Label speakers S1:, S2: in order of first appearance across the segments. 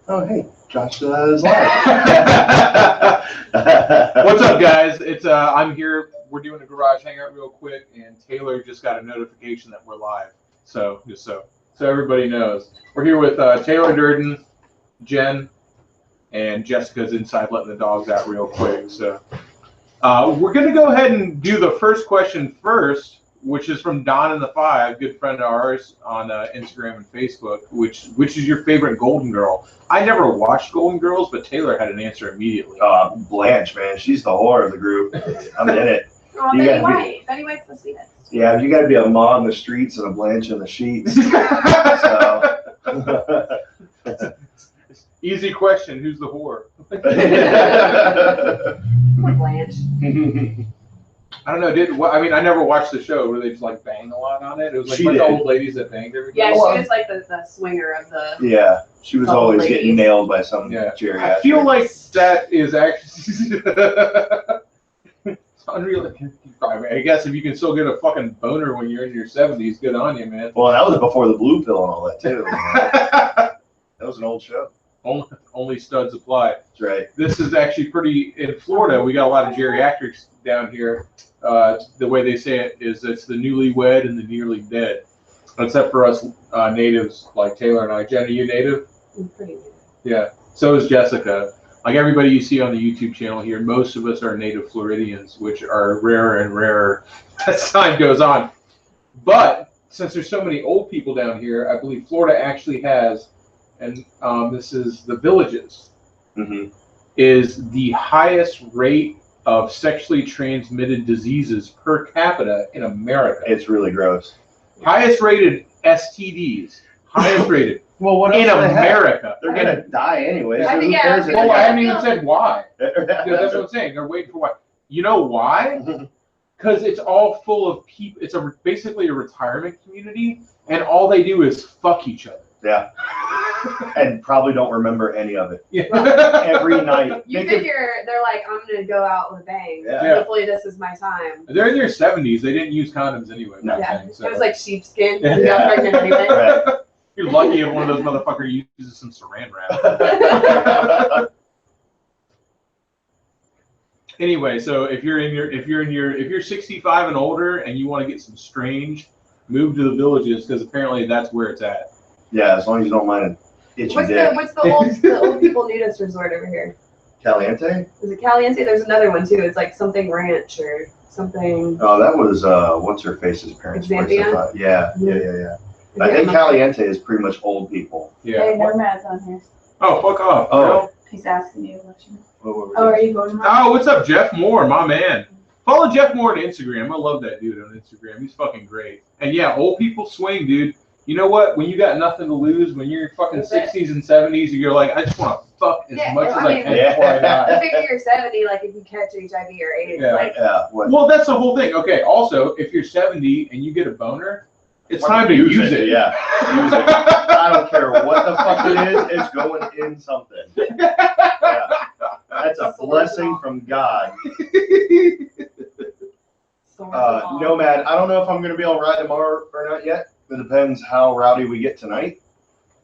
S1: Oh, hey, Josh is live.
S2: What's up, guys? It's I'm here. We're doing a garage hangout real quick, and Taylor just got a notification that we're live. So just so everybody knows, we're here with Taylor, Durdan, Jen, and Jessica's inside letting the dogs out real quick. So we're gonna go ahead and do the first question first, which is from Don and the Five, good friend of ours on Instagram and Facebook. Which is your favorite Golden Girl? I never watched Golden Girls, but Taylor had an answer immediately.
S1: Blanche, man, she's the whore of the group. I'm in it.
S3: Oh, Betty White. Betty White's the sweetest.
S1: Yeah, you got to be a Ma in the streets and a Blanche in the sheets. So.
S2: Easy question. Who's the whore?
S3: Poor Blanche.
S2: I don't know. I mean, I never watched the show. Where they just like bang a lot on it. It was like the old ladies that banged everybody.
S3: Yeah, she was like the swinger of the.
S1: Yeah, she was always
S3: ladies.
S1: getting nailed by some geriatric.
S2: I feel like that is actually it's unreal. I guess if you can still get a fucking boner when you're in your 70s, good on you, man.
S1: Well, that was before the blue pill and all that too. That was an old show.
S2: Only studs apply.
S1: That's right.
S2: This is actually pretty in Florida. We got a lot of geriatrics down here. The way they say it is it's the newlywed and the nearly dead. Except for us natives like Taylor and I. Jen, are you native?
S3: I'm pretty native.
S2: Yeah. So is Jessica. Like everybody you see on the YouTube channel here, most of us are native Floridians, which are rarer and rarer as time goes on. But since there's so many old people down here, I believe Florida actually has, and this is the Villages, is the highest rate of sexually transmitted diseases per capita in America.
S1: It's really gross.
S2: Highest rated STDs. Highest rated.
S1: Well, what
S2: in America?
S1: They're gonna die anyway. So
S3: I think,
S1: who cares
S2: Well, I haven't even
S3: Yeah.
S2: said why. That's what I'm saying. They're waiting for why. You know why? Because it's all full of people. It's basically a retirement community, and all they do is fuck each other.
S1: Yeah. And probably don't remember any of it.
S2: Yeah.
S1: Every night.
S3: You figure they're like, I'm gonna go out with a bang.
S1: Yeah.
S3: Hopefully this is my time.
S2: They're in their 70s. They didn't use condoms anyway.
S1: No.
S3: Yeah.
S2: So.
S3: It was like sheepskin.
S2: Yeah.
S3: You got pregnant anyway.
S1: Right.
S2: You're lucky if one of those motherfuckers uses some saran wrap. Anyway, so if you're 65 and older and you want to get some strange, move to the Villages because apparently that's where it's at.
S1: Yeah, as long as you don't mind an itchy dick.
S3: What's the old people nudist resort over here?
S1: Caliente?
S3: Is it Caliente? There's another one too. It's like something ranch or something.
S1: Oh, that was what's her face's parents' place.
S3: Zambia?
S1: Yeah. I think Caliente is pretty much old people.
S2: Yeah.
S4: Hey, Nomad's on here.
S2: Oh, fuck off.
S1: Oh.
S4: He's asking you what you.
S1: Oh,
S4: Oh, are you going to?
S2: Oh, what's up, Jeff Moore, my man? Follow Jeff Moore on Instagram. I love that dude on Instagram. He's fucking great. And yeah, old people swing, dude. You know what? When you got nothing to lose, when you're fucking 60s and 70s, you're like, I just want to fuck as much as I can before I die.
S3: I figure you're 70, like if you catch HIV or AIDS, like.
S1: Yeah.
S2: Well, that's the whole thing. Okay, also, if you're 70 and you get a boner, it's time to use it.
S1: Yeah. Use it. I don't care what the fuck it is, it's going in something. Yeah. That's a blessing from God. Nomad, I don't know if I'm going to be able to ride tomorrow or not yet. It depends how rowdy we get tonight,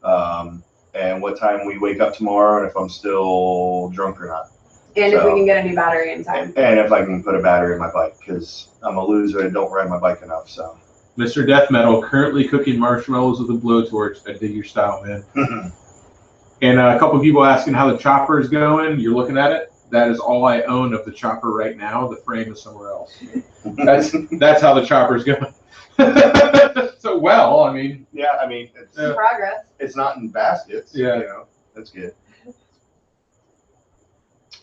S1: and what time we wake up tomorrow, and if I'm still drunk or not.
S3: And if we can get a new battery in time.
S1: And if I can put a battery in my bike, because I'm a loser and don't ride my bike enough. So.
S2: Mr. Death Metal currently cooking marshmallows with a blowtorch. I dig your style, man. And a couple of people asking how the chopper is going. You're looking at it. That is all I own of the chopper right now. The frame is somewhere else. That's how the chopper is going. So well, I mean.
S1: Yeah, I mean, it's
S3: progress.
S1: It's not in baskets.
S2: Yeah,
S1: you know, that's good.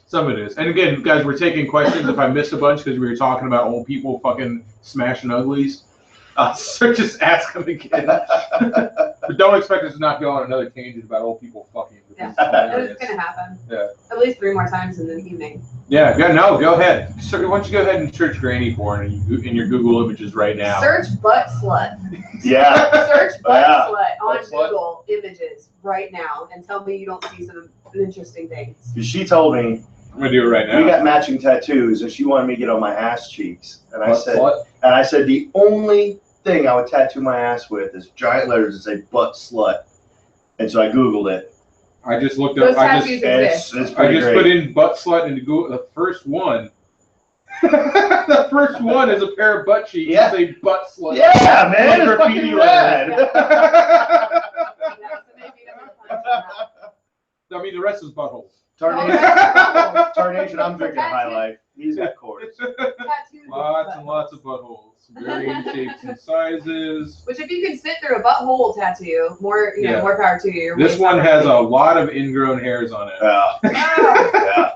S2: Some of it is. And again, guys, we're taking questions. If I missed a bunch because we were talking about old people fucking smashing uglies, so just ask them again. But don't expect us to not go on another tangent about old people fucking.
S3: Yeah, it's gonna happen.
S2: Yeah.
S3: At least 3 more times in the evening.
S2: Yeah, go ahead. Why don't you go ahead and search granny porn in your Google images right now.
S3: Search butt slut.
S1: Yeah.
S3: Search butt slut on
S1: Butt slut.
S3: Google images right now and tell me you don't see some interesting things.
S1: She told me
S2: I'm gonna do it right now.
S1: we got matching tattoos, and she wanted me to get on my ass cheeks, and I
S2: Butt
S1: said,
S2: slut?
S1: the only thing I would tattoo my ass with is giant letters that say butt slut, and so I Googled it.
S2: I just looked
S3: Those
S2: up.
S3: tattoos exist.
S1: It's
S2: I
S1: pretty
S2: just
S1: great.
S2: put in butt slut into Google. The first one. The first one is a pair of butt cheeks.
S1: Yeah.
S2: Say butt slut.
S1: Yeah, man,
S2: Like
S1: it's
S2: graffiti
S1: fucking
S2: letters.
S1: rad.
S3: Yeah, so maybe I'm gonna punch
S2: I mean, the rest is buttholes.
S1: Tarnation, Tarnation, I'm drinking High Life. He's got cords.
S3: that. Tattoos
S2: Lots
S3: with
S2: and
S3: buttholes.
S2: lots of buttholes, varying shapes and sizes.
S3: Which, if you can sit through a butthole tattoo, more
S2: Yeah.
S3: more power to you. You're
S2: This
S3: way
S2: one has a
S3: celebrating.
S2: lot of ingrown hairs on it.
S3: Oh.
S1: Yeah.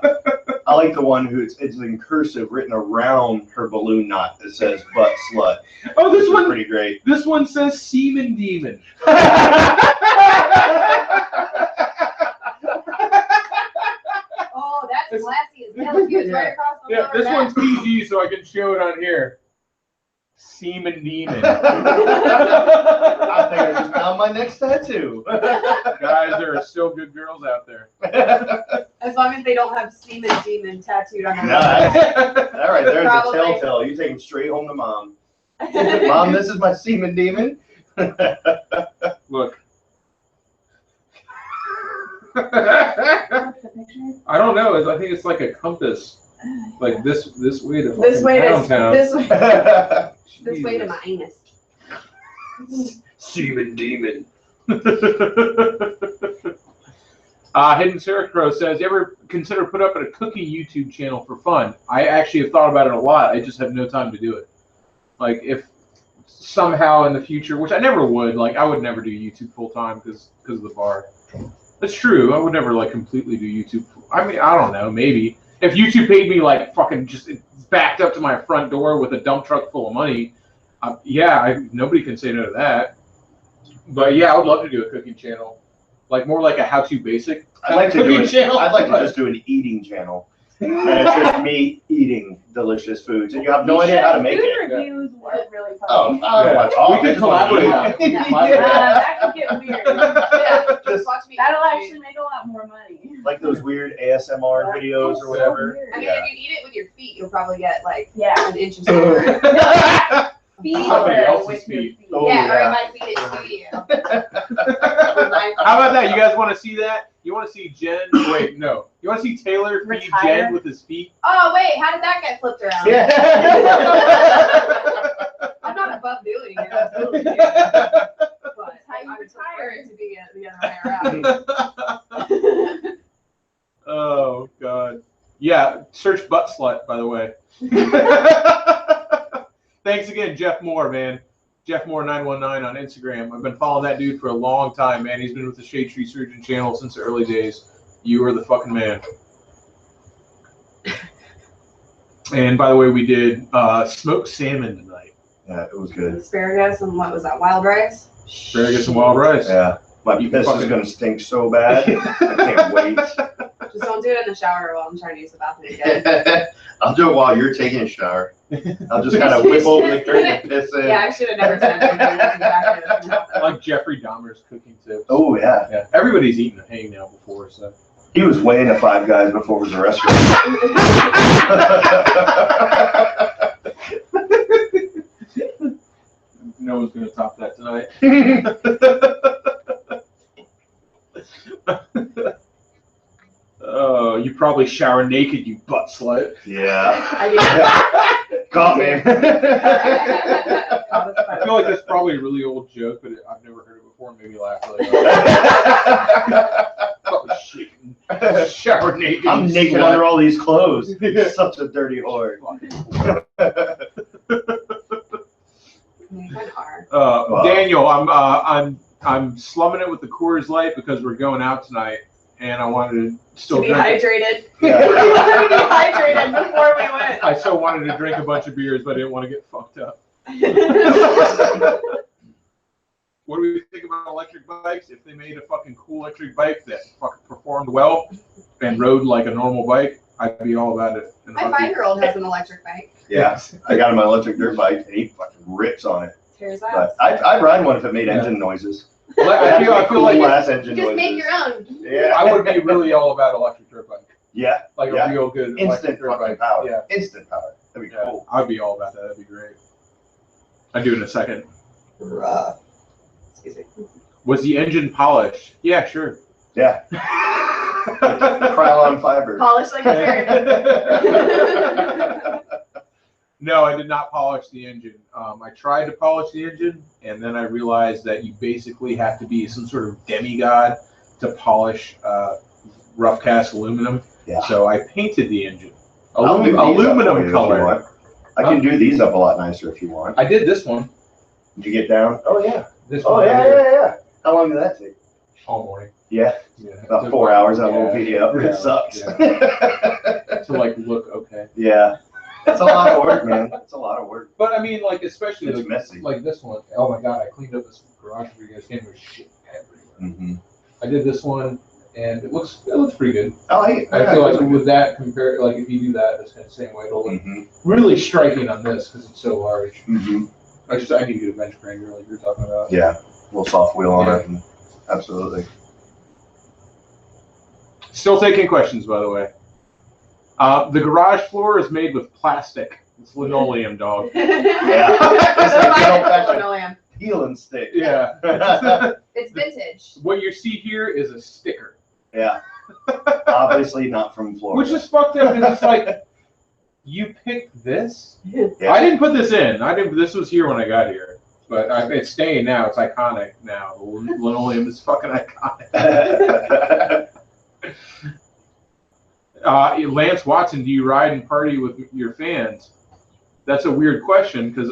S1: I like the one who's it's in cursive written around her balloon knot that says butt slut.
S2: Oh, this
S1: Which is
S2: one.
S1: pretty great.
S2: This one says semen demon.
S3: Oh, that's classy as hell. If you was right across the
S2: Yeah,
S3: lower
S2: this
S3: back.
S2: one's PG, so I can show it on here. Semen demon.
S1: I think I just found my next tattoo.
S2: Guys, there are still good girls out there.
S3: As long as they don't have semen demon tattooed on their
S1: Nice.
S3: back.
S1: All right, there's
S3: Probably.
S1: a telltale. You take him straight home to mom. Mom, this is my semen demon.
S2: Look.
S4: What's the picture?
S2: I don't know. I think it's like a compass. Like this way to
S3: This way to
S2: downtown.
S3: this way to my anus.
S1: Semen demon.
S2: Hidden Scarecrow says, you ever consider put up a cooking YouTube channel for fun? I actually have thought about it a lot. I just have no time to do it. Like if somehow in the future, which I never would, like I would never do YouTube full time because of the bar. That's true. I would never like completely do YouTube. I mean, I don't know. Maybe if YouTube paid me like fucking just backed up to my front door with a dump truck full of money, nobody can say no to that. But yeah, I would love to do a cooking channel, like more like a how-to basic.
S1: I'd like to
S2: cooking channel.
S1: I'd like to just do an eating channel. And it's just me eating delicious foods, and you have no idea how to make
S4: Food
S1: it.
S4: reviews were really fun.
S1: Oh, I don't
S2: Yeah.
S1: want to talk.
S2: We could
S1: I just want to
S2: collaborate on
S1: eat.
S2: it.
S4: That could get weird.
S3: Yeah,
S1: Just
S3: watch me.
S4: That'll actually make a lot more money.
S1: like those weird ASMR videos or whatever.
S3: I mean,
S1: Yeah.
S3: if you eat it with your feet, you'll probably get like
S4: Yeah.
S3: an interesting word.
S4: Feed
S2: Somebody
S4: her
S2: else's
S4: with your
S2: feet.
S4: feet.
S1: Oh,
S3: yeah, or
S1: yeah.
S3: it might feed it to you.
S2: How about that? You guys want to see that? You want to see Jen? Wait, no. You want to see Taylor feed
S4: Retire?
S2: Jen with his feet?
S3: Oh wait, how did that get flipped around?
S1: Yeah.
S3: I'm not above doing it. Absolutely. But
S4: how you
S3: I would
S4: retire.
S3: prefer it to be the other way around.
S2: Oh God. Yeah. Search butt slut, by the way. Thanks again, Jeff Moore, man. Jeff Moore 919 on Instagram. I've been following that dude for a long time, man. He's been with the Shade Tree Surgeon channel since the early days. You are the fucking man. And by the way, we did smoked salmon tonight.
S1: Yeah, it was good.
S3: Asparagus and what was that? Wild rice.
S2: Asparagus and wild rice.
S1: Yeah. My
S2: You
S1: piss
S2: fucking-
S1: is gonna stink so bad. I can't wait.
S3: Just don't do it in the shower while I'm trying to use the bathroom again.
S1: I'll do it while you're taking a shower. I'll just kind of whip open the curtain and piss in.
S3: Yeah, I should have never said that.
S2: I like Jeffrey Dahmer's cooking tips.
S1: Oh yeah.
S2: Yeah, everybody's eaten a hang now before, so.
S1: He was way into Five Guys before it was a restaurant.
S2: No one's gonna top that tonight. Oh, you probably shower naked, you butt slut.
S1: Yeah.
S3: I
S1: Caught me.
S2: I feel like that's probably a really old joke, but I've never heard it before and made me laugh really hard. Shaking. Shower naked.
S1: I'm
S2: you
S1: naked
S2: slut.
S1: under all these clothes. Such a dirty whore.
S3: mean, you kind of are.
S1: Wow.
S2: Daniel, I'm slumming it with the Coors Light because we're going out tonight, and I wanted to still
S3: To be
S2: drink.
S3: hydrated.
S1: Yeah.
S3: We wanted to be hydrated before we went.
S2: I still wanted to drink a bunch of beers, but I didn't want to get fucked up. What do we think about electric bikes? If they made a fucking cool electric bike that fucking performed well and rode like a normal bike, I'd be all about it. in a
S3: My
S2: heartbeat.
S3: 5-year-old has an electric bike.
S1: Yeah, I got him my electric dirt bike, and he fucking rips on it.
S3: Tears
S1: But
S3: ass.
S1: I'd ride one if it made engine noises.
S2: Well, I feel like
S1: ass engine
S3: Just
S1: noises.
S3: make your own.
S1: Yeah.
S2: I would be really all about electric dirt bike,
S1: Yeah.
S2: like
S1: Yeah.
S2: a real good
S1: Instant
S2: electric dirt
S1: fucking
S2: bike.
S1: power.
S2: Yeah,
S1: Instant power. That'd be
S2: yeah,
S1: cool.
S2: I'd be all about that. That'd be great. I'd do it in a second.
S3: Excuse me.
S2: Was the engine polished? Yeah, sure.
S1: Yeah. Krylon fiber.
S3: Polish like a cherry.
S2: No, I did not polish the engine. I tried to polish the engine, and then I realized that you basically have to be some sort of demigod to polish rough cast aluminum.
S1: Yeah.
S2: So I painted the engine.
S1: I'll do these up for you
S2: Aluminum
S1: if you
S2: color.
S1: want. I can do these up a lot nicer if you want.
S2: I did this one.
S1: Did you get down? Oh yeah.
S2: This
S1: Oh
S2: one
S1: yeah,
S2: right here.
S1: yeah. How long did that take?
S2: All morning.
S1: Yeah.
S2: Yeah.
S1: About 4 hours that whole
S2: Yeah.
S1: video.
S2: Yeah.
S1: It sucks.
S2: Yeah. To like look okay.
S1: Yeah. It's a lot of work, man. It's a lot of work.
S2: But I mean, like especially
S1: It's
S2: like,
S1: messy.
S2: like this one. Oh my god, I cleaned up this garage for you guys. Came with shit everywhere.
S1: Mm-hmm.
S2: I did this one, and it looks pretty good.
S1: I like it.
S2: I feel like with that compared, like if you do that, it's kind of the same way. It'll look
S1: Mm-hmm.
S2: really striking on this because it's so large.
S1: Mm-hmm.
S2: I need to get a bench granger like you're talking about.
S1: Yeah. A little soft wheel on
S2: Yeah.
S1: it. And absolutely.
S2: Still taking questions, by the way. The garage floor is made with plastic. It's linoleum, dog.
S1: Yeah.
S3: It's
S1: like
S3: like
S1: old-fashioned-
S3: linoleum.
S1: Peel and stick.
S2: Yeah.
S3: It's vintage.
S2: What you see here is a sticker,
S1: Yeah. Obviously not from Florida.
S2: which is fucked up because it's like you picked this.
S1: Yeah.
S2: I didn't put this in. I didn't. This was here when I got here, but it's staying now. It's iconic now. The linoleum is fucking iconic. Lance Watson, do you ride and party with your fans? That's a weird question because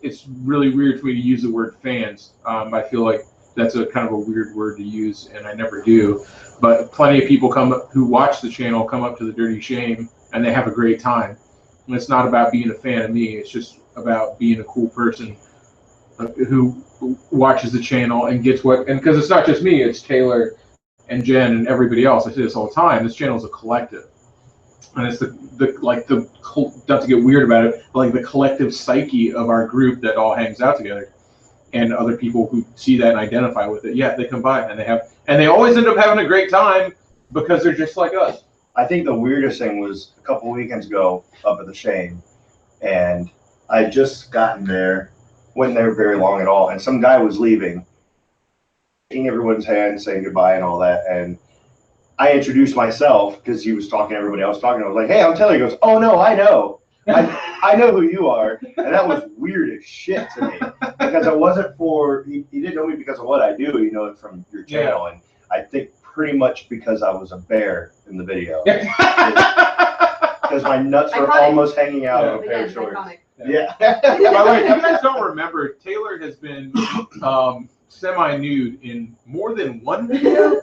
S2: it's really weird for me to use the word fans. I feel like that's a kind of a weird word to use, and I never do. But plenty of people who watch the channel come up to the Dirty Shame, and they have a great time. And it's not about being a fan of me. It's just about being a cool person who watches the channel and gets what. And because it's not just me, it's Taylor and Jen and everybody else. I say this all the time. This channel is a collective, and it's not to get weird about it, but like the collective psyche of our group that all hangs out together, and other people who see that and identify with it. Yeah, they combine and they always end up having a great time because they're just like us.
S1: I think the weirdest thing was a couple weekends ago up at the Shame, and I just gotten there, wasn't there very long at all, and some guy was leaving, shaking everyone's hand, saying goodbye and all that, and I introduced myself because he was talking to everybody else talking. I was like, "Hey, I'm Taylor." He goes, "Oh no, I know, I know who you are," and that was weird as shit to me because it wasn't for he didn't know me because of what I do. You know it from your channel, and I think pretty much because I was a bear in the video. Because my nuts were
S3: Iconic.
S1: almost hanging out of a pair
S3: Again,
S1: of shorts.
S3: iconic.
S1: Yeah.
S2: By the way, if you guys don't remember, Taylor has been semi-nude in more than one video.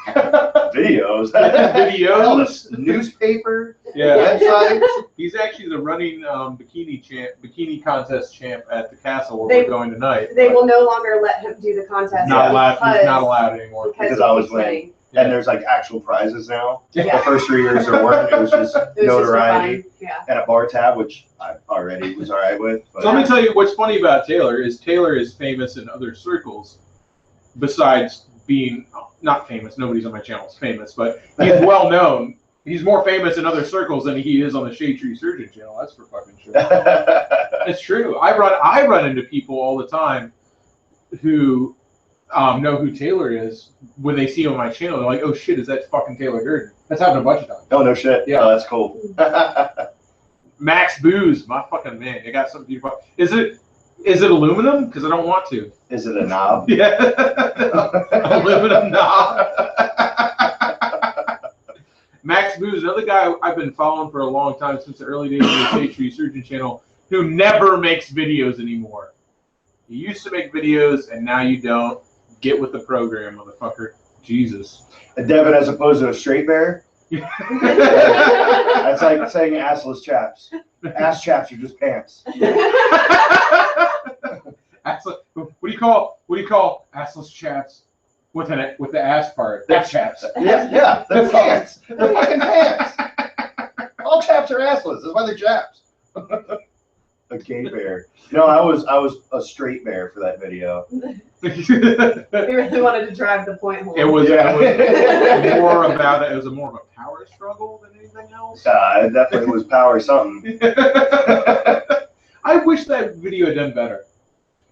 S1: Videos.
S2: Videos.
S1: Newspaper.
S2: Yeah.
S1: Website.
S2: He's actually the running bikini contest champ at the castle where
S3: They-
S2: we're going tonight.
S3: They
S2: but
S3: will no longer let him do the contest.
S2: not allowed. He's
S3: because-
S2: not allowed anymore.
S1: Because
S3: he
S1: I was
S3: keeps
S1: winning. And there's like actual prizes now.
S3: Yeah.
S1: The first 3 years there weren't. It was just
S3: It was just for
S1: notoriety
S3: fun. Yeah.
S1: and a bar tab, which I already was all right with. But
S2: So let me tell you what's funny about Taylor is famous in other circles, besides being not famous. Nobody's on my channel is famous, but he's well known. He's more famous in other circles than he is on the Shade Tree Surgeon channel. That's for fucking sure. It's true. I run into people all the time who know who Taylor is when they see him on my channel. They're like, "Oh shit, is that fucking Taylor Durden?" That's happened a bunch of times.
S1: Oh, no shit.
S2: Yeah.
S1: Oh, that's cool.
S2: Max Booze, my fucking man. They got something beautiful. Is it aluminum? Because I don't want to.
S1: Is it a knob?
S2: Yeah. Aluminum knob. Max Booze, another guy I've been following for a long time since the early days of the Shade Tree Surgeon channel, who never makes videos anymore. You used to make videos and now you don't. Get with the program, motherfucker. Jesus.
S1: A Devin as opposed to a straight bear? That's like saying assless chaps. Ass chaps are just pants.
S2: What do you call assless chaps with the ass part? That's chaps.
S1: Yeah, they're pants. They're fucking pants. All chaps are assless. That's why they're chaps. A gay bear. No, I was a straight bear for that video.
S3: He really wanted to drive the point home.
S2: It was
S1: Yeah.
S2: more about it. It was more of a power struggle than anything else.
S1: It definitely was power something.
S2: I wish that video had done better.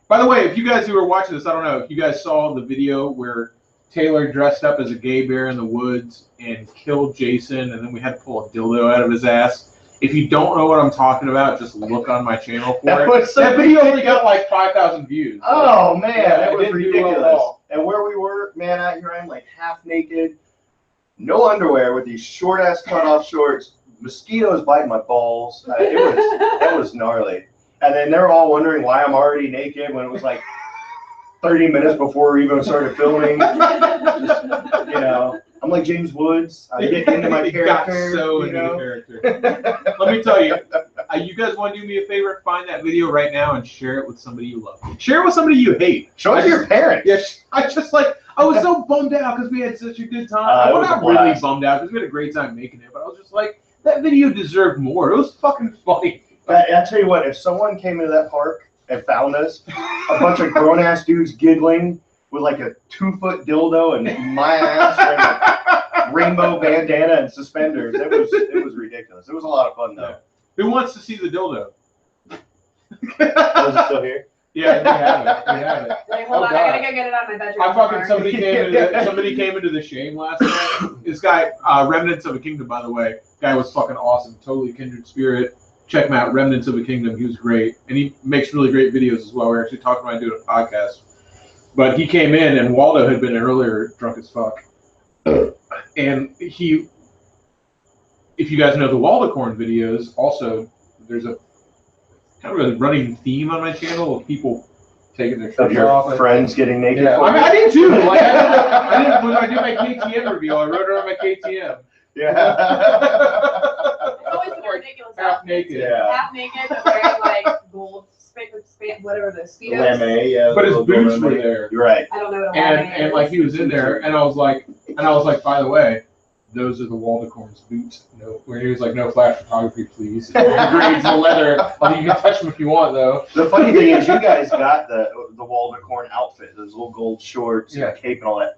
S2: By the way, if you guys who are watching this, I don't know if you guys saw the video where Taylor dressed up as a gay bear in the woods and killed Jason, and then we had to pull a dildo out of his ass. If you don't know what I'm talking about, just look on my channel for it. That video only got like 5,000 views.
S1: Oh man,
S2: Yeah,
S1: it was
S2: didn't do well at
S1: ridiculous.
S2: all.
S1: And where we were, man, out here I'm like half naked, no underwear, with these short ass cut off shorts. Mosquitoes biting my balls. That was gnarly. And then they're all wondering why I'm already naked when it was like 30 minutes before we even started filming. Just, you know, I'm like James Woods. I get into my
S2: He
S1: character.
S2: got so into the character. Let me tell you, you guys want to do me a favor? Find that video right now and share it with somebody you love. Share it with somebody you hate.
S1: Show it to your parents.
S2: Yes, I was so bummed out because we had such a good time.
S1: It
S2: I'm
S1: was a
S2: not really
S1: blast.
S2: bummed out because we had a great time making it, but I was just like, that video deserved more. It was fucking funny.
S1: I'll tell you what, if someone came into that park and found us, a bunch of grown-ass dudes giggling with like a 2-foot dildo and my ass wearing a rainbow bandana and suspenders, it was ridiculous. It was a lot of fun, though.
S2: Who wants to see the dildo?
S1: Was it still here?
S2: Yeah, we have it.
S3: Like, hold
S2: Oh,
S3: on,
S2: God.
S3: I gotta go get it out of my bedroom.
S2: I fucking somebody came into the shame last night. This guy, Remnants of a Kingdom, by the way, guy was fucking awesome, totally kindred spirit. Check him out, Remnants of a Kingdom. He was great, and he makes really great videos as well. We're actually talking about doing a podcast. But he came in, and Waldo had been earlier drunk as fuck, and he. If you guys know the Waldo Corn videos, also there's a kind of a running theme on my channel of people taking their
S1: Of
S2: shirts
S1: your
S2: off.
S1: friends getting naked?
S2: Yeah,
S1: for
S2: I mean,
S1: you?
S2: I did too. Like, I did when I did my KTM review. I wrote it on my KTM.
S1: Yeah.
S3: It's always been a ridiculous
S2: Half
S3: outfit.
S2: naked.
S1: Yeah.
S3: Half naked, but wearing like gold, whatever the speedos.
S1: Lame, yeah.
S2: But his
S1: little
S2: boots
S1: gold
S2: were
S1: lame.
S2: there.
S1: You're right.
S3: I don't know what a
S2: And
S3: lame is.
S2: like he was in there, and I was like, by the way, those are the Waldecorn's boots. No, where he was like, no flash photography, please. He grades the leather. I mean, you can touch them if you want, though.
S1: The funny thing is, you guys got the Waldo Corn outfit, those little gold shorts,
S2: Yeah.
S1: and cape, and all that.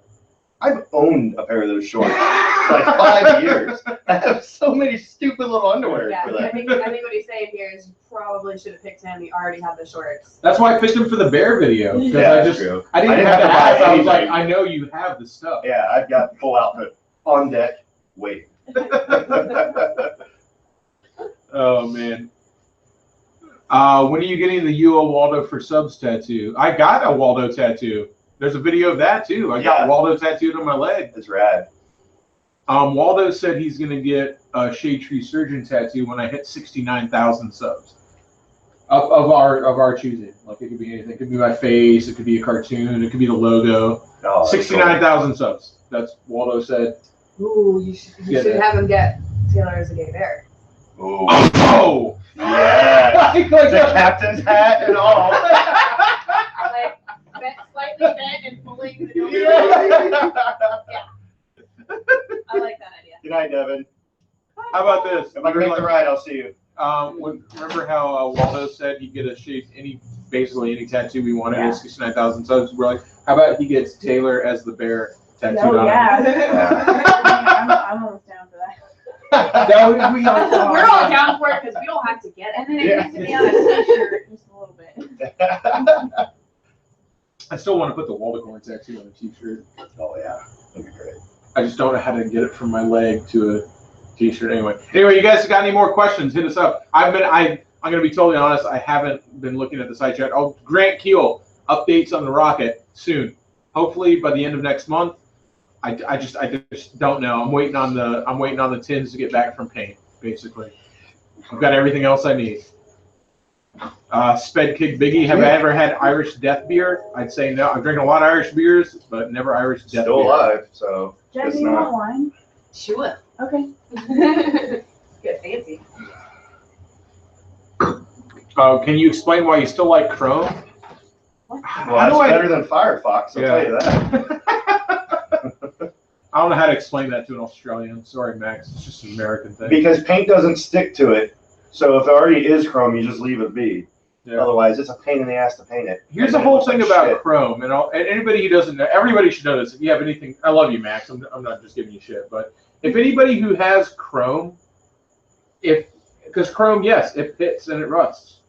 S1: I've owned a pair of those shorts for like 5 years. I have so many stupid little underwear
S3: Yeah,
S1: for
S3: I
S1: that.
S3: think what he's saying here is you probably should have picked him. You already had the shorts.
S2: That's why I picked him for the bear video. Because
S1: Yeah,
S2: I
S1: that's
S2: just,
S1: true.
S2: I didn't
S1: I didn't
S2: have to
S1: have to buy
S2: ask. I was like,
S1: anything.
S2: I know you have the stuff.
S1: Yeah, I've got full outfit on deck, waiting.
S2: Oh man. When are you getting the UO Waldo for subs tattoo? I got a Waldo tattoo. There's a video of that too. I got
S1: Yeah.
S2: Waldo tattooed on my leg.
S1: It's rad.
S2: Waldo said he's gonna get a Shade Tree Surgeon tattoo when I hit 69,000 subs. Of our choosing. Like it could be anything. It could be my face. It could be a cartoon. It could be the logo.
S1: Oh, that's
S2: 69,000 subs. That's Waldo said.
S3: Ooh, you should have him get Taylor as a gay bear.
S1: cool. Ooh.
S2: Oh.
S1: Yeah.
S2: Like
S1: The captain's hat and all.
S3: Like, slightly bent and pulling the nose. I like that idea.
S1: Good night, Devin.
S2: How about this?
S1: If I can make the ride, I'll see you.
S2: Remember how Waldo said he'd get a shape, basically any tattoo we wanted
S3: Yeah.
S2: at 69,000 subs? We're like, how about he gets Taylor as the bear tattooed
S4: Oh,
S2: on
S4: yeah. I'm almost down for that.
S2: him? That would be
S3: We're all down for it because we don't have to get
S4: And
S3: it.
S4: then it needs to be on a t-shirt just a little bit.
S2: I still want to put the Waldecorn tattoo on a t-shirt.
S1: Oh, yeah. That'd be great.
S2: I just don't know how to get it from my leg to a t-shirt anyway. Anyway, you guys got any more questions? Hit us up. I'm gonna be totally honest. I haven't been looking at the site yet. Oh, Grant Keel updates on the rocket soon. Hopefully by the end of next month. I just don't know. I'm waiting on the tins to get back from paint. Basically, I've got everything else I need. Sped Kick Biggie. Have I ever had Irish Death beer? I'd say no. I've drinking a lot of Irish beers, but never Irish Death
S1: Still
S2: beer.
S1: alive, so
S4: Jen,
S1: it's
S4: do you
S1: not.
S4: want wine?
S3: Sure.
S4: Okay.
S3: Get fancy.
S2: Can you explain why you still like Chrome?
S1: Well,
S2: How
S1: it's
S2: do I-
S1: better than Firefox, I'll
S2: Yeah.
S1: tell you that.
S2: I don't know how to explain that to an Australian. Sorry, Max. It's just an American thing.
S1: Because paint doesn't stick to it, so if it already is Chrome, you just leave it be.
S2: Yeah.
S1: Otherwise, it's a pain in the ass to paint it.
S2: Here's
S1: And
S2: the
S1: then it
S2: whole
S1: looks
S2: thing
S1: like
S2: about
S1: shit.
S2: Chrome, and anybody who doesn't know, everybody should know this. If you have anything, I love you, Max. I'm not just giving you shit, but if anybody who has Chrome, because Chrome, yes, it fits and it rusts.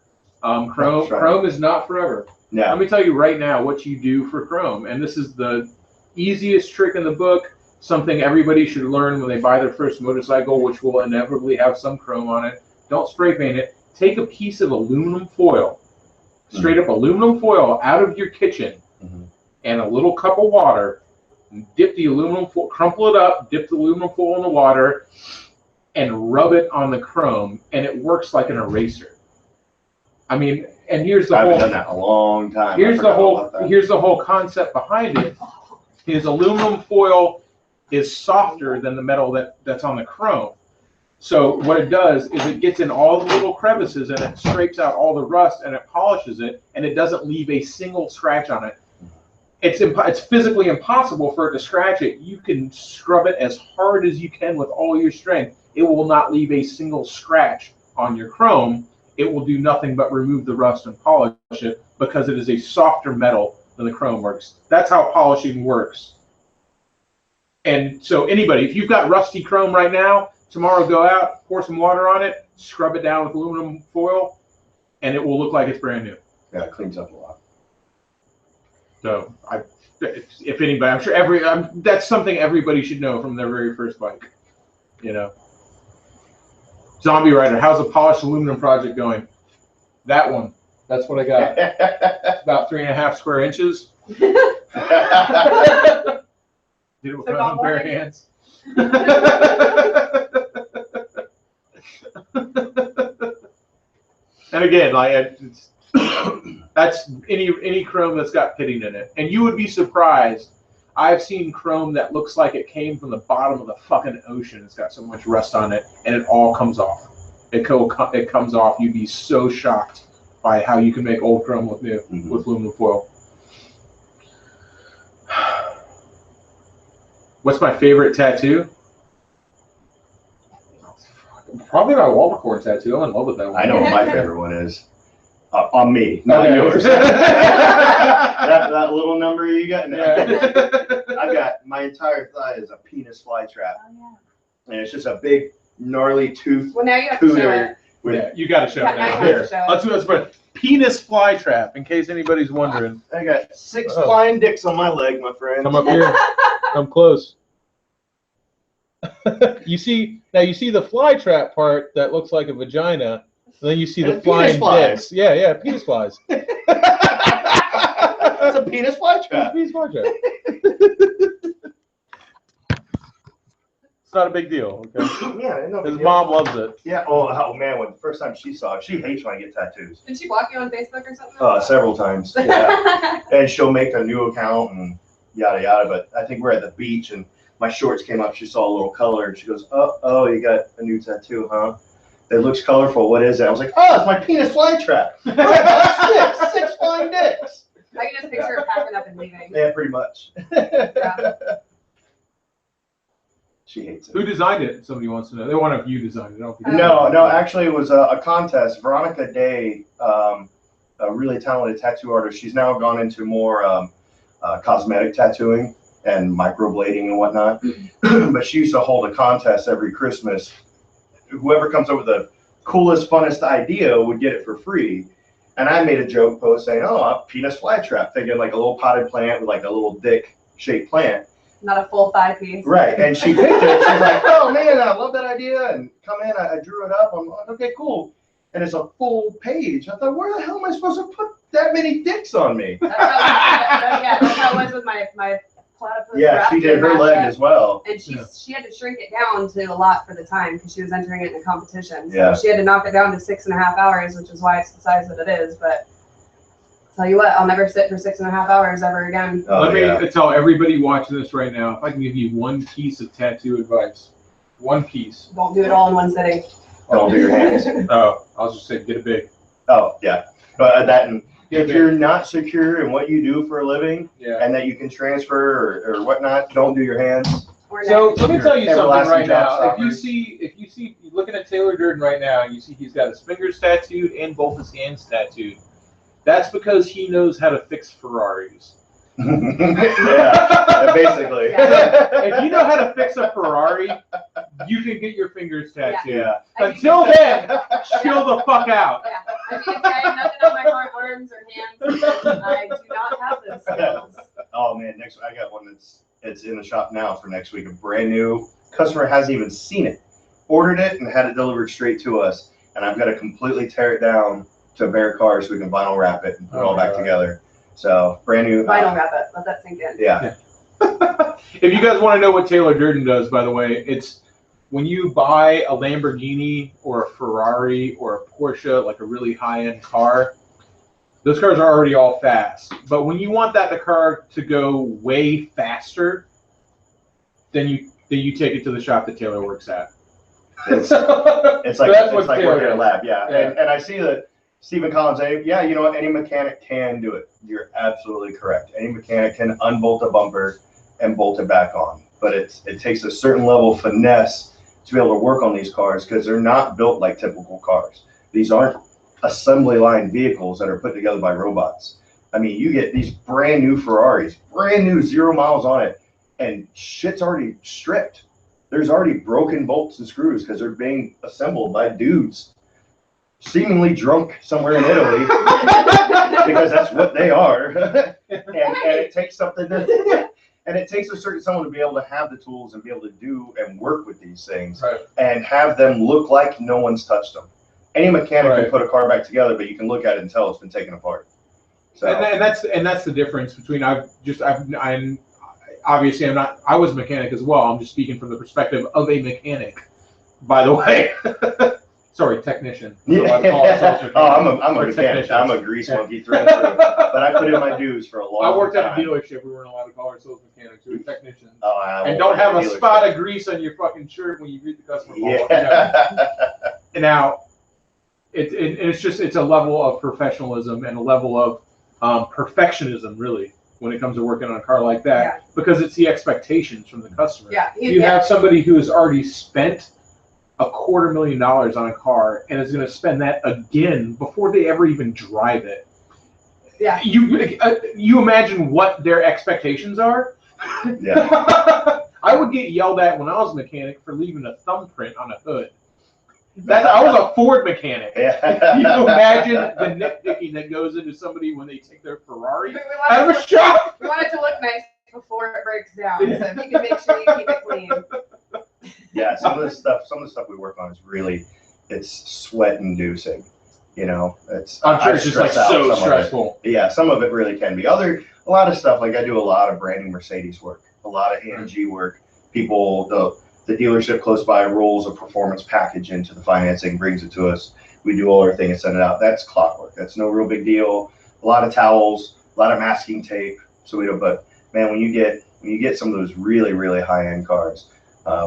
S1: That's right.
S2: Chrome is not forever.
S1: Yeah.
S2: Let me tell you right now what you do for Chrome, and this is the Easiest trick in the book, something everybody should learn when they buy their first motorcycle, which will inevitably have some chrome on it. Don't spray paint it. Take a piece of aluminum foil, straight up aluminum foil out of your kitchen, and a little cup of water. Dip the aluminum foil, crumple it up, dip the aluminum foil in the water, and rub it on the chrome, and it works like an eraser. I mean, and here's the
S1: I
S2: whole.
S1: haven't done that in a long time.
S2: Here's the whole concept behind it. Is aluminum foil is softer than the metal that's on the chrome. So what it does is it gets in all the little crevices and it scrapes out all the rust and it polishes it, and it doesn't leave a single scratch on it. It's physically impossible for it to scratch it. You can scrub it as hard as you can with all your strength. It will not leave a single scratch on your chrome. It will do nothing but remove the rust and polish it because it is a softer metal than the chrome works. That's how polishing works. And so anybody, if you've got rusty chrome right now, tomorrow go out, pour some water on it, scrub it down with aluminum foil, and it will look like it's brand new.
S1: Yeah, it cleans up a lot.
S2: So if anybody, I'm sure that's something everybody should know from their very first bike. You know. Zombie Rider, how's the polished aluminum project going? That one. That's what I got. It's about 3.5 square inches. Did it with my own bare hands. And again, like that's any chrome that's got pitting in it, and you would be surprised. I've seen chrome that looks like it came from the bottom of the fucking ocean. It's got so much rust on it, and it all comes off. It comes off. You'd be so shocked by how you can make old chrome look new with aluminum foil. What's my favorite tattoo? Probably my Waldo tattoo. I'm in love with that one.
S1: I know what my favorite one is. On me, not yours. that little number you got now. I got my entire thigh is a penis fly trap.
S4: Oh, yeah.
S1: And it's just a big gnarly tooth.
S3: Well, now you have to show it.
S2: Yeah, you got to show it now.
S3: Now you
S2: Here,
S3: have to show it.
S2: let's do this for penis fly trap, in case anybody's wondering.
S1: I got 6 flying dicks on my leg, my friend.
S2: Come up here. Come close. You see the fly trap part that looks like a vagina, and then you see the flying dicks. Yeah, penis flies.
S1: It's a penis fly trap.
S2: Penis fly trap. It's not a big deal. Okay.
S1: Yeah, no big
S2: His
S1: deal.
S2: mom loves it.
S1: Yeah. Oh man, when the first time she saw it, she hates when I get tattoos.
S3: Did she block you on Facebook or something?
S1: Several times. Yeah. And she'll make a new account and yada yada. But I think we're at the beach and my shorts came up. She saw a little color and she goes, "Oh, you got a new tattoo, huh? It looks colorful. What is it?" I was like, "Oh, it's my penis fly trap. six flying dicks."
S3: I can just picture her packing up and leaving.
S1: Yeah, pretty much.
S3: Yeah.
S1: She hates it.
S2: Who designed it? Somebody wants to know. They want to know if you designed it.
S1: No, actually it was a contest. Veronica Day, a really talented tattoo artist. She's now gone into more cosmetic tattooing and microblading and whatnot. But she used to hold a contest every Christmas. Whoever comes up with the coolest, funnest idea would get it for free. And I made a joke post saying, "Oh, a penis fly trap," thinking like a little potted plant with like a little dick shaped plant.
S3: Not a full thigh piece.
S1: Right, and she picked it. She's like, "Oh man, I love that idea!" And come in, I drew it up. I'm like, "Okay, cool." And it's a full page. I thought, where the hell am I supposed to put that many dicks on me?
S3: That's how it was with my platypus.
S1: Yeah, she did her leg as well.
S3: And she had to shrink it down to a lot for the time because she was entering it in a competition. So
S1: Yeah.
S3: she had to knock it down to 6.5 hours, which is why it's the size that it is. But tell you what, I'll never sit for 6.5 hours ever again.
S2: Let me tell everybody watching this right now, if I can give you one piece of tattoo advice, one piece.
S3: Won't do it all in one sitting.
S1: Don't do your hands.
S2: Oh, I'll just say get it big.
S1: Oh yeah, but that and
S2: Get
S1: if
S2: big.
S1: you're not secure in what you do for a living
S2: Yeah.
S1: and that you can transfer or whatnot, don't do your hands.
S3: Or
S2: So
S3: neck.
S2: let me tell you something
S1: Everlasting
S2: right now.
S1: job
S2: If you see, you're looking at Taylor Durden right now, you see he's got his fingers tattooed and both his hands tattooed. That's because he knows how to fix Ferraris.
S1: Yeah, basically.
S2: If you know how to fix a Ferrari, you can get your fingers tattooed.
S1: Yeah.
S2: Until then, chill the fuck out.
S3: Yeah. I mean, if I have nothing on my arms or hands, I do not have those skills.
S1: Oh man, next one I got one that's It's in the shop now for next week. A brand new customer hasn't even seen it. Ordered it and had it delivered straight to us. And I've got to completely tear it down to a bare car so we can vinyl wrap it and put it all back together. So brand new.
S3: Vinyl wrap it. Let that sink in.
S1: Yeah.
S2: If you guys want to know what Taylor Durden does, by the way, it's when you buy a Lamborghini or a Ferrari or a Porsche, like a really high-end car, those cars are already all fast. But when you want that car to go way faster, then you take it to the shop that Taylor works at.
S1: It's like working in a lab, yeah. And I see that Stephen Collins saying, yeah, you know what, any mechanic can do it. You're absolutely correct. Any mechanic can unbolt a bumper and bolt it back on. But it takes a certain level of finesse to be able to work on these cars because they're not built like typical cars. These aren't assembly line vehicles that are put together by robots. I mean, you get these brand new Ferraris, brand new 0 miles on it, and shit's already stripped. There's already broken bolts and screws because they're being assembled by dudes seemingly drunk somewhere in Italy because that's what they are. and it takes something to, and it takes a certain someone to be able to have the tools and be able to do and work with these things and have them look like no one's touched them. Any mechanic can put a car back together, but you can look at it and tell it's been taken apart. So
S2: and that's the difference between obviously, I was a mechanic as well. I'm just speaking from the perspective of a mechanic, by the way. Sorry, technician.
S1: Yeah. I'm a mechanic. I'm a grease monkey through and through. But I put in my dues for a long time.
S2: I worked at a dealership. We weren't allowed to call ourselves mechanics. We were technicians.
S1: And
S2: don't have a spot of grease on your fucking shirt when you greet the customer.
S1: Yeah.
S2: And now, it's a level of professionalism and a level of perfectionism, really, when it comes to working on a car like that, because it's the expectations from the customer.
S3: Yeah.
S2: You have somebody who has already spent $250,000 on a car and is going to spend that again before they ever even drive it.
S3: Yeah.
S2: You imagine what their expectations are?
S1: Yeah.
S2: I would get yelled at when I was a mechanic for leaving a thumbprint on a hood. I was a Ford mechanic.
S1: Yeah.
S2: You imagine the nitpicking that goes into somebody when they take their Ferrari out of a shop?
S3: We want it to look nice before it breaks down. So if you can make sure you keep it clean.
S1: Yeah, some of the stuff we work on is really, it's sweat inducing. You know,
S2: I'm sure it's just like so stressful.
S1: Yeah, some of it really can be. A lot of stuff, like I do a lot of brand new Mercedes work, a lot of AMG work. People, the dealership close by rolls a performance package into the financing, brings it to us. We do all our thing and send it out. That's clockwork. That's no real big deal. A lot of towels, a lot of masking tape. So we don't. But man, when you get some of those really, really high end cars,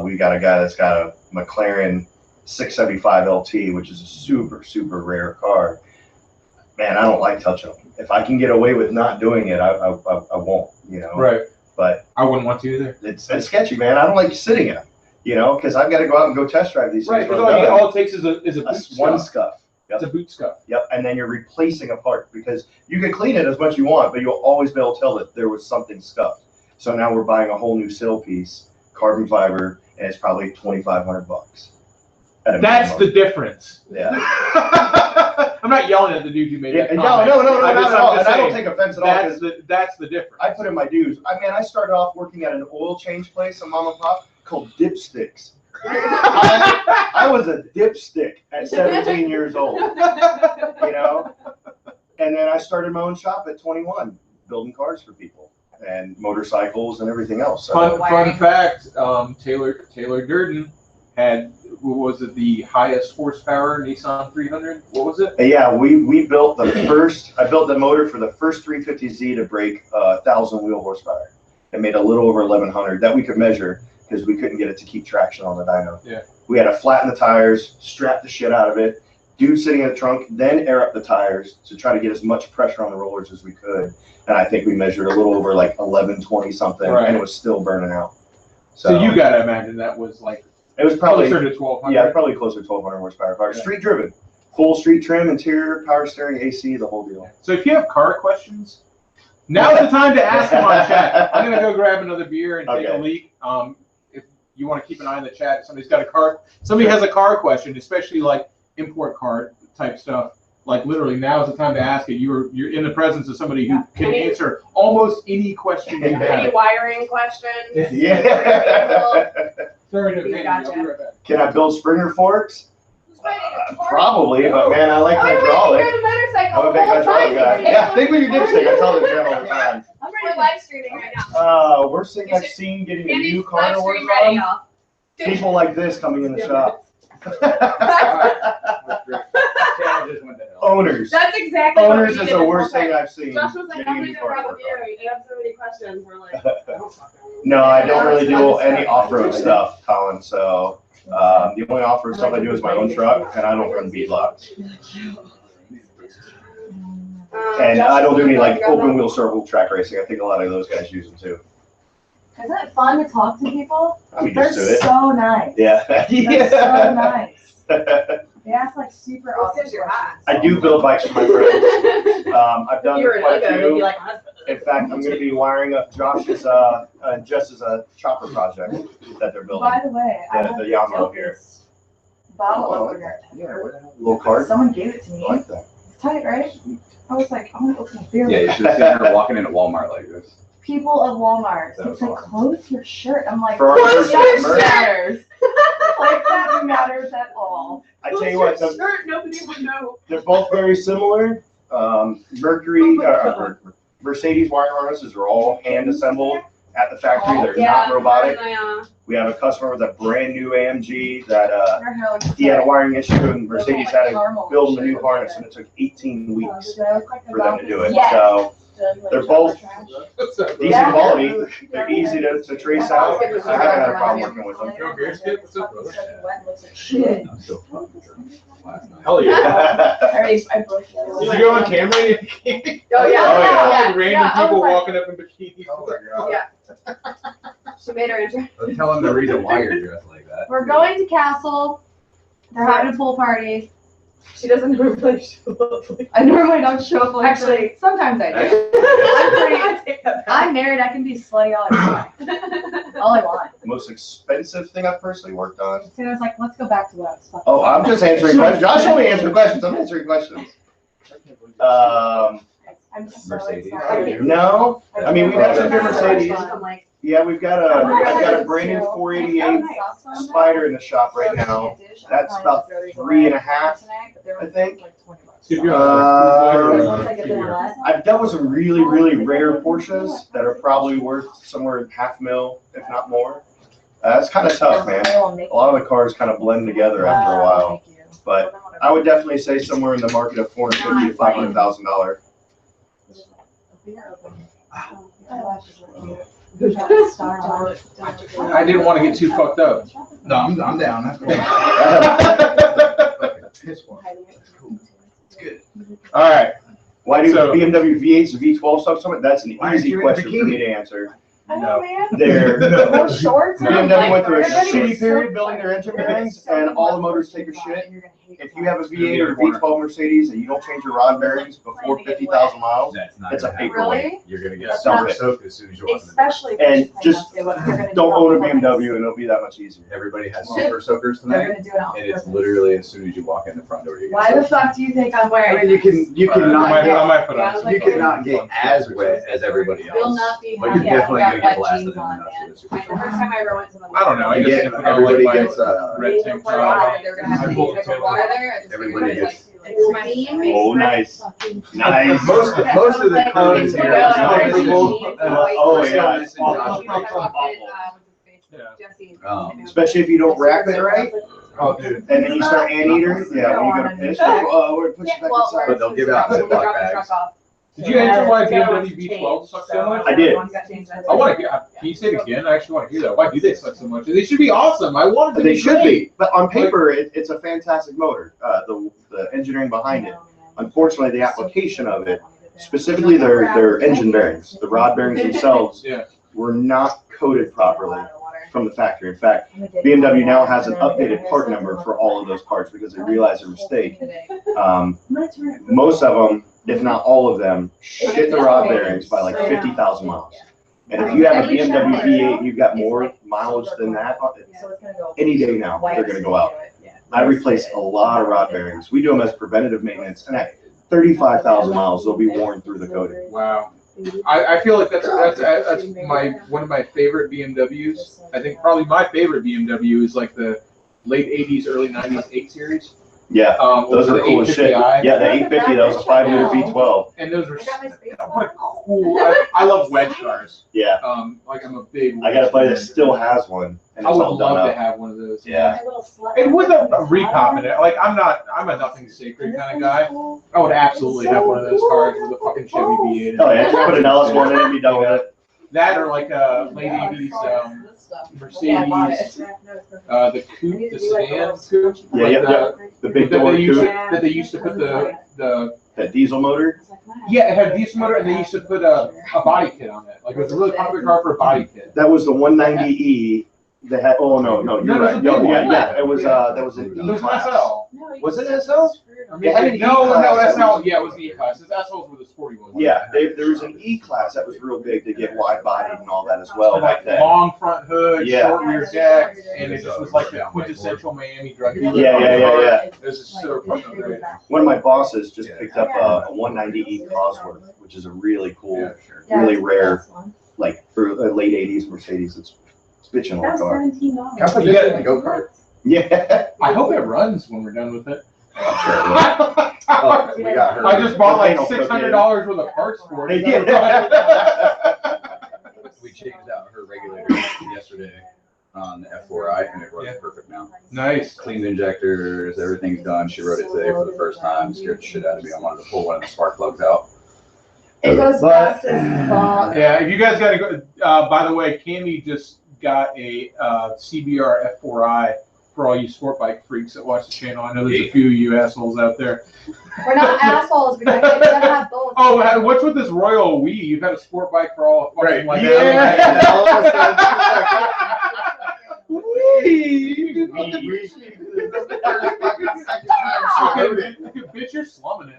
S1: we've got a guy that's got a McLaren 675 LT, which is a super, super rare car. Man, I don't like touching them. If I can get away with not doing it, I won't. You know.
S2: Right.
S1: But
S2: I wouldn't want to either.
S1: It's sketchy, man. I don't like sitting in them. You know, because I've got to go out and go test drive these things.
S2: Right, because all it takes is a boot
S1: one scuff. Yep.
S2: It's a boot scuff.
S1: Yep, and then you're replacing a part because you can clean it as much as you want, but you'll always be able to tell that there was something scuffed. So now we're buying a whole new sill piece, carbon fiber, and it's probably $2,500.
S2: That's the difference.
S1: Yeah.
S2: I'm not yelling at the dude who made that comment.
S1: No, not at all. And I don't take offense at all.
S2: That's the difference.
S1: I put in my dues. I started off working at an oil change place, a mom and pop, called Dipsticks. I was a dipstick at 17 years old, you know, and then I started my own shop at 21, building cars for people and motorcycles and everything else. So.
S2: Fun fact: Taylor Durden had, what was it, the highest horsepower Nissan 300? What was it?
S1: Yeah, we built the first. I built the motor for the first 350Z to break 1,000 wheel horsepower. It made a little over 1,100 that we could measure, because we couldn't get it to keep traction on the dyno.
S2: Yeah.
S1: We had to flatten the tires, strap the shit out of it, dude sitting in the trunk, then air up the tires to try to get as much pressure on the rollers as we could. And I think we measured a little over like 1120 something, and it was still burning out.
S2: So you gotta imagine that was like,
S1: it was probably
S2: closer to 1,200.
S1: Yeah, probably closer to 1,200 horsepower car. Yeah. Street driven, full street trim, interior, power steering, AC, the whole deal.
S2: So if you have car questions, now's the time to ask them on chat. I'm gonna go grab another beer and take a leak. If you want to keep an eye on the chat, somebody has a car question, especially like import car type stuff. like literally now is the time to ask it. You're in the presence of somebody who can answer almost any question you
S3: Any
S2: have.
S3: wiring questions?
S1: Yeah.
S2: Sorry to
S3: Gotcha.
S2: I'll be right back.
S1: Can I build Springer forks? Probably, but man, I like hydraulic. I'm a big hydraulic guy. Yeah, think with your dipstick. I tell the Jen all the time.
S3: We're live streaming right now.
S1: Worst thing I've seen getting a
S3: Andy's
S1: new car to
S3: live
S1: work
S3: stream ready,
S1: on.
S3: y'all.
S1: People like this coming in the shop. Owners.
S3: That's exactly what
S1: Owners
S3: we
S1: is
S3: did
S1: the
S3: this
S1: worst
S3: whole
S1: thing
S3: time.
S1: I've seen.
S3: Josh was like,
S1: getting
S3: I'm
S1: a
S3: gonna
S1: new
S3: do
S1: car to
S3: Robert
S1: work on.
S3: Gary. They have so many questions. We're like,
S1: No, I don't really do any off-road stuff, Colin. So the only off-road stuff I do is my own truck, and I don't run beadlocks. And I don't do any like open wheel circle track racing. I think a lot of those guys use them too.
S5: Isn't it fun to talk to people?
S1: I'm
S5: They're
S1: used to it.
S5: so nice.
S1: Yeah.
S5: They're so nice. They ask like super awesome
S3: Because you're hot.
S1: I do build bikes for my friends. I've done
S3: You're
S1: quite a
S3: an ugly,
S1: few.
S3: like,
S1: In fact, I'm going to be wiring up Josh's just as a chopper project that they're building.
S5: By the way, I
S1: The
S5: have to
S1: Yamaha
S5: take
S1: here.
S5: this bottle
S1: Oh,
S5: opener.
S1: Little card.
S5: Someone gave it to
S1: I
S5: me.
S1: like that.
S5: It's tight, right? I was like, I want to open a beer.
S6: Yeah, you should have seen her walking into Walmart like this.
S5: People of Walmart.
S6: That
S5: It's
S6: was
S5: like,
S6: awesome.
S5: close your shirt. I'm like,
S1: For our
S5: close
S1: shirt
S5: your
S1: merch.
S5: matters. Like that matters at all.
S1: I tell you what,
S3: Shirt, nobody would know.
S1: they're both very similar. Mercedes wiring harnesses are all hand assembled at the factory. They're not robotic. We have a customer with a brand new AMG that
S5: Your hair looks
S1: he had a
S5: tight.
S1: wiring issue and Mercedes had to
S5: Normal
S1: build him a new
S5: shit.
S1: harness and it took 18 weeks
S5: Do I look like a
S1: for them to do it.
S5: Yes.
S1: So they're both
S2: What's up, bro?
S1: decent
S5: Yeah.
S1: quality. They're easy to trace out. I haven't had a problem working with them.
S2: Yo, beer skip, what's up, brother?
S5: Shit.
S6: I'm still fucking drunk last night.
S2: Hell yeah.
S5: I booked it.
S2: Did you go on camera?
S3: Oh, yeah.
S1: Oh, yeah.
S2: Random
S5: Yeah, I
S2: people
S5: was like-
S2: walking up in bikinis.
S3: Yeah. She made her intro.
S6: Tell them the reason why you're dressed like that.
S5: We're going to Castle. They're having a pool party.
S3: She doesn't normally show up.
S5: I normally don't show up like
S3: Actually,
S5: sometimes I do.
S3: I take that back.
S5: I'm married. I can be slutty all I want. All I want.
S1: Most expensive thing I've personally worked on.
S5: So I was like, let's go back to what I was fucking
S1: Oh, I'm just answering questions. Josh only answered questions. I'm answering questions.
S5: I'm so
S6: Mercedes.
S5: excited.
S1: No, I mean, we've got some good Mercedes.
S3: I'm like,
S1: Yeah, I've got a brand new 488 Spider in the shop right now. That's about 3.5, I think.
S2: If you're
S1: I've dealt with some really, really rare Porsches that are probably worth somewhere in $500,000, if not more. That's kind of tough, man. A lot of the cars kind of blend together after a while. But I would definitely say somewhere in the market of $450,000 to $500,000.
S2: I didn't want to get too fucked up.
S6: No, I'm down. That's cool.
S1: All right. Why do
S2: So-
S1: BMW V8s and V12 stuff so much? That's an
S6: Why aren't
S1: easy
S6: you in
S1: question for
S6: bikini?
S1: me to answer.
S5: I know, man.
S1: They're
S5: More shorts.
S1: BMW went through a
S5: Everybody's
S1: shitty
S5: so
S1: period building their engine bearings, and all the motors take a shit. If you have a V8 or a V12 Mercedes and you don't change your rod bearings before 50,000 miles,
S6: That's not
S1: it's a
S6: gonna happen.
S1: paperweight.
S5: Really?
S6: You're gonna get
S5: That's
S1: not-
S6: super soaked as soon as you walk in the door.
S5: Especially if
S1: And
S5: you're
S1: just
S5: playing up to what you're gonna
S1: Don't
S5: do
S1: own a
S5: on
S1: BMW and it'll be that much easier.
S6: Everybody has super soakers
S5: They're
S6: tonight,
S5: gonna do it on
S6: and it's
S5: purpose.
S6: literally as soon as you walk in the front door, you get
S5: Why the
S6: soaked.
S5: fuck do you think I'm
S6: I
S5: wearing?
S6: mean, you
S2: I
S6: cannot
S2: might
S6: get,
S2: put on some.
S6: you cannot get as wet as everybody
S5: Will
S6: else,
S5: not be
S6: but you're
S5: happy.
S6: definitely
S5: Yeah,
S6: gonna get
S5: wet
S6: blasted in
S5: jeans
S6: the
S5: on,
S6: nuts
S5: man.
S6: with a super
S3: the
S6: soaker.
S3: first time I ever went to the.
S2: I don't know. I
S6: Yeah,
S2: just put on
S6: everybody
S2: like
S6: gets
S2: red tank
S3: They
S2: top.
S3: were gonna have to use like water there. I just
S6: Everybody
S3: figured,
S6: gets-
S3: like, it's my face.
S1: Oh, nice. Nice.
S6: Most of the
S3: Like,
S6: clothes
S3: you
S6: here
S3: know,
S6: are
S3: like,
S6: comfortable.
S1: Oh, yeah.
S6: It's awful.
S2: Yeah.
S1: Especially if you don't wrap it right,
S6: Oh, dude.
S1: and then you start anteater. Yeah, when you go to finish, we're pushing back inside.
S6: But they'll give out Ziploc bags.
S2: Did you answer why BMW V12 sucks so much?
S1: I did.
S2: I want to hear. Can you say it again? I actually want to hear that. Why do they suck so much? They should be awesome. I want it to
S1: They
S2: be
S1: should
S2: great.
S1: be, but on paper, it's a fantastic motor. The engineering behind it. Unfortunately, the application of it, specifically their engine bearings, the rod bearings themselves,
S2: Yeah.
S1: were not coated properly from the factory. In fact, BMW now has an updated part number for all of those parts because they realized their mistake. Most of them, if not all of them, shit the rod bearings by like 50,000 miles. And if you have a BMW V8, you've got more mileage than that. Any day now, they're going to go out. I replace a lot of rod bearings. We do them as preventative maintenance, and at 35,000 miles, they'll be worn through the coating.
S2: Wow. I feel like that's one of my favorite BMWs. I think probably my favorite BMW is like the late 80s, early 90s 8 Series.
S1: Yeah, those are cool as shit.
S2: i.
S1: Yeah, the 850, that was a 5-liter V12.
S2: And those were what a cool. I love wedge cars.
S1: Yeah,
S2: Like I'm a big.
S1: I got a buddy that still has one, and
S2: I
S1: it's
S2: would
S1: all done
S2: love to
S1: up.
S2: have one of those.
S1: Yeah.
S2: And with a recop in it, like I'm a nothing sacred kind of guy. I would absolutely have one of those cars with a fucking Chevy V8.
S1: Oh yeah, just put an LS1 in and be done with it.
S2: That or like a late 80s Mercedes, the coupe, the sedan coupe.
S1: Yeah,
S2: like
S1: yeah, the big door coupe.
S2: That they used to put
S1: That diesel motor.
S2: Yeah, it had a diesel motor, and they used to put a body kit on it. Like it was a really popular car for a body kit.
S1: That was the 190E. That had. Oh no, you're right. Yeah. It was that was an
S2: It was an
S1: E-Class.
S2: SL.
S1: Was it SL?
S2: It had an E-Class. SL. Yeah, it was the E-Class. His SLs were the sporty ones.
S1: Yeah, there was an E-Class that was real big to get wide bodied and all that as well back then.
S2: Long front hood,
S1: Yeah.
S2: short rear deck, and it just was like the quintessential Miami drug dealer.
S1: Yeah.
S2: It was just so fucking great.
S1: One of my bosses just picked up a 190E Cosworth, which is a really cool, really rare, like for late 80s Mercedes. It's bitching on the car.
S2: You got
S6: The go-kart.
S1: Yeah.
S2: I hope it runs when we're done with it.
S6: I'm sure it will. Oh, we got her.
S2: I just bought like
S1: Volcano
S2: $600 worth of parts for it.
S6: We changed out her regulator yesterday on the F4i, and it runs perfect now.
S2: Nice.
S6: Cleaned injectors, everything's done. She wrote it today for the first time. Scared the shit out of me. I wanted to pull one of the spark plugs out.
S5: It goes fast as fuck.
S2: Yeah, if you guys got to go, by the way, Cammy just got a CBR F4i for all you sport bike freaks that watch the channel. I know there's a few of you assholes out there.
S5: We're not assholes because we gotta have both.
S2: Oh, what's with this Royal Wii? You've had a sport bike for all fucking like
S1: Yeah.
S2: Bitch, you're slumming it.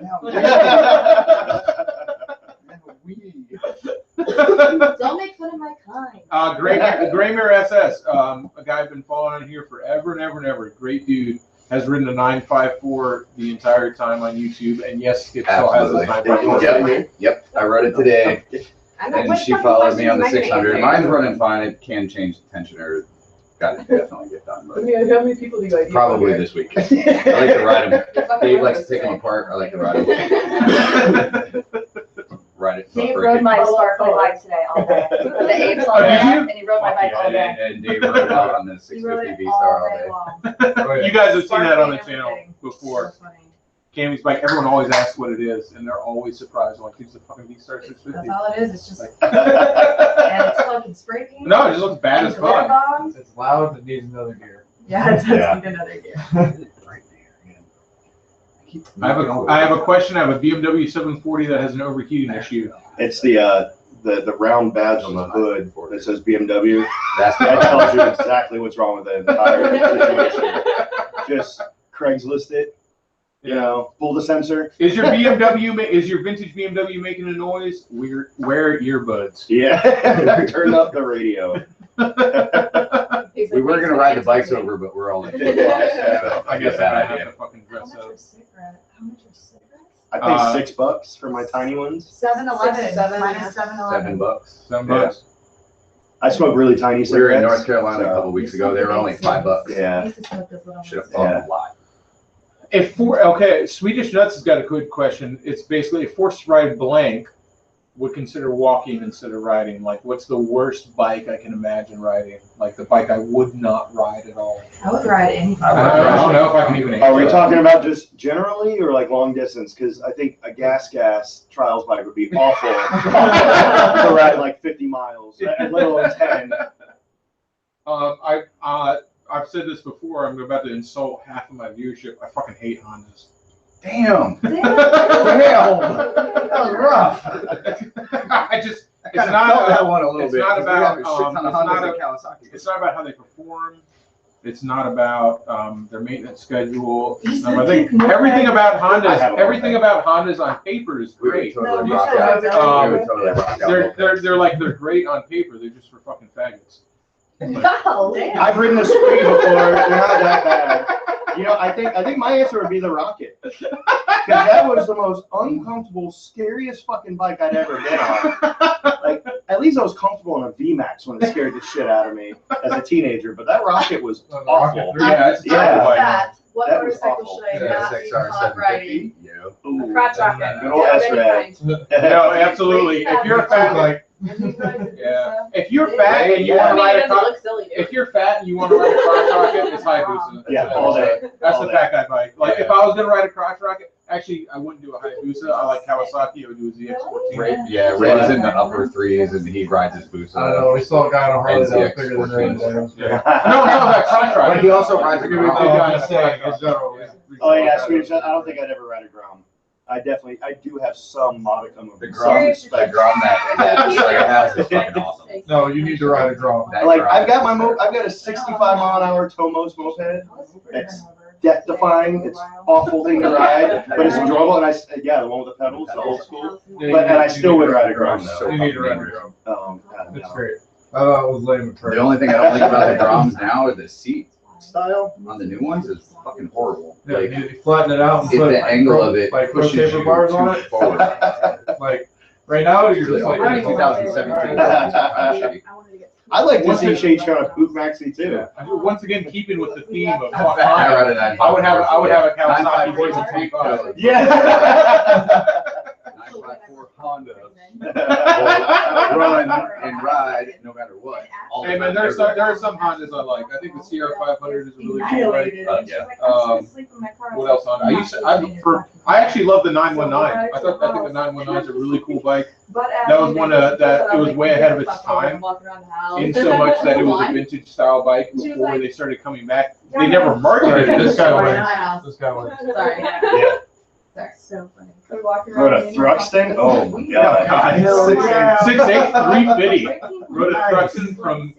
S5: Don't make fun of my kind.
S2: Graymere SS, a guy I've been following on here forever and ever and ever. Great dude. Has ridden a 954 the entire time on YouTube, and yes, it still has a 954.
S6: Yep, I wrote it today,
S5: I know
S6: and
S5: which
S6: she
S5: fucking
S6: followed me
S5: question
S6: on the
S5: am I gonna
S6: 600.
S5: answer?
S6: Mine's running fine. It can change the tensioner. Got to definitely get done, but
S4: How many people do you like?
S6: probably this week. I like to ride them. Dave likes to take them apart. I like to ride them. Ride it.
S5: Dave rode my sparkly bike today all day. With the apes on
S2: Did
S5: there,
S2: you?
S5: and he rode my bike all day.
S6: And Dave rode out on the
S5: He rode
S6: 650
S5: it
S6: V-Star
S5: all
S6: all
S5: day
S6: day.
S5: long.
S2: You guys have seen that on the
S5: Sparkly
S2: channel
S5: everything.
S2: before.
S5: So funny.
S2: Cammy's bike, everyone always asks what it is, and they're always surprised. Like, it's a fucking V-Star
S5: That's
S2: 650.
S5: all it is. It's just
S2: Like-
S5: and it's fucking spray paint.
S2: No, it just looks bad as
S5: and glitter
S2: fuck.
S5: bombs.
S7: It's loud and needs another gear.
S5: Yeah, it does
S1: Yeah.
S5: need another gear.
S2: I have a question. I have a BMW 740 that has an overheating issue.
S1: It's the round badge on the hood that says BMW.
S6: That's the
S1: That
S6: problem.
S1: tells you exactly what's wrong with the entire situation. Just Craigslist it, pull the sensor.
S2: Is your vintage BMW making a noise? Wear earbuds.
S1: Yeah, turn up the radio.
S6: We were going to ride the bikes over, but we're all in.
S2: I guess
S6: bad
S2: I have
S6: idea.
S2: to fucking
S5: How
S2: dress
S5: much
S2: up.
S5: are cigarettes? How much are cigarettes?
S1: I pay $6 for my tiny ones.
S5: 7-Eleven.
S3: Seven,
S5: Mine
S3: yeah.
S5: is 7-Eleven.
S6: $7.
S2: $7.
S1: I smoke really tiny
S6: We were
S1: cigarettes.
S6: in North Carolina a
S1: so-
S6: couple weeks ago. They were only $5.
S5: I
S1: Yeah.
S5: used to smoke those little
S6: Should have
S5: ones.
S6: thought a lot.
S2: Swedish Nuts has got a good question. It's basically a forced ride blank would consider walking instead of riding. Like, what's the worst bike I can imagine riding? Like the bike I would not ride at all.
S5: I would ride anything.
S2: I don't know if I can even
S1: Are we
S2: answer that.
S1: talking about just generally or like long distance? Because I think a gas trials bike would be awful to ride like 50 miles, let alone 10.
S2: I've said this before. I'm about to insult half of my viewership. I fucking hate Hondas.
S6: Damn.
S5: Damn.
S6: Damn. That was rough.
S2: It's not
S6: that one a little
S2: it's
S6: bit.
S2: not about,
S6: We have a shit ton of
S2: it's
S6: Hondas
S2: not
S6: and
S2: a-
S6: Kawasaki.
S2: It's not about how they perform. It's not about their maintenance schedule. I think everything about
S1: I have
S2: Hondas,
S1: a
S2: on paper is
S6: We would
S2: great.
S6: totally
S5: No,
S6: rock
S5: you
S6: out.
S5: should.
S6: We would totally rock out.
S2: They're great on paper. They're just for fucking faggots.
S5: No, damn.
S1: I've ridden a Spree before. They're not that bad. You know, I think my answer would be the Rocket. Because that was the most uncomfortable, scariest fucking bike I'd ever been on. Like, at least I was comfortable in a VMAX when it scared the shit out of me as a teenager. But that Rocket was awful.
S2: Yeah, it's
S1: Yeah.
S3: What
S1: That was
S3: motorcycle
S1: awful.
S3: should I
S6: Yeah,
S3: not be
S6: 6R
S3: caught riding?
S6: 750.
S1: Ooh.
S3: A crotch rocket.
S1: Good old
S3: Yeah,
S1: S-Rad.
S3: many
S2: No, absolutely. If you're fat,
S7: Like,
S2: yeah. If you're fat and you want
S3: I
S2: to
S3: mean,
S2: ride
S3: it
S2: a
S3: doesn't
S2: crotch,
S3: look silly, dude.
S2: if you're fat and you want to ride a crotch rocket, it's Hayabusa.
S1: Yeah, all day.
S2: That's
S1: All
S2: the
S1: day.
S2: fat guy bike. Like if I was gonna ride a crotch rocket, actually I wouldn't do a Hayabusa. I like Kawasaki. I would do a ZX14.
S6: Ray, yeah, Ray's in the upper threes and he rides his boots.
S7: I don't know, we saw a guy on a Harley that was bigger than Ray.
S6: NCX14.
S2: No, it's not that crotch rocket.
S6: But he also rides a
S2: You're gonna be
S6: Grom.
S2: big guy
S7: I'm
S2: in a
S7: just saying,
S2: crotch
S7: in general.
S2: rocket.
S1: Oh yeah, Swedish. I don't think I'd ever ride a Grom. I do have some modicum of
S6: The Grom,
S1: respect.
S6: the Grom that Slayer has is fucking awesome.
S7: No, you need to ride a Grom.
S6: That
S1: Like
S6: Grom
S1: I've got
S6: is-
S1: I've got a 65-mile-an-hour Tomos moped. It's death-defying. It's awful thing to ride, but it's enjoyable. And the one with the pedals, the old school. But and I still would ride a Grom
S6: So
S1: though.
S7: You need to ride a Grom.
S1: God,
S7: It's
S1: no.
S7: great. I thought it was lame at first.
S6: The only thing I don't like about the Groms now is the seat style on the new ones is fucking horrible.
S7: Yeah,
S6: Like,
S7: you flatten it out and
S6: if
S7: put
S6: the angle of it
S7: like
S6: pushes
S7: rotator
S6: you
S7: bars on
S6: too
S7: it.
S6: forward.
S7: Like right now, you're
S6: Really,
S7: just like.
S3: I don't even want to
S6: 2017.
S3: say
S1: I like to see Shane trying to poop maxi too.
S2: Yeah. I do- Once again, keeping with the theme of
S6: I ride a 954.
S2: I would have a Kawasaki
S6: 954.
S2: Z25.
S1: Yeah.
S6: 954 Honda. Run and ride no matter what. all the
S2: Hey man,
S6: time.
S2: there are some Hondas I like. I think the CR500 is a really cool bike.
S6: Yeah.
S2: What else on? I actually love the 919. I think the 919 is a really cool bike. That was one that it was way ahead of its time. In so much that it was a vintage style bike before they started coming back. They never marketed it.
S7: This guy
S3: Sorry.
S7: wins. This guy wins.
S3: Sorry.
S1: Yeah.
S3: That's so funny.
S1: Rode a Thruxton? Oh my god.
S2: God.
S3: Yeah.
S2: 6'8", 350. Rode a Thruxton from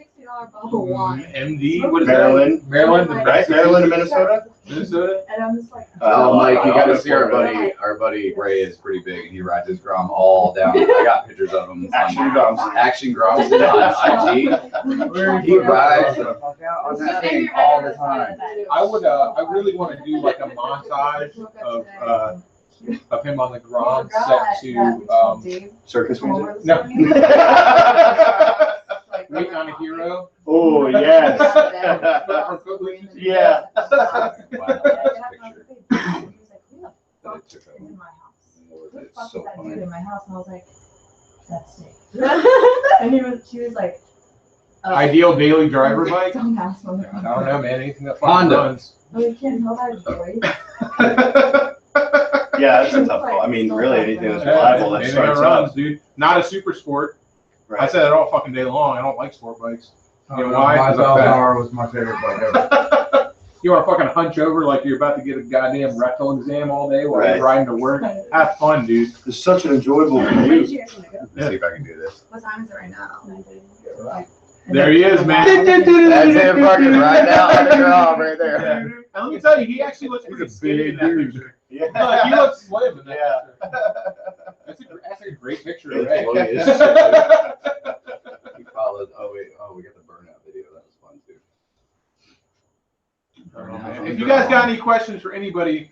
S2: MD. What is
S1: Maryland.
S2: that? Maryland,
S1: Right? Maryland and Minnesota?
S2: Minnesota.
S5: And I'm just like.
S6: Oh, Mike, you gotta see our
S1: Florida.
S6: buddy Ray is pretty big, and he rides his Grom all down. I got pictures of him.
S1: Action
S6: on
S1: Groms.
S6: Action Groms on IG. He rides the fuck out on that thing all the time.
S2: I really want to do like a montage of him on the Grom set to
S1: Circus music?
S2: no. Waiting on a Hero.
S1: Oh, yes.
S2: From Footloose.
S1: Yeah.
S6: Wow, that took him. It's so funny.
S5: In my house, and I was like, that's it. And she was like,
S2: Ideal daily driver bike.
S5: don't ask me.
S2: I don't know, man. Anything that
S6: Honda.
S2: runs.
S5: Oh, you can't tell by the voice.
S1: Yeah, that's a tough call. I mean, really, anything that's
S2: Yeah,
S1: reliable that
S2: anything that
S1: starts
S2: runs,
S1: up.
S2: dude. Not a super sport. I
S1: Right.
S2: said it all fucking day long. I don't like sport bikes. You know
S7: My
S2: why? 'Cause I'm
S7: 5,000
S2: fat.
S7: hour was my favorite bike ever.
S2: You want to fucking hunch over like you're about to get a goddamn rectal exam all day while
S1: Right.
S2: you're riding to work. Have fun, dude.
S1: It's such an enjoyable
S5: Where
S1: commute.
S5: did you guys wanna go?
S6: Let's see if I can do this.
S5: What time is it right now?
S2: There he is, man.
S6: That's him fucking right now on the Grom right there.
S2: And let me tell you, he actually looks pretty skinny in that picture.
S1: Yeah.
S2: Like, he looks slim in that
S1: Yeah.
S2: picture. That's a great picture,
S1: It's
S2: right?
S6: Well, he is. He followed. Oh wait. Oh, we got the burnout video. That was fun too.
S2: If you guys got any questions for anybody,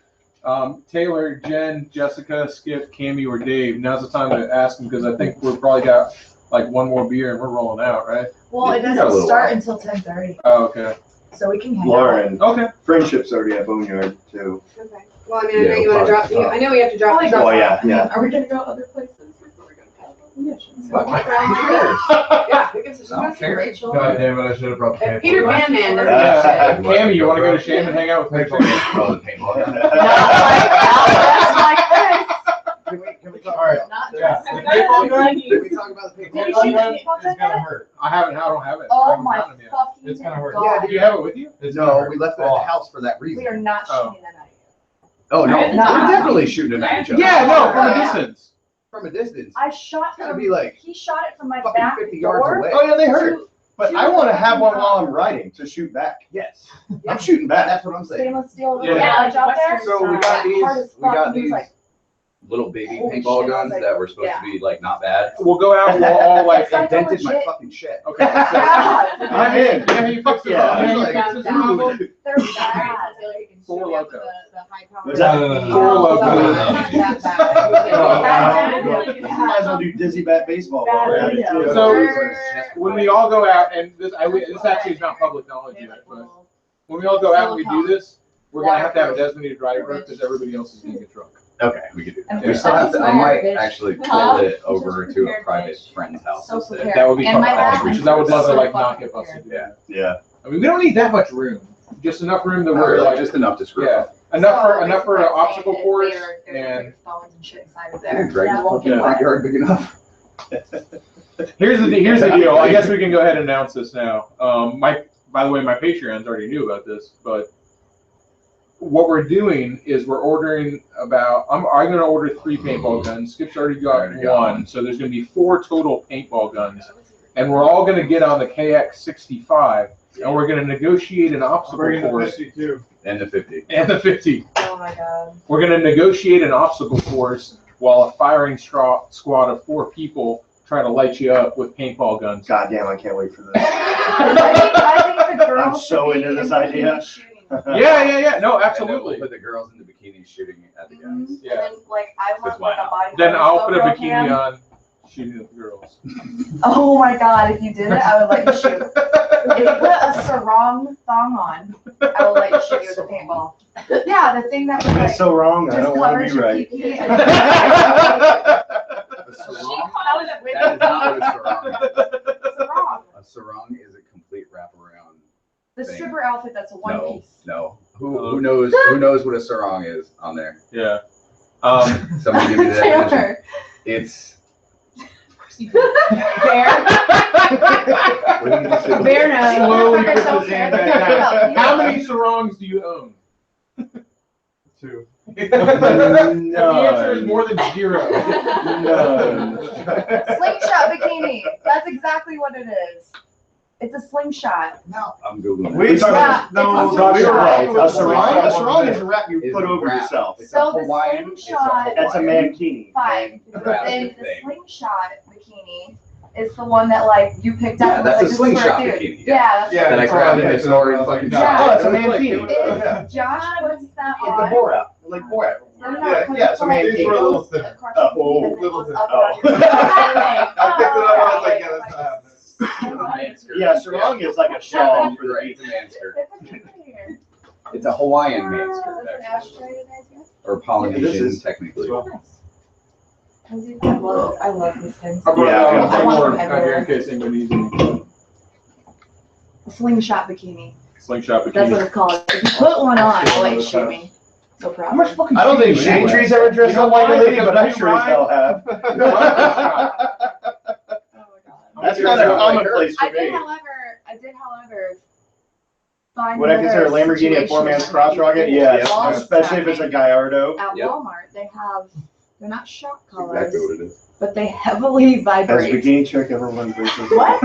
S2: Taylor, Jen, Jessica, Skip, Cammy, or Dave, now's the time to ask them because I think we've probably got like one more beer and we're rolling out, right?
S5: Well, it
S6: You got a
S5: doesn't
S6: little
S5: start
S6: while.
S5: until 10:30,
S2: Oh, okay.
S5: so we can hang out.
S1: Lauren,
S2: Okay.
S1: friendship's already at Boneyard too.
S3: Okay. Well, I mean, I know you want to drop. I know we have to drop.
S5: Oh,
S3: drop
S1: Oh, yeah,
S5: I mean,
S1: yeah.
S5: Are we gonna go other places before we go to California?
S3: Yeah, we can just
S6: I don't care.
S3: Rachel.
S7: God damn it, I should have brought the
S3: If
S7: paintball.
S3: Peter Pan Man doesn't
S1: Yeah.
S3: get shit.
S2: Cammy, you want to go to Shane and hang out with
S7: Paintball.
S2: pictures?
S6: Oh, the paintball.
S5: Can we talk
S7: All right.
S5: Not
S7: Yeah.
S5: dressed.
S6: Can we talk about the
S5: Did
S6: paintball?
S5: you
S7: gun
S5: see Paintball
S7: is gonna
S5: gun?
S7: hurt.
S2: I don't have it. I
S5: Oh
S2: haven't
S5: my
S2: found him yet.
S5: fucking
S7: It's gonna hurt.
S5: God.
S6: Yeah,
S2: Do you have it with you?
S7: It's gonna
S6: No,
S7: hurt.
S6: we left it at the house for that reason.
S5: We are not
S2: Oh.
S5: shooting that night.
S6: Oh no,
S5: No.
S6: we're definitely shooting at each other.
S2: Yeah, no, from a distance.
S6: From a distance.
S5: I shot
S6: Gotta
S5: from,
S6: be like
S5: he shot it from my
S6: fucking
S5: back
S6: 50 yards
S5: door
S6: away.
S1: Oh yeah, they hurt.
S5: to
S1: But I want to have one while I'm riding to shoot back.
S6: Yes.
S1: I'm shooting back.
S6: That's what I'm saying.
S5: stainless steel
S2: Yeah.
S5: garage out there.
S6: So we got these.
S5: Hard as
S6: We
S5: fuck,
S6: got
S5: and he was
S6: these.
S5: like,
S6: little baby paintball guns that were supposed to be like not bad.
S2: We'll go out. We'll all like.
S6: It dented my fucking shit.
S2: Okay.
S1: I'm in.
S2: Yeah, you fix it.
S1: Yeah.
S2: Yeah, you
S6: Like,
S2: fix the problem.
S3: They're bad.
S2: Four loco.
S1: Was that-
S2: Four loco.
S1: You might as well do dizzy bat baseball while we're at it too.
S2: So when we all go out, and this actually is not public knowledge yet, but when we all go out and we do this, we're gonna have to have a designated driver because everybody else is gonna get drunk.
S6: Okay, we could do that.
S5: And
S6: We still have to, I might actually
S5: Huh?
S6: pull it over to a private friend's house
S5: So
S6: instead.
S5: prepared.
S2: That would be
S5: And my
S2: fun,
S5: dad-
S2: because I would love to like
S5: so
S2: not
S5: fucking
S2: get busted.
S5: prepared.
S6: Yeah.
S1: Yeah.
S2: I mean, we don't need that much room. Just enough room to where like
S6: Just enough to screw
S2: yeah,
S6: up.
S2: enough for an obstacle course and.
S5: phones and shit inside of
S6: I
S5: there.
S6: can drag
S5: That
S6: the
S5: won't
S6: fucking
S5: get wet.
S6: backyard big enough.
S2: Here's the deal. I guess we can go ahead and announce this now. By the way, my Patreons already knew about this, but what we're doing is we're ordering about. I'm going to order 3 paintball guns. Skip's already got one, so there's going to be 4 total paintball guns, and we're all going to get on the KX65, and we're going to negotiate an obstacle course.
S6: And the 50.
S2: And the 50.
S3: Oh my god.
S2: We're going to negotiate an obstacle course while a firing squad of 4 people try to light you up with paintball guns.
S1: God damn, I can't wait for this.
S5: I think the girls
S1: I'm so
S5: should be
S1: into this
S5: in bikini
S1: idea.
S5: shooting.
S2: Yeah. No,
S6: And
S2: absolutely.
S6: then we'll put the girls in the bikinis shooting at the guns.
S2: Yeah.
S5: And then, like, I
S6: Because
S5: want
S6: why
S5: like a
S6: not?
S5: body.
S2: Then I'll put a
S5: GoPro
S2: bikini
S5: cam.
S2: on shooting at the girls.
S5: Oh my god, if you did it, I would let you shoot. If you put a sarong thong on, I will let you shoot you with a paintball. Yeah, the thing that was
S1: It's
S5: like,
S1: so wrong. I
S5: just
S1: don't want to
S5: covers
S1: be
S5: your
S1: right.
S5: PP and
S6: A sarong? That is not what a sarong is.
S5: sarong.
S6: A sarong is a complete wraparound.
S5: The stripper outfit that's a one
S6: No,
S5: piece.
S6: no. Who knows what a sarong is on there?
S2: Yeah.
S6: Somebody give me the definition.
S5: Taylor.
S6: It's
S5: Bear. Bear knows.
S2: Slowly
S5: Motherfucker
S2: puts
S5: don't
S2: his
S5: care.
S2: hand back down. How many sarongs do you own?
S7: 2.
S2: The answer is more than 0.
S1: None.
S5: Slingshot bikini. That's exactly what it is. It's a slingshot.
S6: I'm googling.
S1: We
S6: it.
S1: talking
S5: Yeah,
S1: no,
S5: it's a
S1: no, you're
S5: sarong.
S1: right. A sarong is a wrap you
S6: It's
S1: put
S6: a
S1: over
S6: wrap.
S1: yourself.
S6: It's
S5: So
S6: a
S5: the
S6: Hawaiian.
S5: slingshot-
S1: That's a mankini.
S5: Fine. But
S6: Wrap
S5: then the
S6: thing.
S5: slingshot bikini is the one that like you picked
S6: Yeah,
S5: up.
S6: that's
S5: like,
S6: a
S5: this is for
S6: slingshot
S5: dude.
S6: bikini,
S5: Yeah. That's
S7: Yeah,
S6: That I
S7: it's
S6: grabbed in
S7: all-
S6: the store and fucking
S5: Yeah.
S6: shot.
S1: Oh, it's a
S2: It's like-
S1: mankini.
S7: Yeah.
S5: Josh puts that
S1: It's a
S5: on.
S1: Borat. Like Borat.
S5: No, no,
S7: Yeah,
S5: because
S7: yeah,
S5: it's
S7: so
S5: like-
S7: these were a little thin.
S5: across
S1: Oh,
S5: your feet and then
S7: little
S5: goes
S7: thin.
S5: up
S1: Oh.
S5: on your-
S7: I picked it up, I was like, yeah, that's not happening.
S1: Yeah, sarong is like a shawl for the
S6: Right,
S1: beach.
S6: it's a man skirt.
S5: It's a here.
S6: It's a Hawaiian man
S5: Is
S6: skirt,
S5: this an
S6: actually.
S5: ashtray you guys get?
S6: Or
S1: This
S6: Polynesian,
S1: is-
S6: technically.
S5: I love these things.
S2: I brought
S1: Yeah,
S2: out
S1: I
S2: one
S5: want
S2: more
S5: them
S2: out here
S5: everywhere.
S2: in case anybody needs any.
S5: A slingshot bikini.
S2: Slingshot
S5: That's what
S2: bikini.
S5: it's called. If you put one on, I'll let you shoot me. No problem.
S1: I don't think Shane Tree's ever dressed up like a lady, but I'm sure as hell have.
S5: Oh my god.
S1: That's not a commonplace for
S5: I did,
S1: me.
S5: however, find
S1: Would I consider a
S5: another
S1: Lamborghini a four-man
S5: situation
S1: crotch rocket? Yes,
S5: wall
S1: especially if it's a
S5: strapping.
S1: Gallardo.
S5: At
S6: Yep.
S5: Walmart, they're not shock collars,
S6: Exactly what it is.
S5: but they heavily
S1: Has
S5: vibrate.
S1: bikini chick ever worn bracelets?
S5: What?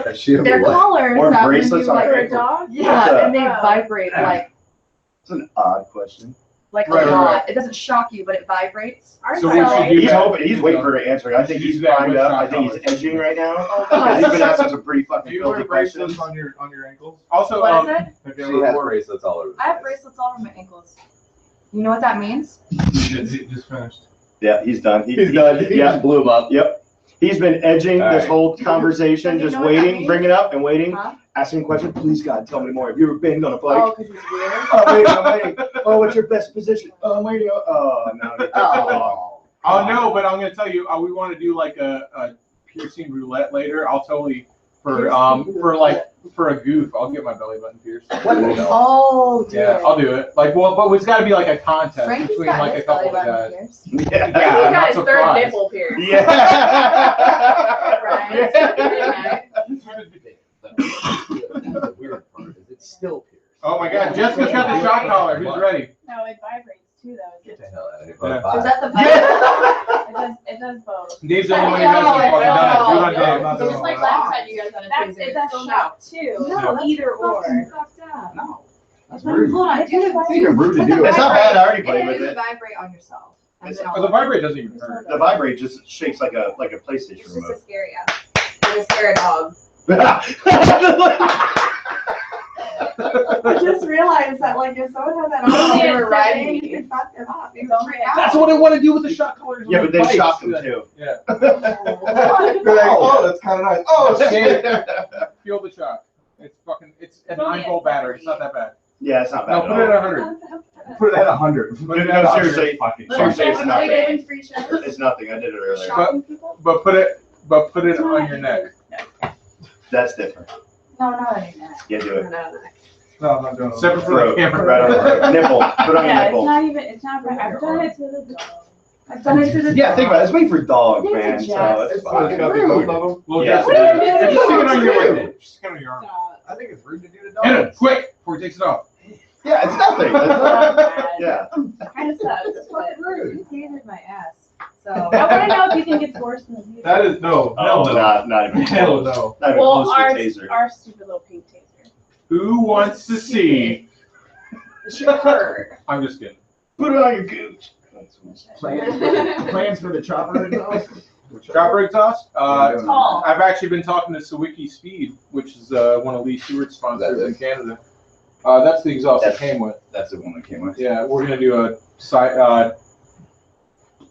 S6: Does she have a
S5: They're
S6: what?
S5: collars
S1: Or
S5: that when
S1: bracelets
S5: you
S1: on
S5: like
S1: her
S5: a
S1: ankle.
S5: dog. Yeah, and they
S3: Oh.
S5: vibrate like
S1: It's an odd question.
S5: a
S2: Right,
S5: lot.
S2: right.
S5: It doesn't shock you, but it vibrates.
S2: So we should do
S1: He's
S2: that.
S1: hoping, he's waiting for her to answer. I think he's primed up. I think he's edging right now. Because he's been asking some pretty
S7: Do
S1: fucking
S7: you wear
S1: filthy
S7: bracelets
S1: questions.
S7: on your ankles?
S2: Also,
S5: What is it?
S7: Have you
S6: She
S7: ever
S6: has
S7: worn?
S6: bracelets all over the
S5: I have
S6: place.
S5: bracelets all over my ankles. You know what that means?
S7: Just finished.
S1: Yeah, he's done.
S6: He's done. He
S1: Yeah,
S6: just blew him up.
S1: yep. He's been edging
S6: All
S1: this
S6: right.
S1: whole conversation,
S5: Does he
S1: just
S5: know what that
S1: waiting,
S5: means?
S1: bringing it up and waiting,
S5: Huh?
S1: asking questions. Please, God, tell me more. Have you ever been on a bike?
S5: Oh, because he's weird.
S1: I'm waiting. Oh, what's your best position? Oh, I'm waiting. Oh, no.
S6: Oh.
S2: oh no, but I'm gonna tell you, we want to do like a piercing roulette later. I'll totally for a goof. I'll get my belly button pierced.
S5: Oh, dude.
S2: Yeah, I'll do it. Like, well, but it's got to be like a contest
S5: Frankie's
S2: between
S5: got
S2: like a
S5: his
S2: couple
S5: belly
S2: of
S5: button
S2: guys.
S5: pierced.
S1: Yeah.
S2: Yeah,
S3: He's
S2: I'm
S3: got
S2: not
S3: his third
S2: surprised.
S3: nipple pierced.
S1: Yeah.
S3: Right.
S6: The weird part is it's still pierced.
S2: Oh my God, Jessica's got the shot collar. Who's ready?
S4: No, it vibrates too, though.
S6: Get the hell out of here.
S2: Yeah.
S6: Bye.
S5: Is that the
S4: It does both.
S2: Dave's the only one who knows what's fucking done. Do it on Dave.
S7: not
S3: Just like last time you guys had a
S4: That's
S3: Taser.
S4: it does
S3: Still
S4: shock too.
S5: No, that's
S4: Either or.
S5: fucking fucked up.
S6: No. That's rude.
S5: Hold on, do the
S6: It's even rude to do
S1: It's
S6: it.
S1: not bad. I already played
S5: You
S1: with
S5: can
S1: it.
S5: vibrate on yourself.
S3: And then
S2: But the vibrate doesn't even hurt.
S1: The vibrate just shakes like a PlayStation
S3: It's just a
S1: remote.
S3: scary ass. And a scary dog.
S5: I just realized that, like, if someone had that on while they were riding, you could fuck them up. You don't freak out.
S2: That's what I want to do with the shot collars.
S1: Yeah,
S2: on
S1: but
S2: the
S1: they
S2: bikes.
S1: shock them too.
S2: Yeah.
S7: You're like, oh, that's kind of nice. Oh, shit.
S2: Feel the shock. It's fucking. It's a 9-volt battery. It's not that bad.
S1: Yeah, it's not
S2: No,
S1: bad
S2: put it
S1: at
S2: at
S1: all.
S2: 100.
S7: Put it at 100.
S1: No, no, seriously,
S7: Fucking
S1: seriously, it's
S5: Are
S1: nothing.
S5: they giving free shows?
S1: It's nothing. I did it earlier.
S5: Shocking people?
S2: But put it on your neck.
S1: That's different.
S5: No, not anymore.
S1: Yeah, do it.
S7: No, I'm not doing it.
S2: Separate from the
S1: Throat,
S2: camera.
S1: right on the nipple. Put it on your
S4: Yeah, it's
S1: nipple.
S4: not even, it's not, I've done it to the dog.
S5: I've done it to the
S1: Yeah, think about it. It's made for dogs,
S5: It's a
S1: man.
S5: jest.
S1: So it's
S7: It's
S1: fucking
S7: gotta be
S1: rude.
S7: both of them.
S2: Well,
S1: Yeah.
S2: just
S4: What are you doing?
S2: just stick it on your
S7: Rude.
S2: arm. Just stick it on your arm.
S4: Stop.
S7: I think it's rude to do to
S2: Hit
S7: dogs.
S2: it quick before he takes it off.
S1: Yeah, it's nothing. It's not- yeah.
S4: Kind of sucks,
S7: It's
S4: but
S7: fucking rude.
S3: You tasered my ass. So.
S4: I want to know if you think it's worse than the taser.
S7: That is, no,
S1: Oh,
S7: hell no.
S1: not even
S7: Hell
S1: close.
S7: no.
S1: Not even
S4: Well,
S1: close to a taser.
S4: our stupid little pink taser.
S2: Who wants to see?
S3: It should hurt.
S2: I'm just kidding.
S1: Put it on your gooch.
S6: Plans for the chopper exhaust?
S2: Chopper exhaust.
S4: Tall.
S2: I've actually been talking to Sawicki Speed, which is one of Lee Stewart's sponsors in Canada. That's the exhaust it came with.
S6: That's the one that came with.
S2: Yeah, we're gonna do a side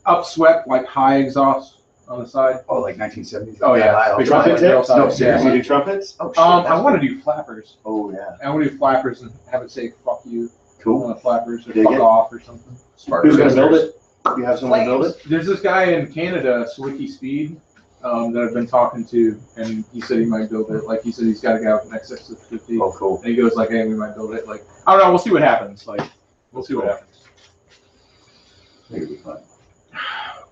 S2: upswept, like high exhaust on the side.
S6: Oh, like 1970s?
S2: Oh yeah,
S6: Big
S1: Trumpet tips?
S2: No,
S1: No, seriously,
S2: yeah.
S1: do trumpets?
S6: Oh, shit.
S2: I want to do flappers.
S1: Oh, yeah.
S2: I want to do flappers and have it say "fuck you"
S1: Cool.
S2: on the flappers or
S1: Dig
S2: "fuck
S1: it.
S2: off" or something.
S1: Who's going to build it? You have someone build it?
S2: There's this guy in Canada, Sawicki Speed, that I've been talking to, and he said he might build it. Like he said, he's got a guy with an XS50.
S1: Oh, cool.
S2: And he goes like, "Hey, we might build it." Like, I don't know. We'll see what happens. Like, we'll see what happens.
S6: I think it'd be fun.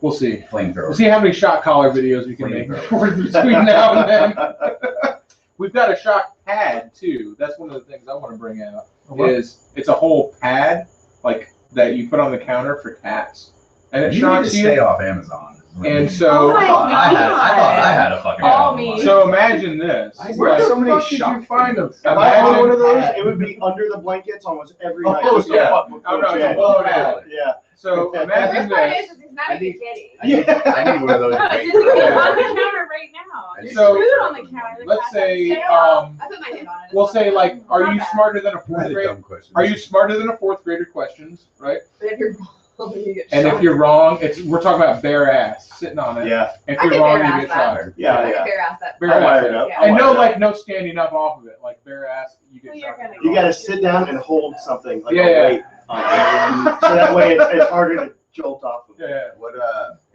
S2: We'll see. We'll
S6: Flamethrower.
S2: see how many shot collar videos we can make between now and then. We've got a shock pad too. That's one of the things I want to bring out. Is it's a whole pad like that you put on the counter for cats, and it
S6: You need to
S2: shocks
S6: stay
S2: you.
S6: off Amazon.
S2: And
S5: Oh
S2: so,
S5: my
S6: I thought I had a fucking
S4: All
S6: Amazon.
S4: me.
S2: so imagine this.
S6: Where
S2: Like,
S6: so many
S7: fuck did you
S6: shock
S7: find them?
S1: If I had one of those,
S2: imagine,
S1: it would be under the blankets almost every night.
S2: Oh,
S1: Just to
S2: yeah.
S1: fuck with
S2: Oh, no,
S1: Coach
S2: it's a
S1: Ed.
S2: whole pad.
S1: Yeah.
S2: So
S3: The
S2: imagine
S3: worst part
S2: this.
S3: is he's not even kidding.
S6: I need one of those.
S4: It's just on the counter right now. There's
S2: So,
S4: food on the counter. The
S2: let's
S4: cat's
S2: say,
S4: upstairs.
S3: I put my name on it.
S2: we'll say like, are you
S4: Not bad.
S2: smarter than a fourth
S6: That's a
S2: grader?
S6: dumb question.
S2: Are you smarter than a fourth grader? Questions, right?
S3: But if you're wrong, you get
S2: And
S3: shot.
S2: if you're wrong, we're talking about bare ass sitting on it.
S1: Yeah.
S2: If
S3: I
S2: you're
S3: could
S2: wrong,
S3: bare
S2: you
S3: ass
S2: get
S3: that.
S2: shot.
S1: Yeah,
S3: I
S1: yeah.
S3: can bare ass that.
S2: Bare
S1: I'll
S2: ass.
S1: wire it up.
S3: Yeah.
S1: I'll
S2: And
S1: wire
S2: no,
S1: it up.
S2: like no standing up off of it, like bare ass, you get
S4: Well, you're
S2: shot.
S4: gonna
S1: You got to sit down and hold something like
S2: Yeah,
S1: a
S2: yeah.
S1: weight on it. So that way it's harder to jolt off of.
S2: Yeah.
S6: What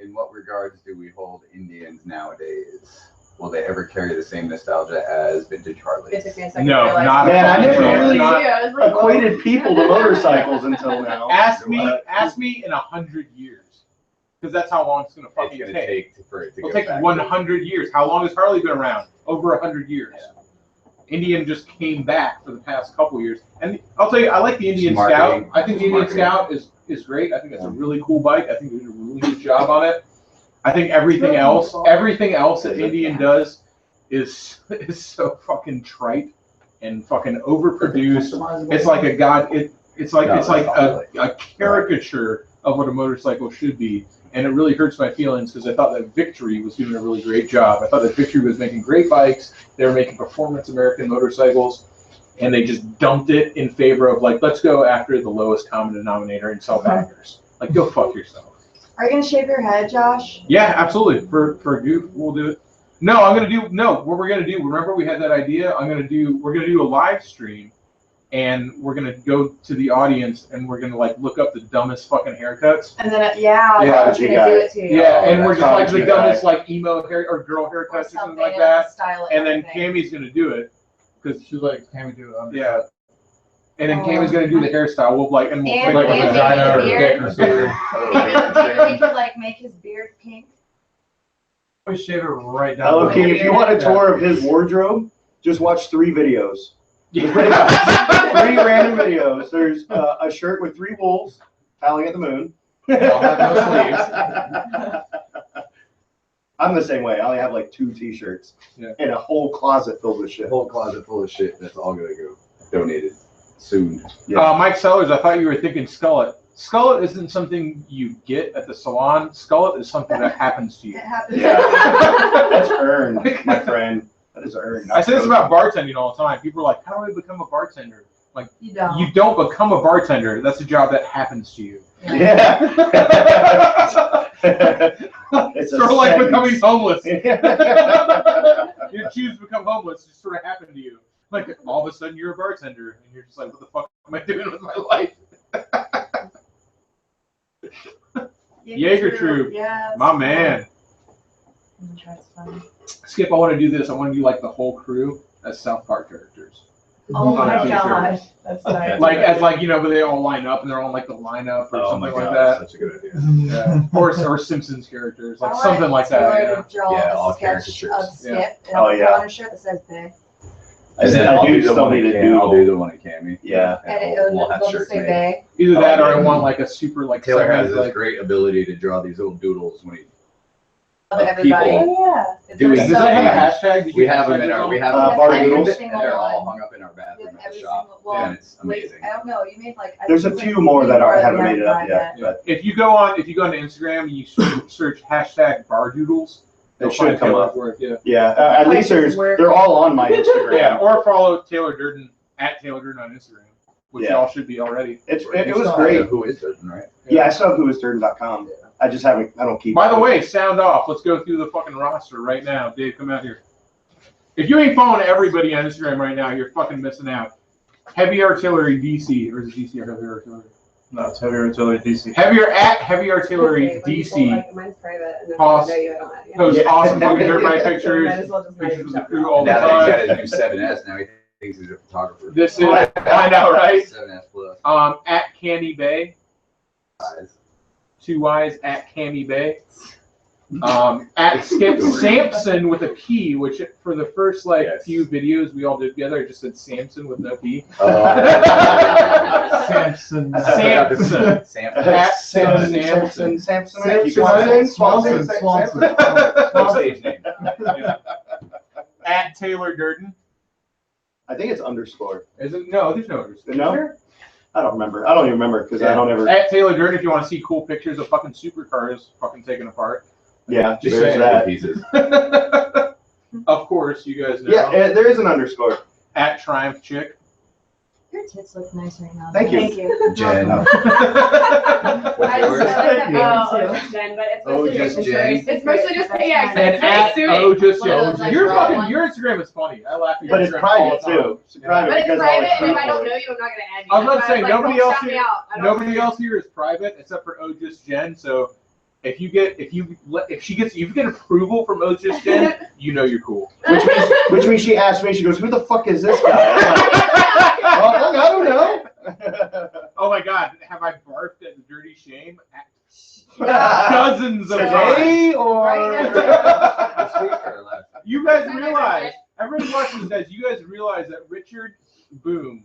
S6: in what regards do we hold Indians nowadays? Will they ever carry the same nostalgia as vintage Harleys?
S3: It took me a second
S2: No,
S3: to realize.
S2: not a
S1: Man, I
S2: fucking
S1: never
S2: chance.
S1: really
S2: Not-
S3: I was like,
S1: Equated people to motorcycles until now.
S2: Ask me in 100 years, because that's how long it's gonna
S6: It's
S2: fucking
S6: gonna
S2: take.
S6: take for it to
S2: It'll
S6: go
S2: take
S6: back.
S2: 100 years. How long has Harley been around? Over 100 years. Indian just came back for the past couple years, and I'll tell you, I like the Indian
S6: Just
S2: Scout.
S6: marketing.
S2: I think the Indian
S6: Just
S2: Scout is great. I think it's a really cool bike. I think they did a really good job on it. I think everything else that Indian does is so fucking trite and fucking overproduced. It's like it's like a caricature of what a motorcycle should be, and it really hurts my feelings because I thought that Victory was doing a really great job. I thought that Victory was making great bikes. They were making performance American motorcycles, and they just dumped it in favor of like, let's go after the lowest common denominator and sell bangers. Like, go fuck yourself.
S5: Are you gonna shave your head, Josh?
S2: Yeah, absolutely. For goof, we'll do it. No, what we're gonna do, remember we had that idea? We're gonna do a live stream, and we're gonna go to the audience and we're gonna like look up the dumbest fucking haircuts.
S5: And then,
S2: Yeah,
S5: I was
S1: you
S5: gonna
S1: got
S5: do
S1: it.
S5: it to you.
S2: Yeah,
S1: Oh,
S2: and we're
S1: that's
S2: just like
S1: probably
S2: the
S1: too
S2: dumbest
S1: bad.
S2: like emo hair or girl
S5: Or
S2: haircuts or something
S5: something,
S2: like
S5: and
S2: that.
S5: style it
S2: And then
S5: everything.
S2: Cammy's gonna do it, because
S7: She's like, can we do it?
S2: yeah. And then Cammy's gonna do the hairstyle. We'll like and we'll
S5: And
S2: like
S5: and
S2: vagina or
S5: make
S2: dick
S5: his
S2: or
S5: beard.
S2: something.
S5: We could like make his beard pink.
S7: We shave it right down. the
S1: Okay,
S7: middle.
S1: if you want a tour of his wardrobe, just watch 3 videos.
S2: Yeah.
S1: 3 random videos. There's a shirt with 3 wolves howling at the moon.
S2: I'll have no
S1: I'm the same way. I only have like 2 t-shirts and a whole closet filled with
S6: The
S1: shit.
S6: whole closet full of shit. That's all gonna go donated soon.
S1: Yeah.
S2: Mike Sellers, I thought you were thinking Skullet. Skullet isn't something you get at the salon. Skullet is something that happens to you.
S5: It happens.
S1: Yeah. That's earned, my friend. That is earned.
S2: I say this about bartending all the time. People are like, how do I become a bartender? Like,
S5: You don't.
S2: you don't become a bartender. That's a job that happens to you.
S1: Yeah. It's
S2: Sort of like
S1: sentence.
S2: becoming homeless.
S1: Yeah.
S2: You choose to become homeless, it just sort of happened to you. Like, all of a sudden you're a bartender, and you're just like, what the fuck am I doing with my life? Jaeger Troop.
S5: Yeah.
S2: My man.
S5: That's funny.
S2: Skip, I want to do this. I want to do like the whole crew as South Park characters.
S5: Oh
S2: On a
S5: my
S2: t-shirt.
S5: gosh. That's nice.
S2: Like, as like, you know, but they all line up and they're on like the lineup or something like that.
S6: Such a good idea.
S2: Yeah. Or Simpsons characters, like
S5: I want
S2: something like that.
S5: Taylor
S2: Yeah.
S5: to draw
S6: Yeah, all
S5: a sketch
S6: caricatures.
S5: of Skip and
S1: Oh,
S5: I'll put
S1: yeah.
S5: on a shirt that says Bay.
S6: And then
S1: I
S6: I'll
S1: do
S6: do the
S1: still
S6: one
S1: need
S6: at
S1: to
S6: Cami. I'll
S1: do.
S6: do the one at Cami.
S1: Yeah.
S5: And
S6: We'll have
S5: it'll just
S6: shirts
S5: say
S6: made.
S5: Bay.
S2: Either that or I want like a super like
S6: Taylor has
S2: segment,
S6: this
S2: like,
S6: great ability to draw these little doodles when he.
S5: Of everybody.
S6: People
S5: Oh, yeah. It's
S6: doing
S2: does
S5: so
S2: that have a
S5: nice.
S2: hashtag? Did
S6: We
S2: you
S6: have them in
S2: hashtag
S6: our. We have
S1: bar
S6: them
S1: doodles?
S6: and they're all hung up in our bathroom at the
S5: Every
S6: shop,
S5: single- well,
S6: and it's amazing.
S5: I don't know. You made like. I
S1: There's a
S5: think
S1: few
S5: like
S1: more that
S5: three
S1: haven't
S5: we
S1: made it up yet.
S2: Yeah. If you go on Instagram, you search hashtag bar doodles.
S1: It should come up.
S2: Work, yeah.
S1: Yeah. At least they're all on my Instagram.
S2: Yeah. Or follow Taylor Durden at Taylor Durden on Instagram, which
S1: Yeah.
S2: y'all should be already.
S1: It
S6: You
S1: was
S6: still
S1: great.
S6: have Who is Durden, right?
S1: Yeah, I still have whoisturden.com. I just haven't. I don't keep.
S2: By the way, sound off. Let's go through the fucking roster right now. Dave, come out here. If you ain't following everybody on Instagram right now, you're fucking missing out. Heavy Artillery DC, or is it DC or Heavy Artillery?
S7: No, it's Heavy Artillery DC.
S2: Heavy Artillery DC.
S3: Like, mine's private, and then
S2: Pause.
S3: I know you don't have it.
S2: Posts
S1: Yeah.
S2: awesome fucking dirt bike
S3: Might
S2: pictures,
S3: as well just not
S2: pictures
S3: even
S2: of the
S3: check
S2: crew
S3: it
S2: all the
S6: Now that he's got
S2: time.
S6: his new 7S, now he thinks he's a photographer.
S2: This is, I know, right?
S6: 7S plus.
S2: At Cami Bay,
S6: Size.
S2: 2 Y's at Cami Bay. At Skip Sampson with a P, which for the first like
S6: Yes.
S2: few videos we all did together, I just said Samson with no P.
S7: Samson.
S2: Samson.
S6: Samson.
S2: At
S1: Samson.
S7: Swanson.
S6: Stage name.
S2: Yeah. At Taylor Durden.
S1: I think it's underscore.
S2: Is it? No, there's no underscore.
S1: No? I don't remember. I don't even remember because I don't ever.
S2: At Taylor Durden, if you want to see cool pictures of fucking supercars fucking taken apart.
S1: Yeah,
S6: Just
S1: there's
S6: saying
S1: that.
S6: pieces.
S2: Of course, you guys know.
S1: Yeah, there is an underscore.
S2: At Triumph Chick.
S5: Your tits look nice right now.
S1: Thank you.
S5: Thank you.
S6: Jen.
S5: I
S6: What's yours?
S5: said that
S3: Oh,
S5: too.
S3: just Jen, but it's
S6: Oh,
S3: mostly
S6: just
S3: just
S6: Jen.
S3: It's mostly just yeah.
S2: And
S3: It's
S2: at
S3: very
S2: Oh Just
S5: One of
S2: Jen.
S5: those, like,
S2: Your
S5: raw
S2: fucking
S5: ones.
S2: your Instagram is funny. I laugh at your
S1: But it's
S2: Instagram
S1: private
S2: all the time.
S1: too. It's private
S3: But it's
S1: because all
S3: private,
S1: the
S3: and if I
S1: people-
S3: don't know you, I'm not gonna add you.
S2: I was about to
S3: That's
S2: say,
S3: why
S2: nobody
S3: don't
S2: else
S3: shout me
S2: here-
S3: out. I don't
S2: Nobody
S3: know.
S2: else here is private except for Oh Just Jen. So if you get if you get approval from Oh Just Jen, you know you're cool.
S1: Which means she asked me, she goes, "Who the fuck is this guy?" I'm like, well, I don't know.
S2: Oh my God, have I barfed at the Dirty Shame? Dozens of times.
S1: Today or
S5: Right
S6: This week or last?
S2: You guys realize, everybody watching this, you guys realize that Richard Boom,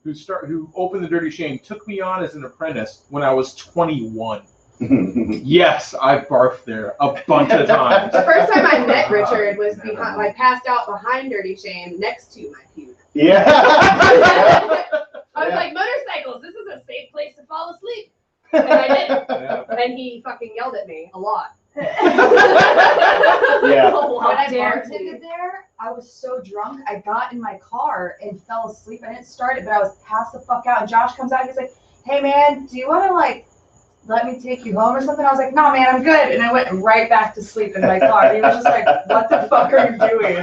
S2: who opened the Dirty Shame, took me on as an apprentice when I was 21. Yes, I barfed there a bunch of times.
S3: The first time I met Richard was behind. I passed out behind Dirty Shame next to my puke.
S1: Yeah.
S3: I was like, motorcycles. This is a safe place to fall asleep. And I did.
S2: Yeah.
S3: And he fucking yelled at me a lot.
S1: Yeah.
S5: When I
S3: Dare
S5: bartended there, I was so drunk, I got in my car and fell asleep. I didn't start it, but I was passed the fuck out. And Josh comes out and he's like, "Hey man, do you want to like let me take you home or something?" I was like, "No man, I'm good." And I went right back to sleep in my car. And he was just like, "What the fuck are you doing?"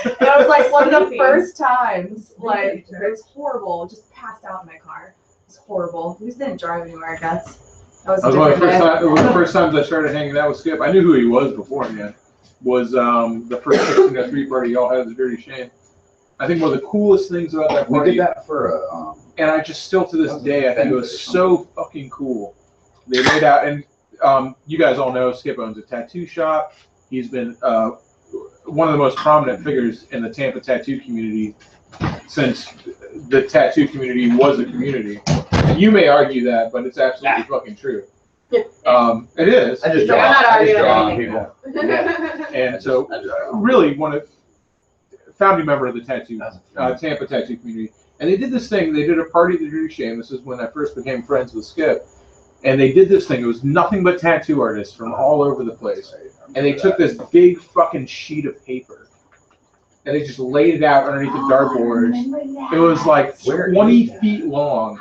S5: And I was like, one of the first times, like, it was horrible. Just passed out in my car. It was horrible. We just didn't drive anywhere, I guess. That was a
S2: One of
S5: different day.
S2: the first times I started hanging out with Skip. I knew who he was beforehand. Was the first 1603 party y'all had at the Dirty Shame. I think one of the coolest things about that
S6: We
S2: party,
S6: did that for a.
S2: and I just still to this day, I think it was so fucking cool. They laid out, and you guys all know Skip owns a tattoo shop. He's been one of the most prominent figures in the Tampa tattoo community since the tattoo community was a community. And you may argue that, but it's absolutely fucking true. It is.
S6: I just
S3: Yeah,
S6: draw.
S3: I'm not
S6: I just
S3: arguing
S6: draw on
S3: anything.
S6: people.
S2: And so,
S6: I draw.
S2: really, founding member of the Tampa tattoo community. And they did this thing. They did a party at the Dirty Shame. This is when I first became friends with Skip. And they did this thing. It was nothing but tattoo artists from all over the place. And they took this big fucking sheet of paper and they just laid it out underneath the dartboard. It was like 20 feet long.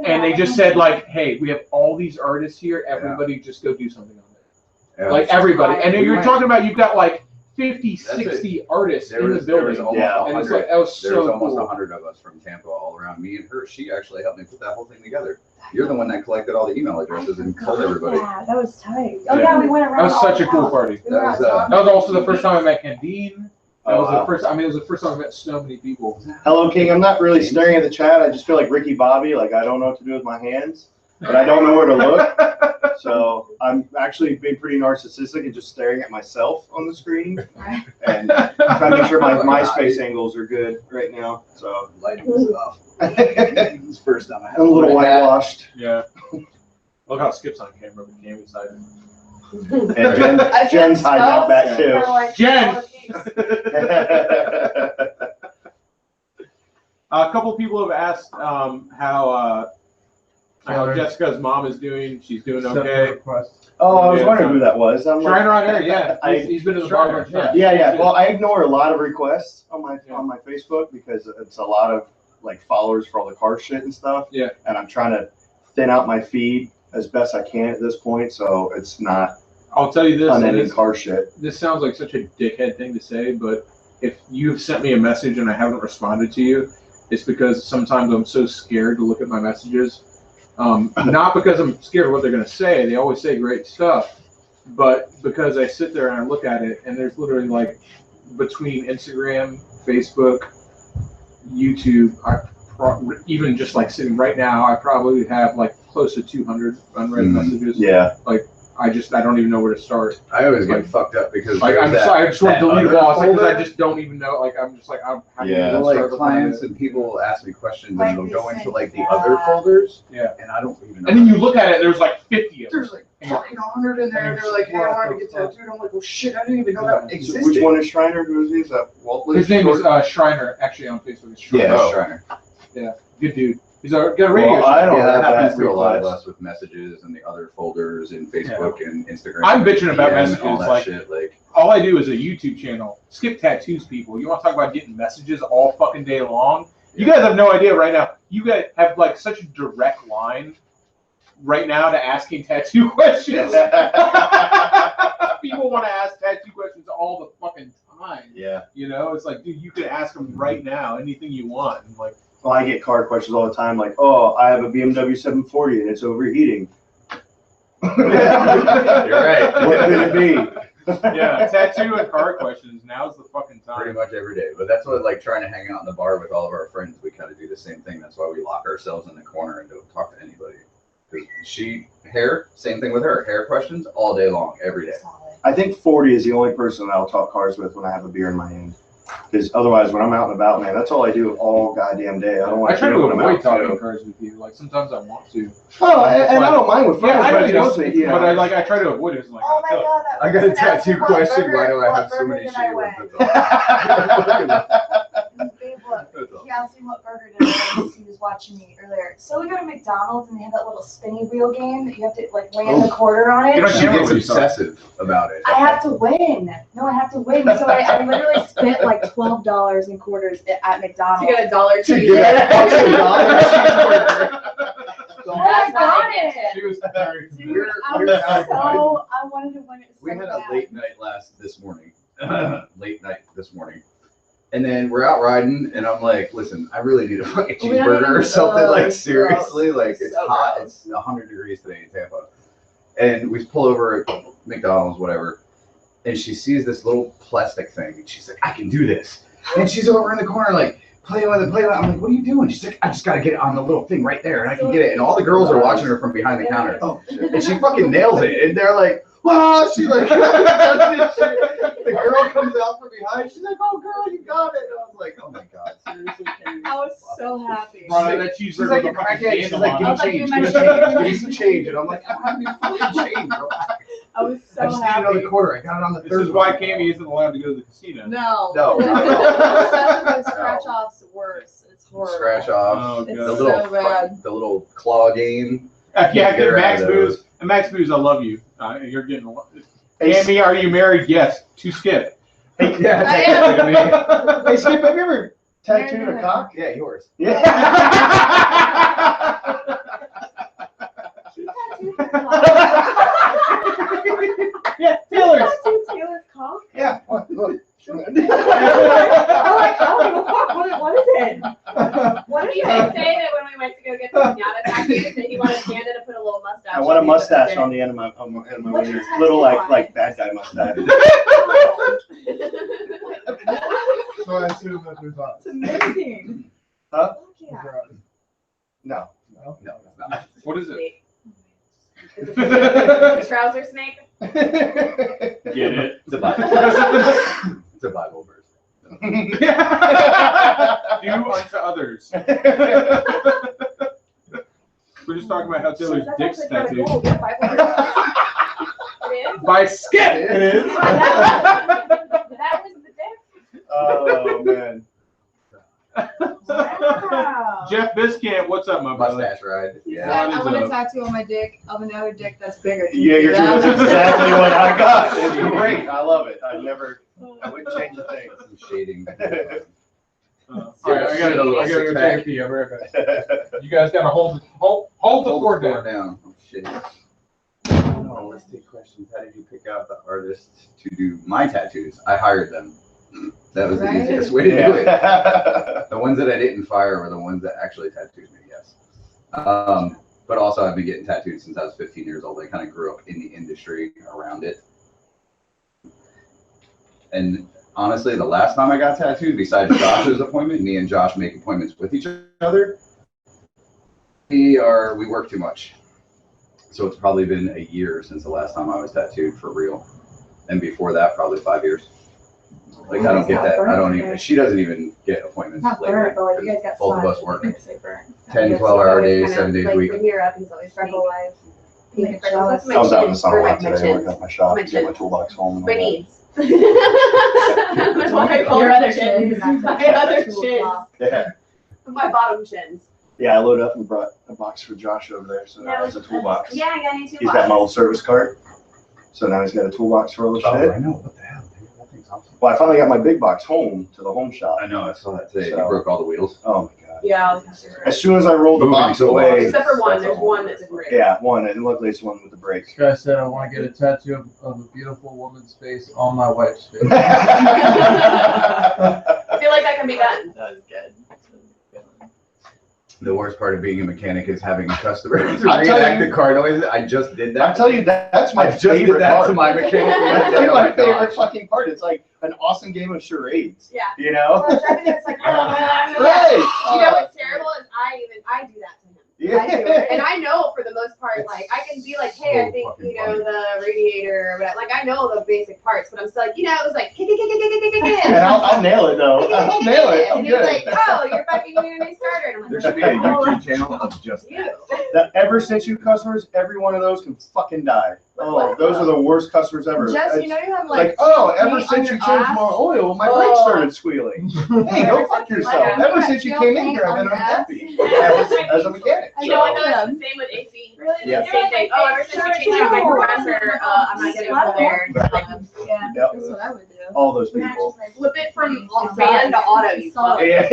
S2: And they just said like, hey, we have all these artists here. Everybody just go do something on it. Like everybody. And you're talking about you've got like 50, 60 artists in the building. And it's like, that was so
S6: There was almost
S2: cool.
S6: 100 of us from Tampa all around. Me and her, she actually helped me put that whole thing together. You're the one that collected all the email addresses and told everybody.
S5: Yeah, that was tight. Oh yeah, we went around.
S2: That was such a cool party.
S6: That
S2: That was also the first time I met Candine. That was the first. I mean, it was the first time I met so many people.
S1: Hello, King. I'm not really staring at the chat. I just feel like Ricky Bobby. Like I don't know what to do with my hands, but I don't know where to look. So I'm actually being pretty narcissistic and just staring at myself on the screen and trying to make sure my MySpace angles are good right now. So
S8: Lighting was off. It's the first time I had
S1: I'm a little whitewashed.
S2: Yeah. Look how Skip's on camera with Cam inside.
S1: And Jen's hiding out back too.
S2: Jen! A couple people have asked how Jessica's mom is doing. She's doing okay.
S1: Oh, I was wondering who that was. I'm like,
S2: Shriner on air, yeah. He's been to the bar.
S1: yeah. Well, I ignore a lot of requests on my Facebook because it's a lot of like followers for all the car shit and stuff.
S2: Yeah.
S1: And I'm trying to thin out my feed as best I can at this point, so it's not
S2: I'll tell you this.
S1: unending car shit.
S2: This sounds like such a dickhead thing to say, but if you've sent me a message and I haven't responded to you, it's because sometimes I'm so scared to look at my messages. Not because I'm scared of what they're going to say. They always say great stuff. But because I sit there and I look at it, and there's literally like between Instagram, Facebook, YouTube, even just like sitting right now, I probably have like close to 200 unread messages.
S1: Yeah.
S2: Like, I don't even know where to start.
S6: I always get fucked up because
S2: Like, I just want to delete it all because I just don't even know. Like, I'm just like, how do you
S1: Yeah.
S2: even
S6: like
S2: start
S6: clients and people ask me questions and they'll go into like the other folders.
S2: Yeah.
S6: And I don't even know.
S2: And then you look at it, there's like 50 of them.
S8: There's like 100 in there. They're like, hey, I wanted to get tattooed. I'm like, oh shit, I didn't even know that
S1: So
S8: existed.
S1: which one is Shriner? Who is he? Is that Waldo?
S2: His name is Shriner, actually on Facebook. It's Shriner.
S1: Yeah.
S6: Oh, Shriner.
S2: Good dude. He's got a radio
S1: Well,
S2: show.
S1: I don't
S6: Yeah, that
S1: have
S6: happens
S1: that
S6: to a lot of
S1: request.
S6: us with messages and the other folders in Facebook and Instagram.
S2: I'm bitching about
S6: and
S2: messages,
S6: all that
S2: like-
S6: shit. Like,
S2: All I do is a YouTube channel. Skip tattoos, people. You want to talk about getting messages all fucking day long? You guys have no idea right now. You guys have like such a direct line right now to asking tattoo questions. People want to ask tattoo questions all the fucking time.
S1: Yeah.
S2: You know, it's like, dude, you could ask them right now, anything you want. And like,
S1: Well, I get car questions all the time, like, oh, I have a BMW 740 and it's overheating.
S6: You're right.
S1: What could it be?
S2: yeah, tattoo and car questions. Now's the fucking time.
S6: pretty much every day. But that's what, like, trying to hang out in the bar with all of our friends, we kind of do the same thing. That's why we lock ourselves in the corner and don't talk to anybody. Because same thing with her. Hair questions all day long, every day.
S1: I think 40 is the only person that I'll talk cars with when I have a beer in my hand. Because otherwise, when I'm out and about, man, that's all I do all goddamn day. I don't want
S2: I try to
S1: when I'm
S2: avoid
S1: out,
S2: talking
S1: too.
S2: cars with you. Like sometimes I want to.
S1: Oh, and I don't mind with friends,
S2: Yeah,
S1: but
S2: I
S1: it's
S2: know,
S1: mostly, you know.
S2: but I try to avoid it. It's like,
S5: Oh my god, that
S6: I got a
S5: person asked me
S6: tattoo
S5: what
S6: question.
S5: burger-
S6: Why do I
S5: what
S6: have so
S5: burger
S6: many
S5: did I
S6: shit
S5: win?
S6: with it?
S5: Babe, look, he asked me what burger did I win. He was watching me earlier. So we go to McDonald's and they have that little spinny wheel game that you have to like land the quarter on it.
S2: You know,
S6: She gets obsessive about it.
S5: I have to win. No, I have to win. So I literally spent like $12 in quarters at McDonald's.
S3: To get a dollar
S1: To
S3: cheeseburger.
S1: get a fucking dollar cheeseburger.
S5: Oh, I got it.
S2: She was very
S5: Dude, I wanted to win it so
S6: We had a
S5: bad.
S6: late night this morning. And then we're out riding, and I'm like, listen, I really need a fucking
S5: We don't
S6: cheeseburger or
S5: even-
S6: something.
S5: oh,
S6: Like,
S5: it's
S6: seriously,
S5: gross.
S6: like,
S5: It's
S6: it's
S5: so
S6: hot.
S5: gross.
S6: It's 100 degrees today in Tampa. And we pull over at McDonald's, whatever, and she sees this little plastic thing, and she's like, I can do this. And she's over in the corner, like, playing with it. I'm like, what are you doing? She's like, I just got to get it on the little thing right there, and I can get it. And all the girls are watching her from behind the counter.
S1: Oh, shit.
S6: And she fucking nails it. And they're like, wow, she's like, the girl comes out from behind. She's like, oh, girl, you got it. And I was like, oh my God, seriously?
S5: I was so happy.
S2: Brought out that
S6: She's
S2: cheeseburger
S6: like
S2: with
S6: a
S2: a fucking
S6: crackhead. She's like,
S2: handle
S6: give me
S2: on it.
S5: I
S6: change,
S5: was like,
S6: give me some change. And I'm like, I don't have any fucking change, bro.
S5: I was
S6: I
S5: so
S6: just need it on
S5: happy.
S6: the quarter. I got it on the
S2: This
S6: third
S2: is why
S6: one.
S2: Cammy isn't allowed to go to the casino.
S5: No.
S6: No.
S5: Especially the scratch offs worse. It's horrible.
S6: Scratch off.
S2: Oh,
S6: The
S2: God.
S5: So
S6: little,
S5: bad.
S6: the little claw game.
S2: Yeah,
S6: Get her out
S2: Max
S6: of
S2: Booze. And Max Booze, I love you. You're getting one.
S1: Hey,
S2: Amy, are you married? Yes. To Skip.
S1: Hey,
S6: Yeah,
S5: I am.
S1: hey, Skip, have you ever tattooed a cock?
S6: Yeah, yours.
S1: Yeah.
S2: Yeah, Taylor's.
S4: Taylor's cock?
S1: Yeah. Look.
S4: I'm like, oh, what is it? What did you say that when we went to go get the pinata tattooed that he wanted Panda to put a little mustache?
S1: I want a
S4: on
S1: mustache
S4: it?
S1: on the end of my
S4: What's your
S1: wiener.
S4: tattoo
S1: Little
S4: on?
S1: like bad guy mustache.
S7: So I assume that there's not.
S5: It's amazing.
S1: Huh?
S4: Yeah.
S1: No.
S6: No, it's not.
S2: What is it?
S4: The trouser snake?
S2: Get it?
S6: It's a Bible. It's a Bible verse.
S2: Do unto others. We're just talking about how Taylor's dick's tattooed.
S4: It is?
S2: By Skip!
S1: It is.
S4: That was the dick?
S1: Oh man.
S4: Wow.
S2: Jeff Biscamp, what's up, my brother?
S6: Mustache ride.
S5: Yeah,
S6: Yeah.
S2: What
S5: I
S2: is
S5: want a
S2: up?
S5: tattoo on my dick of another dick that's bigger.
S1: Yeah, you're
S5: Yeah.
S1: doing exactly what I got. It's great. I love it. I wouldn't change a thing.
S6: Some shading.
S2: All right, I gotta go take a pee. I'll be right back. You guys gotta hold the
S6: Hold
S2: floor
S6: the
S2: down.
S6: down. Oh, shit. Oh, let's take questions. How did you pick out the artists to do my tattoos? I hired them. That was the
S5: Right.
S6: easiest way to do it.
S1: Yeah.
S6: The ones that I didn't fire were the ones that actually tattooed me, yes. But also I've been getting tattooed since I was 15 years old. I kind of grew up in the industry around it. And honestly, the last time I got tattooed, besides Josh's appointment, me and Josh make appointments with each other. We work too much. So it's probably been a year since the last time I was tattooed for real. And before that, probably 5 years. Like, I don't get that. I don't even, she doesn't even get appointments
S5: Not
S6: lately.
S5: burnt, but like you guys got
S6: Both of
S5: sun.
S6: us working.
S5: Say burnt.
S6: 10, 12-hour days, 7 days a week.
S4: From here up, he's always
S5: Freckle
S4: freckle.
S5: wise.
S1: I was out in the sun a lot today, working on my shop, getting my toolbox home. and all
S4: My
S1: that.
S4: needs. That's what I call
S5: Your
S4: my
S5: other
S4: chins.
S5: chin.
S4: My other chins.
S1: Yeah.
S4: My bottom chins.
S1: Yeah, I loaded up and brought a box for Josh over there, so now it's a toolbox.
S4: Yeah, I got any
S1: He's got my old service cart, so now he's got a toolbox for all the
S6: Oh,
S1: shit.
S6: I know. What the hell, dude? That thing's awesome.
S1: Well, I finally got my big box home to the home shop.
S6: I know. I saw that today.
S1: So-
S6: You broke all the wheels.
S1: Oh my god.
S4: Yeah.
S1: As soon as I rolled the
S6: Moving
S1: box
S6: toolbox.
S1: away,
S4: Except for one, there's one that's great.
S1: yeah, one, and luckily it's the one with the brake.
S9: This guy said, I want to get a tattoo of a beautiful woman's face on my wife's face.
S4: I feel like that can be done.
S9: That is good.
S6: The worst part of being a mechanic is having a customer
S1: I'll tell
S6: reenact
S1: you-
S6: the car noises. I just did that.
S1: I tell you, that's my
S6: I just did
S1: favorite
S6: that
S1: part.
S6: to my mechanic.
S1: That's
S6: Oh
S1: my
S6: my
S1: favorite
S6: gosh.
S1: fucking part. It's like an awesome game of charades.
S4: Yeah.
S1: You know?
S4: Well, driving there, it's like,
S1: Right.
S4: You know what's terrible is I do that to him.
S1: Yeah.
S4: I do it. And I know for the most part, like I can be like, hey, I
S6: So
S4: think,
S6: fucking
S4: you know,
S6: funny.
S4: the radiator or whatever. Like I know the basic parts, but I'm still like, you know, it was like
S1: And I'll nail it though. I'll nail it. I'm
S4: And he's
S1: good.
S4: like, oh, you're fucking doing a new starter. And I'm
S6: There
S4: like,
S6: should be a YouTube channel of just
S4: you.
S1: The ever since you customers, every one of those can fucking die. Oh, those are the worst customers ever.
S5: Jess,
S1: It's
S5: you know you have
S1: like,
S5: like,
S1: oh, ever
S5: paint
S1: since
S5: on
S1: you
S5: your
S1: changed
S5: ass?
S1: more oil, my brakes started squealing. Hey, go fuck yourself.
S4: Yeah.
S1: Ever since you came in here, I've been unhappy as a mechanic.
S4: You know what
S1: So,
S4: though? It's the same with AC.
S5: Really?
S1: Yeah.
S4: Same thing. Oh, ever since you changed out my compressor, I'm not getting a there.
S5: Yeah,
S1: Yep.
S5: that's what I would do.
S1: all those people.
S4: Flip it from fan to auto, you fuck.
S1: Yeah.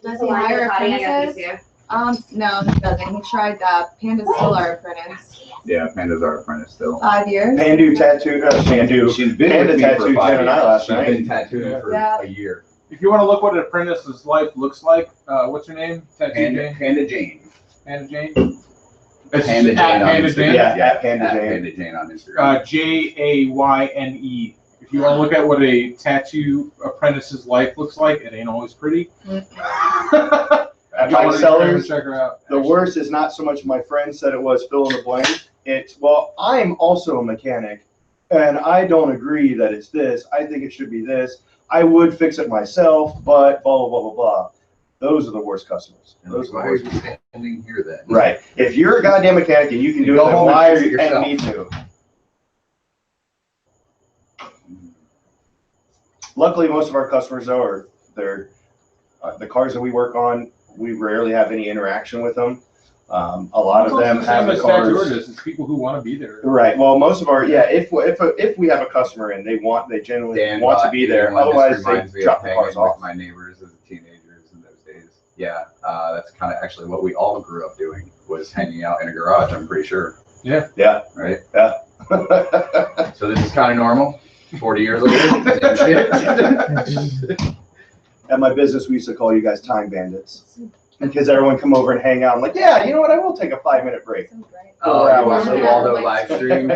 S5: Does he hire apprentices? No, he doesn't. He tried that. Panda's still our apprentice.
S6: Yeah, Panda's our apprentice still.
S5: 5 years.
S1: Pandu tattoo, Pandu.
S6: She's been
S1: Panda
S6: with me for
S1: tattooed
S6: 5
S1: Jen and I
S6: years.
S1: last
S6: She's
S1: night.
S6: been tattooing for
S5: Yeah.
S6: a year.
S2: If you want to look what an apprentice's life looks like, what's her name? Tattoo
S6: Panda,
S2: Jane?
S6: Panda Jane.
S2: Panda Jane? It's
S6: Panda
S2: at
S6: Jane on
S2: Panda
S6: Instagram.
S2: Jane.
S1: Yeah, at Panda
S6: At
S1: Jane.
S6: Panda Jane on Instagram.
S2: Jayne. If you want to look at what a tattoo apprentice's life looks like, it ain't always pretty.
S1: At
S2: Go on
S1: my
S2: Instagram
S1: sellers,
S2: and check her out.
S1: the worst is not so much my friend said it was fill in the blank. It's, well, I'm also a mechanic and I don't agree that it's this. I think it should be this. I would fix it myself, but blah, blah, blah, blah, blah. Those are the worst customers. Those are
S6: Why
S1: the
S6: are
S1: worst.
S6: you standing here then?
S1: Right. If you're a goddamn mechanic and you can do it,
S6: Go
S1: then
S6: home and
S1: why are
S6: fix it
S1: you paying
S6: yourself.
S1: me to? Luckily, most of our customers though are they're the cars that we work on we rarely have any interaction with them. A lot of them have the
S2: tattoo
S1: cars.
S2: artists. It's people who want to be there.
S1: Right. Well, most of our if we have a customer and they generally
S6: Dan
S1: want to
S6: bought
S1: be there.
S6: one. This
S1: Otherwise,
S6: reminds
S1: they
S6: me
S1: drop
S6: of
S1: the cars
S6: hanging with
S1: off.
S6: my neighbors as teenagers in those days. Yeah, that's kind of actually what we all grew up doing, was hanging out in a garage. I'm pretty sure.
S2: Yeah.
S1: Yeah.
S6: Right.
S1: Yeah.
S6: So this is kind of normal. 40 years later.
S1: At my business, we used to call you guys time bandits because everyone come over and hang out. I'm like, yeah, you know what? I will take a 5-minute break.
S6: Oh,
S1: Yeah,
S6: you watched the
S1: yeah.
S6: Waldo live stream?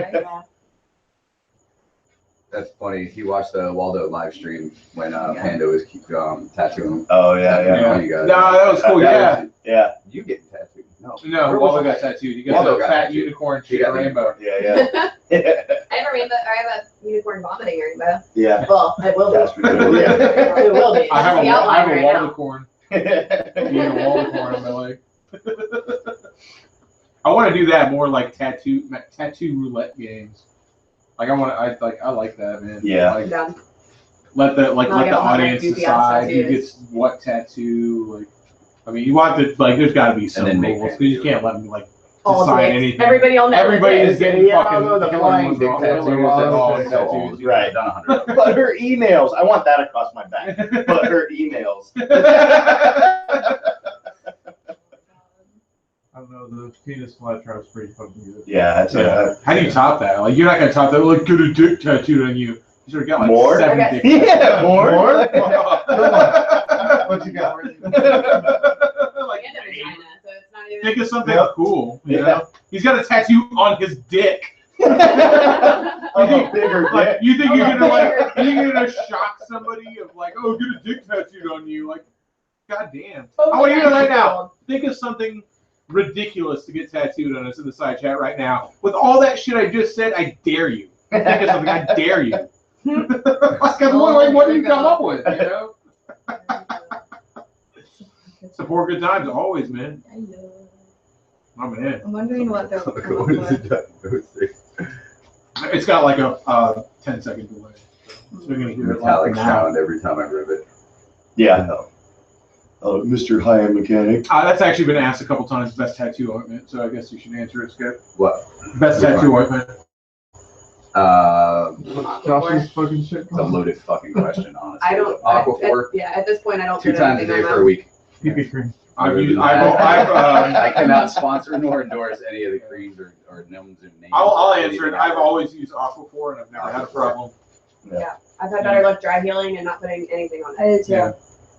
S6: That's funny. He watched the Waldo live stream when Panda was tattooing him.
S1: Oh yeah, yeah.
S2: Yeah.
S6: You guys.
S2: No, that was cool. Yeah.
S1: Yeah.
S6: You getting tattooed? No.
S2: No, Waldo got tattooed. You got
S6: Waldo
S2: the
S6: got
S2: fat
S6: tattooed.
S2: unicorn
S6: He
S2: shit
S6: got
S2: rainbow.
S1: Yeah.
S4: I have a unicorn vomiting rainbow.
S1: Yeah.
S4: Well, it will be.
S1: That's pretty cool. Yeah.
S4: It will be.
S2: I have
S4: It's the
S2: a
S4: outline right now.
S2: Waldo corn. You know, Waldo corn on my leg. I want to do that more, like tattoo roulette games. Like I like that, man.
S1: Yeah.
S2: Like,
S4: Yeah.
S2: let the
S4: I'll get all my
S2: audience
S4: goofy ass
S2: decide who
S4: tattoos.
S2: gets what tattoo. Like, I mean, you want the there's got to be some
S6: then make
S2: rules because you
S6: tattoos.
S2: can't let them like
S4: All
S2: decide
S4: dicks.
S2: anything.
S4: Everybody will know.
S2: Everybody
S4: what it
S2: is getting
S1: Yeah,
S2: fucking
S1: although the
S2: killing
S6: flying
S2: was
S6: dick
S2: wrong.
S6: tattoos
S2: Everybody
S6: are
S2: all
S6: so
S2: tattoos.
S6: old.
S1: Right.
S6: I've done 100.
S1: But her emails, I want that across my back. But her emails.
S9: I don't know, the penis flash was pretty fucking good.
S1: Yeah, that's
S2: How do you top that? Like, you're not gonna top that. Like, get a dick tattooed on you. You should have got like
S1: More?
S2: 7
S4: Okay.
S2: dick
S1: Yeah, more.
S7: What you got?
S2: Like,
S4: And a vagina, so it's not even.
S2: think of something
S1: Yep.
S2: cool. You
S1: Yeah.
S2: know, he's got a tattoo on his dick.
S1: Of a bigger
S2: Like,
S1: dick.
S2: you think you're
S4: Oh,
S2: gonna shock somebody of like, oh, get a dick tattooed on you? Like, goddamn. I want you to right now. Think of something ridiculous to get tattooed on us in the side chat right now. With all that shit I just said, I dare you. Think of something. I dare you. Like, what do you come up with? You know. Support good times always, man. I'm in.
S5: I'm wondering what they're.
S6: What is it?
S2: It's got like a 10-second delay. So we're gonna hear it
S6: Metallic
S2: like now.
S6: sound every time I rev it.
S1: Yeah. Mr. High-End Mechanic.
S2: That's actually been asked a couple times. Best tattoo ointment. So I guess you should answer it, Skip.
S6: What?
S2: Best tattoo ointment.
S9: Josh's fucking shit.
S6: It's a loaded fucking question, honestly.
S3: I don't.
S6: Aquaphor,
S3: At this point, I don't.
S6: 2
S3: put
S6: times a
S3: anything
S6: day
S3: on
S6: for a week.
S9: PP cream.
S6: I cannot sponsor nor endorse any of the creams or gnomes and names.
S2: I'll answer it. I've always used Aquaphor and I've never had a problem.
S3: I've had better luck dry healing and not putting anything on it.
S5: I did too.
S2: Yeah.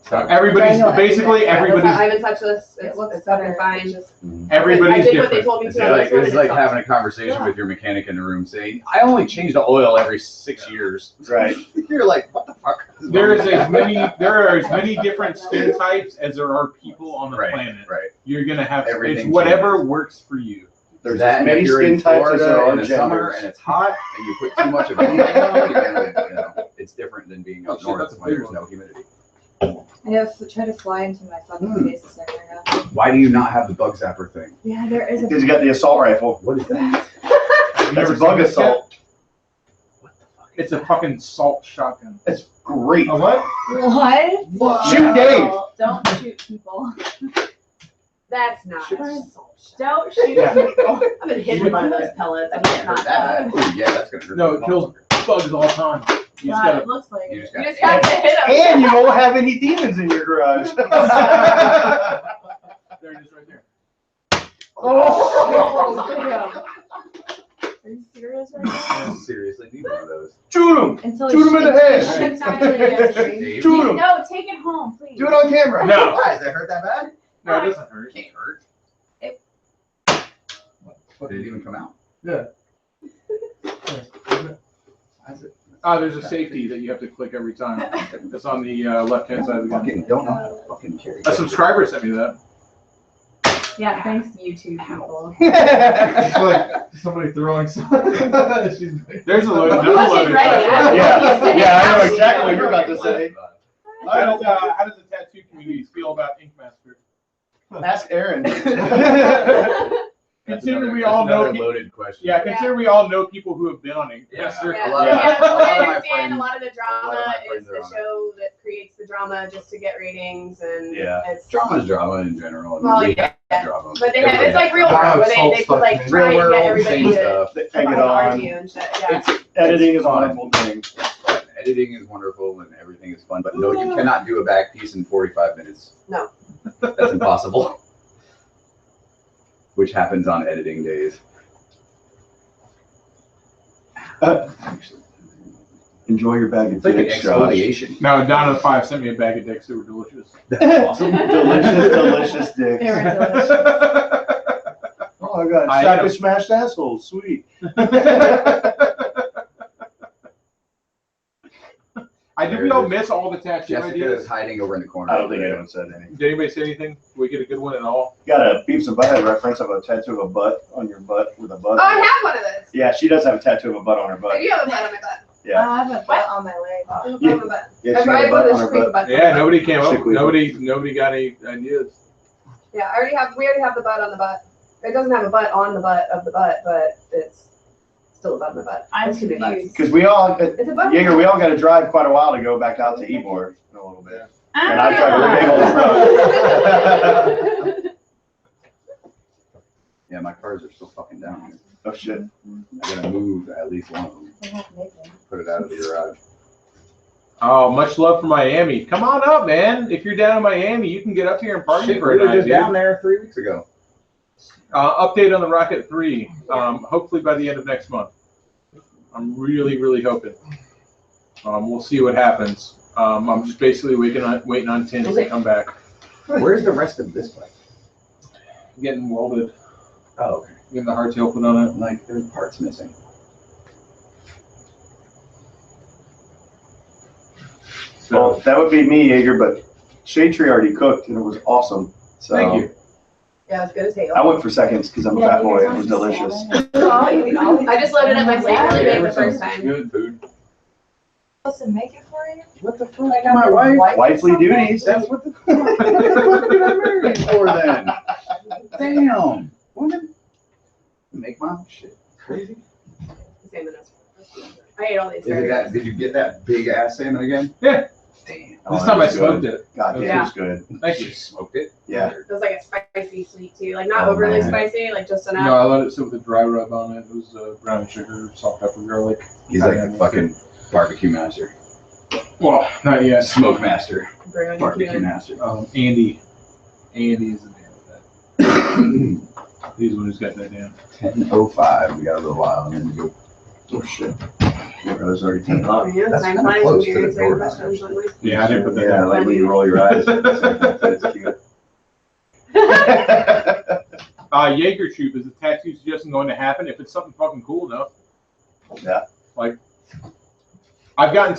S2: So everybody's basically
S3: I
S2: everybody's
S3: haven't touched this. It's fucking fine.
S5: It's just-
S2: everybody's
S3: I did what they
S2: different.
S3: told me
S6: It's
S3: to. on
S6: like,
S3: this one,
S6: it's
S3: and
S6: like
S3: it
S6: having a conversation with your mechanic in the room saying, I only change the oil every 6 years.
S1: Right.
S6: You're like, what the fuck?
S2: There are as many different skin types as there are people on the planet.
S6: Right.
S2: You're gonna have
S6: Everything
S2: it's whatever
S6: changes.
S2: works for you.
S1: There's
S6: that
S1: as
S6: and
S1: many
S6: if you're
S1: skin
S6: in
S1: types as there
S6: Florida
S1: are
S6: in the summer
S1: genders.
S6: and it's hot and you put too much of anything on, you're gonna, you know, it's different than being up
S2: Shit,
S6: north
S2: that's a
S6: when
S2: big
S6: there's
S2: one.
S6: no humidity.
S5: I have to try to fly into my fucking face a second ago.
S6: Why do you not have the bug zapper thing?
S5: Yeah, there is a.
S1: Because you got the assault rifle.
S6: What is that?
S2: Have you
S1: That's
S2: ever
S1: a bug
S2: seen this yet?
S1: assault.
S2: It's a fucking salt shotgun.
S1: It's great.
S2: A what?
S5: What?
S1: Shoot Dave.
S5: Don't shoot people.
S3: That's not.
S5: Don't shoot
S2: Yeah.
S5: people.
S3: I've been hit with one of those pellets. I mean, not that.
S6: Oh, yeah, that's gonna hurt.
S2: No, it kills bugs all the time. You just
S5: God,
S2: gotta
S5: it looks like
S6: You
S5: it.
S6: just
S3: You
S6: got
S3: just have to hit them.
S1: And you won't have any demons in your garage.
S2: There it is right there.
S5: Oh, are you serious right now?
S6: I seriously need one of those.
S1: Shoot him.
S5: Until
S1: Shoot him in the head.
S5: Shit's not really a stream.
S6: Dave,
S1: Shoot him.
S5: No, take it home, please.
S1: Do it on camera.
S2: No.
S6: Why? Does it hurt that bad?
S2: No, it doesn't hurt.
S6: It can't hurt.
S9: What
S6: Did it even come out?
S9: Yeah.
S6: How's it?
S2: There's a safety that you have to click every time. It's on the left-hand side of the
S6: Fucking
S2: gun.
S6: don't know how to fucking carry.
S2: A subscriber sent me that.
S5: Yeah, thanks YouTube people.
S9: It's like somebody throwing something.
S2: There's a load.
S3: He wasn't ready.
S1: Yeah, I know exactly what you're about to say.
S2: How does the tattoo community feel about Ink Master?
S1: Ask Aaron.
S2: Considering we all know people,
S6: loaded question.
S2: yeah, considering we all know people who have been on Ink
S6: Yeah.
S2: Master.
S3: Yeah,
S6: A lot
S3: yeah.
S6: of my
S3: I understand
S6: friends-
S3: a lot of the
S6: a lot of
S3: drama
S6: my
S3: is
S6: friends are
S3: the
S6: on it.
S3: show that creates the drama just to get ratings, and
S1: Yeah.
S3: it's
S6: Drama is drama in general. I mean,
S3: Well,
S6: we
S3: yeah.
S6: have drama.
S3: But they have, it's like real world, where they put like try
S6: Real
S3: and get
S6: world,
S3: everybody
S6: same
S3: to
S6: stuff.
S1: Egg it
S3: fucking
S1: on.
S3: argue and shit. Yeah.
S1: Editing is a
S6: fun.
S1: wonderful thing.
S6: Fun. Editing is wonderful and everything is fun, but no, you cannot do a back piece in 45 minutes.
S3: No.
S6: That's impossible. Which happens on editing days.
S1: Enjoy your bag of
S6: It's like an
S1: dicks, Josh.
S6: exfoliation.
S2: No, Down to the 5 sent me a bag of dicks that were delicious.
S6: That's awesome.
S1: Delicious dicks.
S3: They were delicious.
S1: Oh, I got
S2: I
S1: a sack
S2: am-
S1: of smashed assholes. Sweet.
S2: We all miss all the tattoo
S6: Jessica
S2: ideas.
S6: is hiding over in the corner.
S1: I don't think anyone said anything.
S2: Did anybody say anything? Did we get a good one at all?
S1: Got a Beavis and Butthead reference of a tattoo of a butt on your butt with a butt.
S3: Oh, I have one of those.
S1: Yeah, she does have a tattoo of a butt on her
S3: I
S1: butt.
S3: do have a butt on my butt.
S1: Yeah.
S5: I have a butt on my leg.
S3: I have a
S1: Yeah.
S3: butt on my butt.
S1: Yeah,
S3: I
S1: she has a
S3: put
S1: butt
S3: a
S1: on her
S3: squeak
S1: butt.
S3: butt on
S2: Yeah,
S3: my butt.
S2: nobody came up.
S1: Sickly.
S2: Nobody got any ideas.
S3: Yeah, we already have the butt on the butt. It doesn't have a butt on the butt of the butt, but it's still a butt on the butt.
S5: I'm
S3: It's gonna be nice.
S5: confused.
S1: Because we all,
S3: It's a butt.
S1: Jaeger, we all got to drive quite a while to go back out to Ybor in a little bit. And I drive a big old truck.
S6: Yeah, my cars are still fucking down here.
S1: Oh shit.
S6: I gotta move at least one of them. Put it out of the garage.
S2: Oh, much love for Miami. Come on up, man. If you're down in Miami, you can get up here and party
S6: Shit,
S2: for
S6: we
S2: a
S6: were
S2: night,
S6: just
S2: dude.
S6: down there 3 weeks ago.
S2: Update on the Rocket 3. Hopefully by the end of next month. I'm really hoping. We'll see what happens. I'm just basically waiting on Tins to come back.
S6: Where's the rest of this bike?
S2: Getting welded.
S6: Oh, okay.
S2: Getting the hardtail put on it.
S6: Like, there's parts missing.
S1: Well, that would be me, Jaeger, but Shade Tree already cooked and it was awesome. So
S2: Thank you.
S3: Yeah, it's good as hell.
S1: I went for seconds because I'm a fat boy. It was delicious.
S3: I just loaded up my plate really big the first time.
S6: Good food.
S5: Supposed to make it for you?
S6: What the fuck?
S5: Like
S6: My
S5: I'm
S6: wife.
S5: wife or
S1: Wifely
S5: something?
S1: duties.
S6: That's what the fuck did I marry you for then? Damn. Woman. Make my own shit. Crazy.
S3: Salmon is- I ate all these.
S6: Is it that, did you get that big ass salmon again?
S2: Yeah.
S6: Damn.
S1: Oh,
S2: This
S1: it
S2: time I
S1: was
S2: smoked
S1: good.
S2: it.
S1: God, it
S3: Yeah.
S1: was good.
S2: Thank
S6: You
S2: you.
S6: smoked it?
S1: Yeah.
S3: It was like a spicy sweet too, like not
S1: Oh,
S3: overly
S1: man.
S3: spicy, like just
S2: No,
S3: enough.
S2: I let it sit with a dry rub on it. It was brown sugar, salt, pepper, garlic.
S6: He's like the fucking barbecue master.
S2: Well, not yet.
S6: Smoke master.
S3: Bring
S6: Barbecue
S3: it.
S6: master.
S2: Andy is the man with that. He's the one who's got that down.
S6: 10:05. We got a little while and then we go.
S1: Oh shit. It was already 10 o'clock.
S3: Yeah,
S6: That's
S3: time
S6: kinda
S3: flies
S6: close
S3: when
S6: to
S3: you're
S6: the door.
S3: answering questions, don't we?
S2: Yeah, I didn't put that
S1: Yeah, I
S2: down.
S1: like when you roll your eyes. It's cute.
S2: Jaeger Troop, is a tattoo suggestion going to happen if it's something fucking cool enough?
S1: Yeah.
S2: Like, I've gotten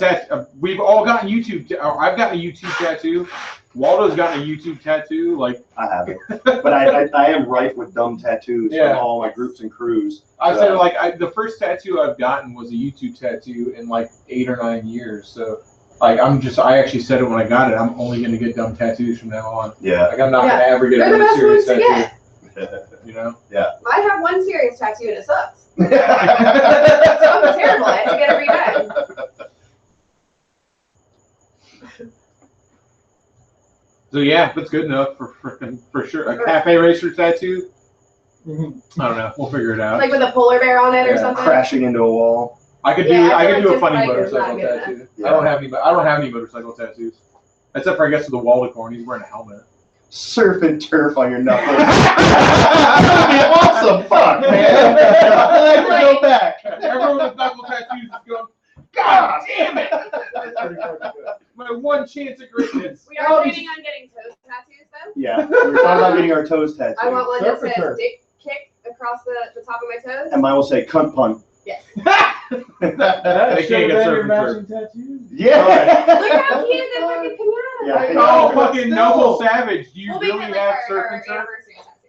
S2: we've all gotten I've gotten a YouTube tattoo. Waldo's gotten a YouTube tattoo. Like,
S1: I haven't. But I am rife with dumb tattoos
S2: Yeah.
S1: from all my groups and crews.
S2: I
S1: So-
S2: said, like, the first tattoo I've gotten was a YouTube tattoo in like 8 or 9 years. So, like, I actually said it when I got it. I'm only going to get dumb tattoos from now on.
S1: Yeah.
S2: Like, I'm not going to ever get
S3: They're the
S2: another
S3: best
S2: serious
S3: ones to
S2: tattoo.
S3: get.
S2: You know?
S3: I have one serious tattoo and it sucks. So it's terrible. I have to get it redone.
S2: So yeah, that's good enough for sure. A cafe racer tattoo. I don't know. We'll figure it out.
S3: Like with a polar bear on it or
S2: Yeah.
S3: something.
S1: Crashing into a wall.
S2: I could
S3: Yeah, I
S2: do
S3: feel
S2: a
S3: like
S2: funny
S3: just like it's not
S2: motorcycle
S3: good
S2: tattoo.
S1: Yeah.
S2: I don't have any motorcycle tattoos. Except for I guess the Waldo and he's wearing a helmet.
S1: Surf and turf on your knuckles. That would be awesome. Fuck, man. I like to go back.
S2: Everyone with knuckle tattoos is going, God damn it! My one chance at greatness.
S3: We are planning on getting toe tattoos though.
S1: Yeah. We're talking about getting our toes tattooed.
S3: I want one that
S9: Surf and
S3: says
S9: turf.
S3: dick kick across the top of my toes.
S1: And mine will say cunt pun.
S3: Yes.
S9: That
S2: They
S9: should
S2: can't
S9: have
S2: get
S9: been
S2: surf
S9: your
S2: and
S9: matching tattoo.
S1: Yeah.
S3: Look how cute that fucking pinata.
S1: Yeah,
S3: is.
S2: Oh,
S1: But
S2: fucking
S9: still.
S2: Noble Savage. Do you
S3: We'll make
S2: really
S3: it like
S2: have
S3: our
S2: surf and turf?
S3: anniversary tattoo.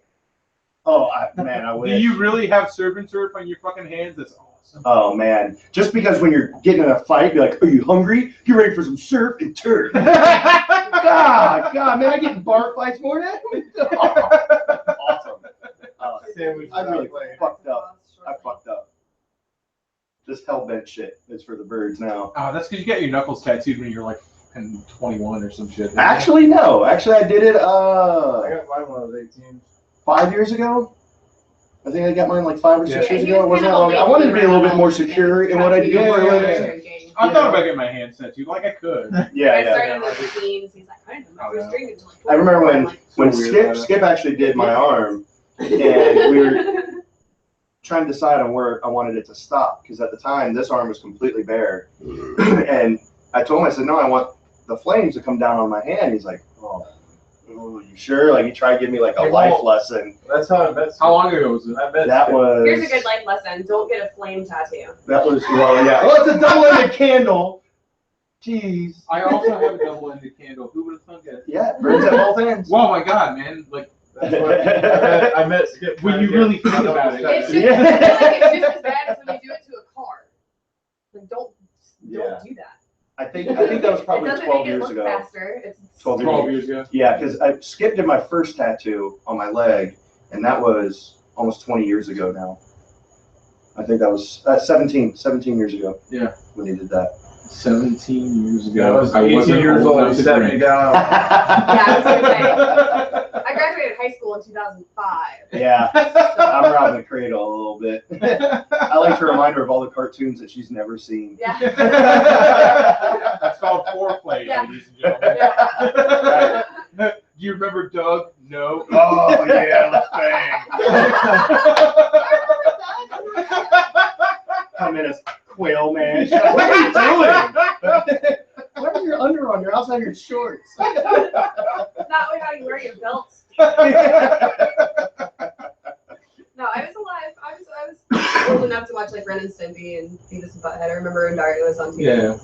S1: Oh, man, I wish.
S2: Do you really have surf and turf on your fucking hands? That's awesome.
S1: Oh, man. Just because when you're getting in a fight, be like, are you hungry? You ready for some surf and turf? God, man, I get in bar fights more than that. Awesome. I really fucked up. I fucked up. This hellbent shit is for the birds now.
S2: Oh, that's because you got your knuckles tattooed when you're like in 21 or some shit. didn't you?
S1: Actually, no. Actually, I did it
S7: I got mine when I was 18.
S1: 5 years ago. I think I got mine like 5 or 6
S3: Yeah,
S1: years
S3: he
S1: ago. It
S3: was
S1: wasn't
S3: kind
S1: that
S3: of
S1: long. I wanted to be a little bit more secure in what I do
S2: Yeah,
S1: for a
S2: yeah,
S1: living.
S2: I thought about getting my hand tattooed, like I could.
S1: Yeah,
S3: I
S1: yeah.
S3: started with the teens. He's like, I didn't know my first drink until like
S1: I remember
S3: 24. I'm
S1: when
S3: like,
S2: weird
S1: Skip actually did my arm, and we were trying to decide on where I wanted it to stop, because at the time this arm was completely bare, and I told him, I said, no, I want the flames to come down on my hand. He's like, oh, you sure? Like, he tried to give me like a life lesson.
S7: That's how I met.
S2: How long ago was it?
S7: I met.
S1: That was
S3: here's a good life lesson. Don't get a flame tattoo.
S1: well, yeah. Well, it's a double-ended candle. Jeez.
S2: I also have a double-ended candle. Who would have thunk it?
S1: Yeah, burns at both ends.
S2: Well, my God, man! Like
S7: That's what I met Skip.
S2: when you really think about it.
S3: It's just,
S1: Yeah.
S3: I feel like it's just as bad as when you do it to a car. Like, don't
S1: Yeah.
S3: do that.
S1: I think that was probably
S3: it doesn't
S1: 12
S3: make it
S1: years
S3: look
S1: ago.
S3: faster. It's
S1: 12
S2: 12 years ago.
S1: Yeah, because I skipped my first tattoo on my leg, and that was almost 20 years ago now. I think that was 17 years ago.
S2: Yeah.
S1: When he did that.
S2: 17 years ago.
S7: I was 18
S2: wasn't
S7: years old.
S2: enough
S7: He
S2: to
S7: sat me
S2: drink.
S7: down.
S3: Yeah, I was gonna say. I graduated high school in 2005.
S1: Yeah, I'm robbing the cradle a little bit. I like to remind her of all the cartoons that she's never seen.
S3: Yeah.
S2: That's called foreplay,
S3: Yeah.
S2: ladies and gentlemen.
S3: Yeah.
S2: Do you remember Doug? No.
S1: Oh yeah, let's bang. Come in as Quail Man. What are you doing? What are your underwear? You're outside your shorts.
S3: Not only how you wear your belts. No, I was alive. I was old enough to watch like Ren and Stimpy and Beavis and Butthead. I remember when Dario was on TV.
S2: Yeah.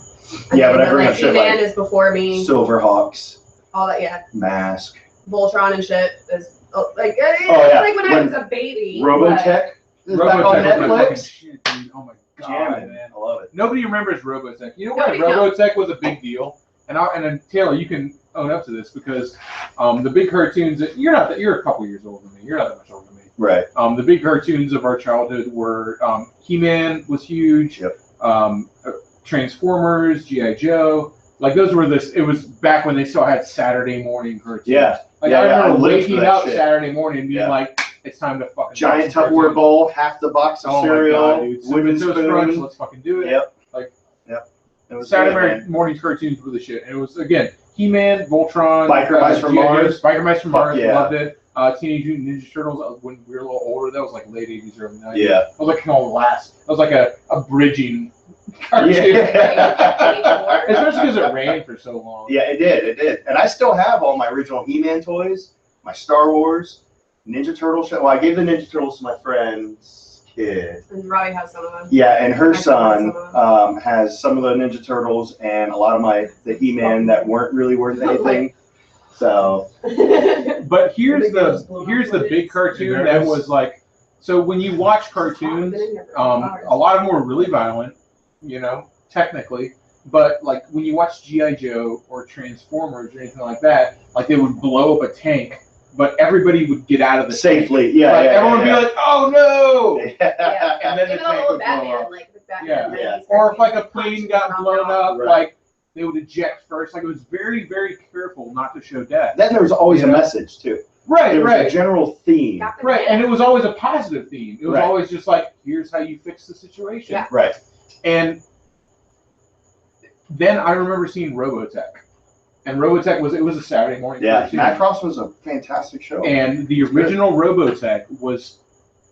S1: Yeah, but I bring up shit
S3: He-Man
S1: like
S3: is before me.
S1: Silverhawks,
S3: All that, yeah.
S1: Mask,
S3: Voltron and shit is like
S1: Oh, yeah.
S3: like when I
S1: When
S3: was a baby.
S1: Robotech is back on
S2: Robotech was my fucking
S1: Netflix.
S2: shit, dude. Oh my God,
S1: Jamming,
S2: man.
S1: I love it.
S2: Nobody remembers Robotech. You know why
S3: Nobody knows.
S2: Robotech was a big deal? And then Taylor, you can own up to this because the big cartoons that you're a couple years older than me. You're not that much older than me.
S1: Right.
S2: The big cartoons of our childhood were He-Man was huge.
S1: Yep.
S2: Transformers, G.I. Joe. Like those were it was back when they still had Saturday morning cartoons.
S1: Yeah.
S2: Like
S1: Yeah,
S2: I
S1: yeah,
S2: remember
S1: I lived for
S2: waking
S1: that
S2: up
S1: shit.
S2: Saturday morning and being
S1: Yeah.
S2: like, it's time to fucking
S1: Giant
S2: watch some
S1: Tupperware
S2: cartoons.
S1: bowl, half the box of
S2: Oh
S1: cereal,
S2: my God, dude.
S1: wooden
S2: Cinnamon Toast Crunch,
S1: spoon.
S2: let's fucking do it.
S1: Yep.
S2: Like,
S1: yep. It was
S2: Saturday
S1: good, man.
S2: morning cartoons were the shit. And it was, again, He-Man, Voltron,
S1: Biker Mice from
S2: G.I. Joe,
S1: Mars.
S2: Biker Mice from
S1: Fuck
S2: Mars,
S1: yeah.
S2: loved it. Teenage Mutant Ninja Turtles, when we were a little older, that was like late 80s, early 90s.
S1: Yeah.
S2: That was like kind of last. That was like a bridging cartoon.
S1: Yeah.
S2: Especially because it ran for so long.
S1: Yeah, it did. And I still have all my original He-Man toys, my Star Wars, Ninja Turtles. Well, I gave the Ninja Turtles to my friend's kid.
S3: And Robbie has some of them.
S1: Yeah, and her
S3: I still have
S1: son
S3: some of
S1: has some of the Ninja Turtles and a lot of the He-Man that weren't really worth anything. So
S2: But here's the big cartoon that was like, so when you watch cartoons, a lot of them were really violent, you know, technically. But like when you watch G.I. Joe or Transformers or anything like that, like they would blow up a tank, but everybody would get out of the
S1: safely,
S2: tank.
S1: yeah,
S2: Like,
S1: yeah.
S2: everyone would be like, "Oh no!"
S3: Yeah.
S2: And then the
S3: Even
S2: tank
S3: though
S2: would blow
S3: Batman,
S2: up.
S3: like the Batman,
S2: Yeah.
S1: Yeah.
S2: Or if like a plane got blown up,
S1: Right.
S2: like they would eject first. Like it was very, very careful not to show death.
S1: Then there was always a message too.
S2: Right,
S1: There was
S2: right.
S1: a general theme.
S2: Right, and it was always a positive theme. It was
S1: Right.
S2: always just like, here's how you fix the situation.
S3: Yeah.
S1: Right.
S2: And then I remember seeing Robotech. And Robotech was a Saturday morning
S1: Yeah,
S2: cartoon.
S1: Macross was a fantastic show.
S2: And the original Robotech was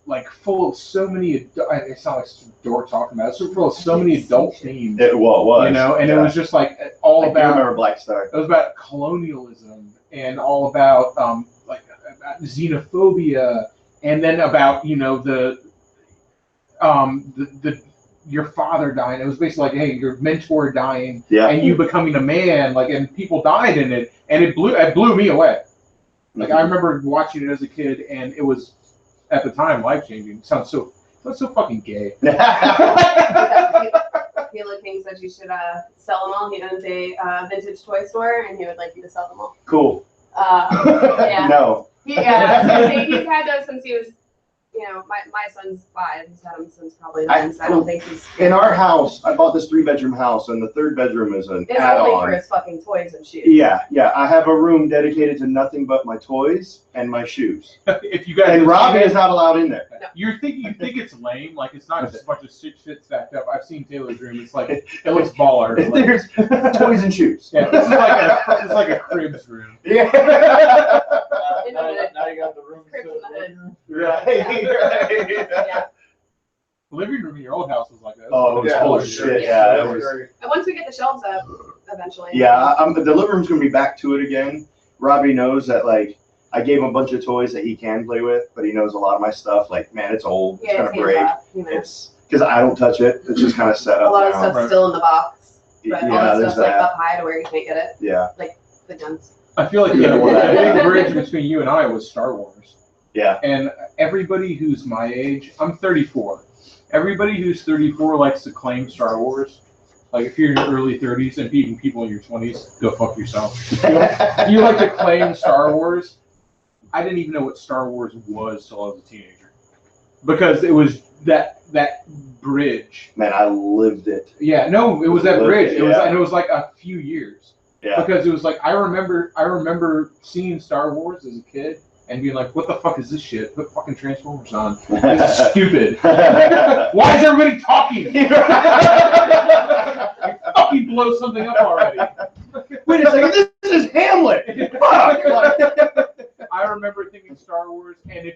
S2: like full of so many it sounds like some dork talking about it. So full of so many adult themes.
S1: It was.
S2: You know, and
S1: yeah.
S2: it was just like all
S1: I do
S2: about
S1: remember Black Star.
S2: it was about colonialism and all about about xenophobia, and then about the your father dying. It was basically like, hey, your mentor dying,
S1: Yeah.
S2: and you becoming a man, like, and people died in it, and it blew me away. Like I remember watching it as a kid, and it was at the time life changing. Sounds so fucking gay.
S3: Halo King said you should sell them all. He owns a vintage toy store, and he would like you to sell them all.
S1: Cool.
S3: Yeah.
S1: No.
S3: Yeah, he's had those since he was you know, my son's 5. He's had him since probably 9, so I don't think he's.
S1: In our house, I bought this 3-bedroom house, and the 3rd bedroom is an
S3: It's only for
S1: add-on.
S3: his fucking toys and shoes.
S1: Yeah. I have a room dedicated to nothing but my toys and my shoes.
S2: If you guys
S1: And
S2: have
S1: Robbie
S2: seen
S1: is not allowed in there.
S2: you think it's lame, like it's not just a bunch of shit stacked up. I've seen Taylor's room. It's like it looks baller. Like,
S1: There's toys and shoes.
S2: yeah, this is like a cribs room.
S1: Yeah.
S3: In the hood.
S9: Now you got the room.
S3: Cribs in the hood.
S1: Right.
S3: Yeah.
S2: The living room in your old house was like that.
S1: Oh, it was
S9: Yeah.
S1: full of shit. Yeah, it was.
S3: And once we get the shelves up, eventually.
S1: Yeah, the living room's gonna be back to it again. Robbie knows that, like, I gave him a bunch of toys that he can play with, but he knows a lot of my stuff. Like, man, it's old. It's
S3: Yeah,
S1: gonna
S3: it's
S1: break.
S3: you know.
S1: It's because I don't touch it. It's just kind of set
S3: A
S1: up
S3: lot of
S1: now.
S3: stuff's
S2: Right.
S3: still in the box, but all
S1: Yeah,
S3: that
S1: there's
S3: stuff's like
S1: that.
S3: up high to where you can't get it.
S1: Yeah.
S3: The guns.
S2: I feel like
S1: Yeah, well,
S2: the big bridge between you and I was Star Wars.
S1: Yeah.
S2: And everybody who's my age, I'm 34. Everybody who's 34 likes to claim Star Wars. Like if you're in your early 30s and even people in your 20s, go fuck yourself. You like to claim Star Wars. I didn't even know what Star Wars was till I was a teenager. Because it was that bridge.
S1: Man, I lived it.
S2: Yeah, no, it was that bridge. It was
S1: Yeah.
S2: and it was like a few years.
S1: Yeah.
S2: Because it was like I remember seeing Star Wars as a kid and being like, what the fuck is this shit? Put fucking Transformers on. This is stupid. Why is everybody talking? You fucking blow something up already.
S1: Wait a second, this is Hamlet. Fuck.
S2: I remember thinking Star Wars, and if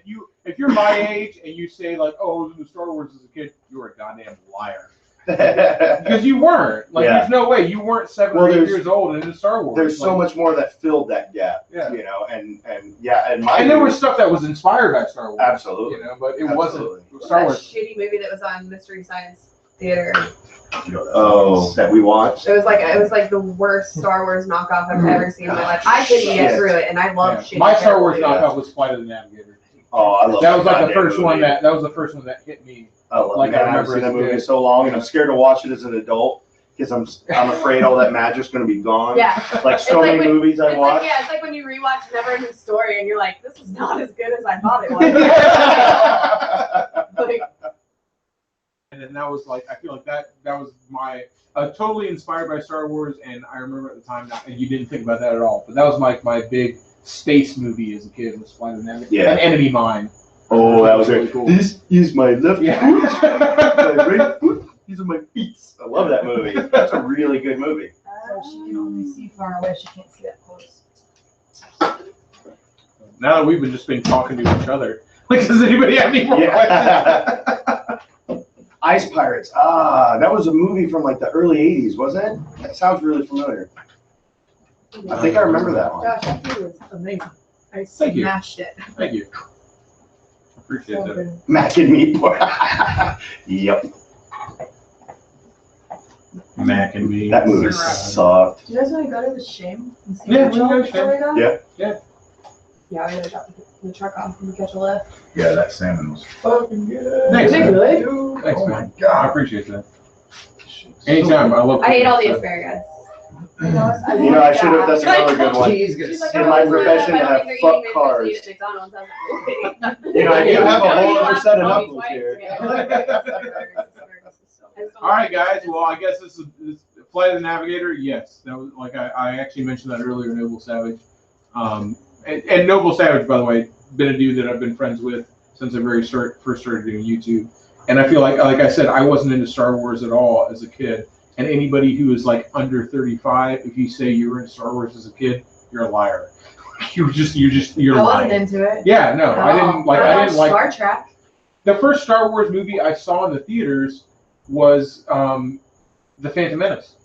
S2: you're my age and you say like, oh, I was into Star Wars as a kid, you're a goddamn liar. Because you weren't. Like,
S1: Yeah.
S2: there's no way. You weren't 7
S1: Well,
S2: or 8
S1: there's-
S2: years old and into Star Wars.
S1: There's so
S2: Like,
S1: much more that filled that gap.
S2: Yeah.
S1: You know, and yeah, and my
S2: and there was stuff that was inspired by Star Wars.
S1: absolutely.
S2: You know, but it
S1: Absolutely.
S2: wasn't Star
S3: That
S2: Wars.
S3: shitty movie that was on Mystery Science Theater.
S1: Oh, that we watched.
S3: It was like the worst Star Wars knockoff I've ever seen in my life. I couldn't
S1: Shit.
S3: get through it, and I love
S2: Yeah.
S3: shitty.
S2: My Star Wars
S3: terrible
S2: knockoff was Flight of the Navigator.
S1: Oh, I love
S2: That was like the
S1: goddamn
S2: first one
S1: movie.
S2: that was the first one that hit me.
S1: I love
S2: like,
S1: it.
S2: I
S1: Man, I've
S2: remember
S1: seen
S2: as
S1: that
S2: a
S1: movie
S2: kid.
S1: so long, and I'm scared to watch it as an adult because I'm afraid all that magic's gonna be gone.
S3: Yeah.
S1: Like so
S3: It's like
S1: many
S3: when-
S1: movies I
S3: It's
S1: watched.
S3: like, yeah, it's like when you rewatch Neverending Story and you're like, this is not as good as I thought it was. Like,
S2: And then that was like, I feel like that was my totally inspired by Star Wars, and I remember at the time and you didn't think about that at all, but that was my big space movie as a kid was Flight of the Navigator.
S1: Yeah.
S2: And Enemy Mine.
S1: Oh, that was
S2: Really
S1: great.
S2: cool.
S1: This is my left foot,
S2: Yeah.
S1: my right foot. These are my feet. I love that movie. That's a really good movie.
S5: So she can only see far away. She can't see that close.
S2: Now that we've just been talking to each other, like, does anybody have any more questions?
S1: Yeah. Ice Pirates. Ah, that was a movie from like the early 80s, wasn't it? That sounds really familiar. I think I remember that one.
S5: Gosh, that food was amazing. I
S2: Thank you.
S5: smashed it.
S2: Thank you. Appreciate
S5: So
S2: that.
S5: good.
S1: Mac and meat. Yep.
S2: Mac and me.
S1: That movie sucked.
S5: Do you guys want to go to the Shame and see
S2: Yeah,
S5: the
S2: we
S5: job
S2: can go to
S5: before we go?
S1: Yeah.
S3: yeah, we gotta drop the truck off and catch a lift.
S6: Yeah, that salmon was fucking good.
S2: Thanks,
S3: Is it
S2: man.
S3: good?
S2: Thanks,
S6: Oh
S2: man.
S6: my
S2: I
S6: god.
S2: appreciate that. Anytime. I love
S3: I ate all the
S2: cooking, so.
S3: asparagus.
S1: You know, I should have. That's another good one.
S6: He's gonna
S3: She's like,
S1: In
S3: oh,
S1: my
S3: it's not
S1: profession,
S3: enough.
S1: I
S3: I
S1: have
S3: don't think
S1: fuck
S3: they're
S1: cars.
S3: eating McDonald's.
S1: You know, I do have a whole other set of
S3: Call me
S1: knuckles
S3: twice,
S1: here.
S3: yeah.
S2: All right, guys. Well, I guess this Flight of the Navigator. Yes, that was like I actually mentioned that earlier. Noble Savage, and Noble Savage, by the way, been a dude that I've been friends with since I first started doing YouTube. And I feel like I said, I wasn't into Star Wars at all as a kid. And anybody who is like under 35, if you say you were into Star Wars as a kid, you're a liar. You're
S5: I
S2: lying.
S5: wasn't into it.
S2: Yeah, no, I didn't like. I didn't like.
S5: Star Trek.
S2: The first Star Wars movie I saw in the theaters was The Phantom Menace.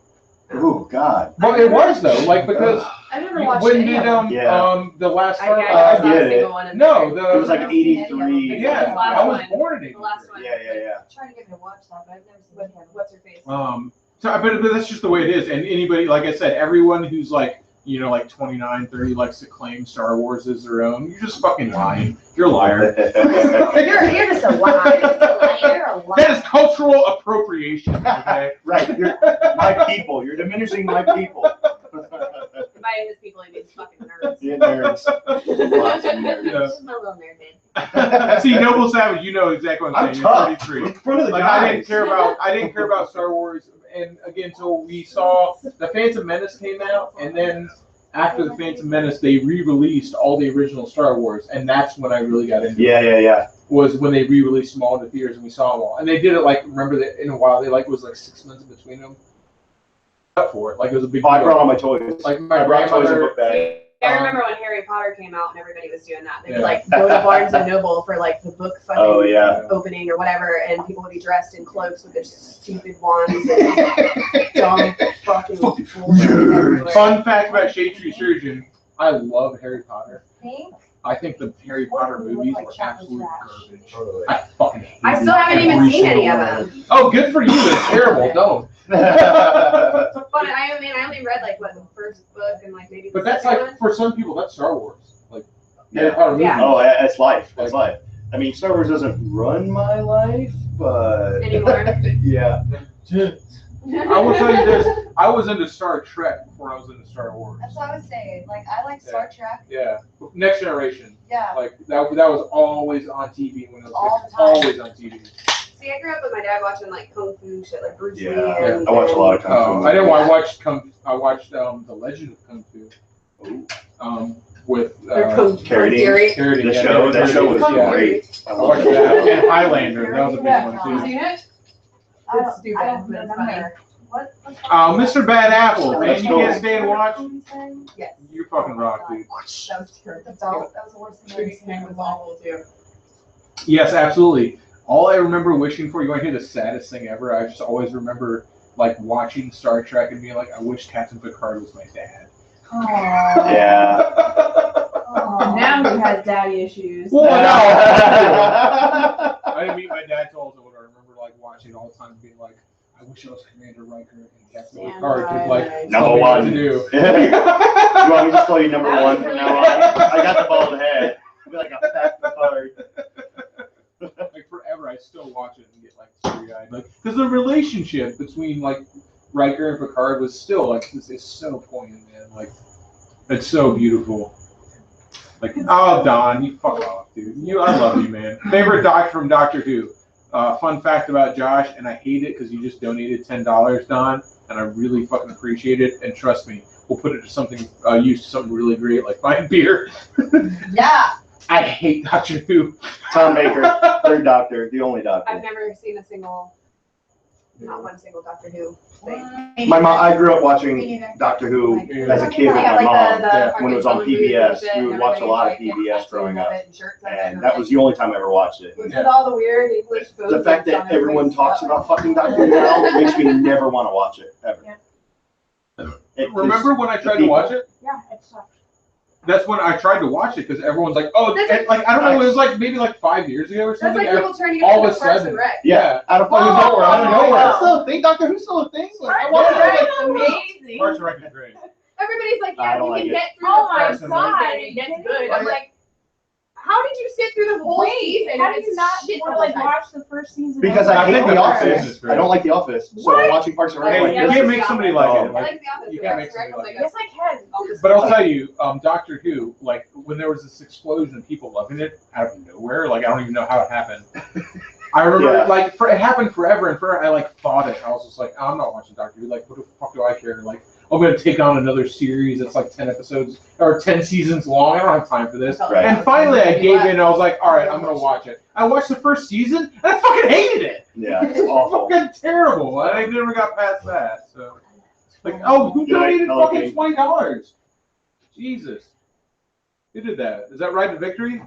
S1: Oh God.
S2: Well, it was though, like because
S5: I never watched
S2: when
S5: any
S2: did
S5: of them.
S2: the last Star
S1: I
S2: Wars?
S1: get it.
S2: No,
S1: It was
S2: the
S1: like 83.
S2: yeah,
S3: The last
S2: I was
S3: one.
S2: born in
S3: The
S2: 83.
S3: last one.
S1: Yeah.
S5: I'm trying to get me to watch that, but I've never seen it.
S3: What's her face?
S2: So, but that's just the way it is. And anybody, like I said, everyone who's like, you know, like 29, 30 likes to claim Star Wars as their own. You're just fucking lying. You're a liar.
S5: You're just a liar. You're a liar.
S2: That is cultural appropriation. Okay.
S1: Right. You're my people. You're diminishing my people.
S4: by his people, he means fucking nerds.
S1: Yeah, nerds. Lots of nerds.
S4: Just my little nerd dude.
S2: See, Noble Savage, you know exactly what I'm
S1: I'm
S2: saying.
S1: tough.
S2: You're 33.
S1: In front of the
S2: Like
S1: guys.
S2: I didn't care about Star Wars, and again, until we saw the Phantom Menace came out, and then after the Phantom Menace, they re-released all the original Star Wars, and that's when I really got into it.
S1: Yeah.
S2: Was when they re-released them all in the theaters, and we saw them all, and they did it like remember that in a while they like it was like 6 months in between them. Up for it, like it was a big.
S1: Oh, I brought all my toys.
S2: Like my
S1: I brought toys and
S2: grandmother.
S1: book bag.
S3: I remember when Harry Potter came out and everybody was doing that. They would
S2: Yeah.
S3: like go to Barnes and Noble for like the book fucking
S1: Oh yeah.
S3: opening or whatever, and people would be dressed in cloaks with their stupid wands and dumb fucking fools everywhere.
S2: Fun fact about Shade Tree Surgeon: I love Harry Potter.
S5: Pink?
S2: I think the Harry Potter
S5: What would
S2: movies
S5: look
S2: were
S5: like chocolate
S2: absolute
S5: trash?
S2: garbage.
S6: Totally.
S2: I fucking hate
S3: I still haven't even
S2: every
S3: seen any
S2: single
S3: of
S2: one.
S3: them.
S2: Oh, good for you. It's terrible. Don't.
S3: But I mean, I only read like what the first book and like maybe.
S2: But
S3: the
S2: that's
S3: second
S2: like
S3: one.
S2: for some people, that's Star Wars. Like
S1: Yeah.
S2: Harry Potter movies.
S3: Yeah.
S1: Oh, it's life. It's life. I mean, Star Wars doesn't run my life, but
S3: Anymore.
S1: yeah.
S2: I will tell you this: I was into Star Trek before I was into Star Wars.
S5: That's what I was saying. Like, I like Star Trek.
S2: Yeah, Next Generation.
S5: Yeah.
S2: Like that was always on TV when it was
S5: All
S2: like,
S5: the time.
S2: always on TV.
S3: See, I grew up with my dad watching like kung fu shit, like Bruce Lee.
S1: Yeah.
S3: And,
S1: I watch a lot of kung fu.
S2: I know. I watched The Legend of Kung Fu. With
S1: Carradine.
S2: Carradine,
S1: The
S2: yeah,
S1: show. That show was
S2: yeah.
S1: great.
S2: I watched that. And Highlander. That was a big
S5: Yeah.
S2: one
S3: You
S2: too.
S3: seen it?
S5: I don't-
S3: It's stupid,
S5: I don't
S3: but it's
S5: remember. What?
S2: Mr. Bad Apple, man,
S1: Let's
S2: you
S1: go.
S2: can't stay and watch.
S3: Yes.
S2: You fucking rock, dude.
S3: That was terrible.
S5: That was the worst thing I've ever
S3: Trigger's
S5: seen.
S3: name was awful too.
S2: Yes, absolutely. All I remember wishing for, you want to hear the saddest thing ever? I just always remember like watching Star Trek and being like, I wish Captain Picard was my dad.
S5: Aww.
S1: Yeah.
S5: Aww.
S3: Now he has daddy issues.
S2: Well,
S1: Yeah.
S2: I didn't meet my dad till I was older. I remember like watching all the time and being like, I wish I was Commander Riker and Captain
S3: Stand
S2: Picard could
S3: by
S2: like
S3: my-
S2: tell me what to do.
S1: You want me to just call you number one from now on? I got the bald head. I'll be like a fat Picard.
S2: Like forever, I still watch it and get like teary-eyed, like because the relationship between like Riker and Picard was still like it's so poignant, man. Like it's so beautiful. Like, oh Don, you fuck off, dude. I love you, man. Favorite doctor from Doctor Who. Fun fact about Josh, and I hate it because you just donated $10, Don, and I really fucking appreciate it. And trust me, we'll put it to something use to something really great, like buying beer.
S5: Yeah.
S2: I hate Doctor Who.
S1: Tom Baker, third Doctor, the only
S3: I've
S1: Doctor.
S3: never seen not one single Doctor Who thing.
S1: My mom. I grew up watching Doctor Who as a kid with
S3: Yeah,
S1: my mom.
S2: yeah,
S1: when it was on
S3: fucking
S1: PBS,
S3: movies and
S1: we
S3: shit,
S1: would watch a lot of
S3: and everybody,
S1: PBS
S3: like,
S1: growing
S3: tattoos
S1: up.
S3: of it and shirts of it
S1: And
S3: and
S1: that was the only time I ever watched it.
S3: With all the weird English
S1: The fact that everyone talks about fucking Doctor Who now makes me never want to watch it ever. It
S2: Remember
S1: just-
S2: when I tried to watch it?
S5: Yeah, it's sucks.
S2: That's when I tried to watch it because everyone's like, oh, and, like I don't know, it was like maybe like 5 years ago or
S3: That's
S2: something.
S3: like people trying to get
S2: all
S3: into
S2: of a
S3: Parks
S2: sudden.
S3: and Rec.
S1: Yeah, out of fucking
S5: Oh,
S1: nowhere, out of nowhere.
S5: wow.
S1: Still a thing. Doctor Who's still a thing. Like, I watch
S3: Parks
S1: it.
S3: and Rec is amazing.
S2: Parks and Rec is great.
S3: Everybody's like,
S1: I
S3: yeah,
S1: don't
S3: you
S1: like
S3: can
S1: it.
S3: get through
S5: Oh
S3: the
S5: my
S3: first season
S5: God.
S3: and it gets good. I'm like, how did you sit through the whole season?
S5: How
S3: and
S5: do you
S3: it's
S5: not
S3: shit
S5: want
S3: the
S5: to like
S3: whole time?
S5: watch the first season?
S1: Because
S2: I
S1: I hate
S2: think
S1: The
S2: The Office is
S1: Office.
S2: great.
S1: I don't like The Office, so
S3: What?
S1: I'm watching Parks and Rec.
S2: Hey,
S1: like,
S2: you
S3: yeah,
S2: can't
S3: that's
S2: make somebody
S3: the
S2: like
S1: Office.
S2: it.
S3: I
S2: Like,
S3: like The Office.
S2: you
S3: but
S2: can't
S3: Parks
S2: make
S3: and Rec
S2: somebody
S3: was
S2: like
S5: Yes, I can.
S3: Office
S2: but I'll
S3: was
S2: tell you, Doctor Who, like when there was this explosion of people loving it out of nowhere, like I don't even know how it happened. I remember,
S1: Yeah.
S2: like, it happened forever, and forever I like fought it. I was just like, oh, I'm not watching Doctor Who. Like, what the fuck do I care? Like, I'm gonna take on another series that's like 10 episodes or 10 seasons long. I don't have time for this.
S3: I felt
S1: Right.
S3: like
S2: And finally, I gave in. I was like, all right, I'm gonna watch it. I watched the first season, and I fucking hated it.
S1: Yeah, it's
S2: It's
S1: awful.
S2: fucking terrible. I never got past that. So, like, oh, who
S1: Good night,
S2: donated
S1: Hello
S2: fucking
S1: Kitty.
S2: $20? Jesus, who did that? Is that Ride to Victory?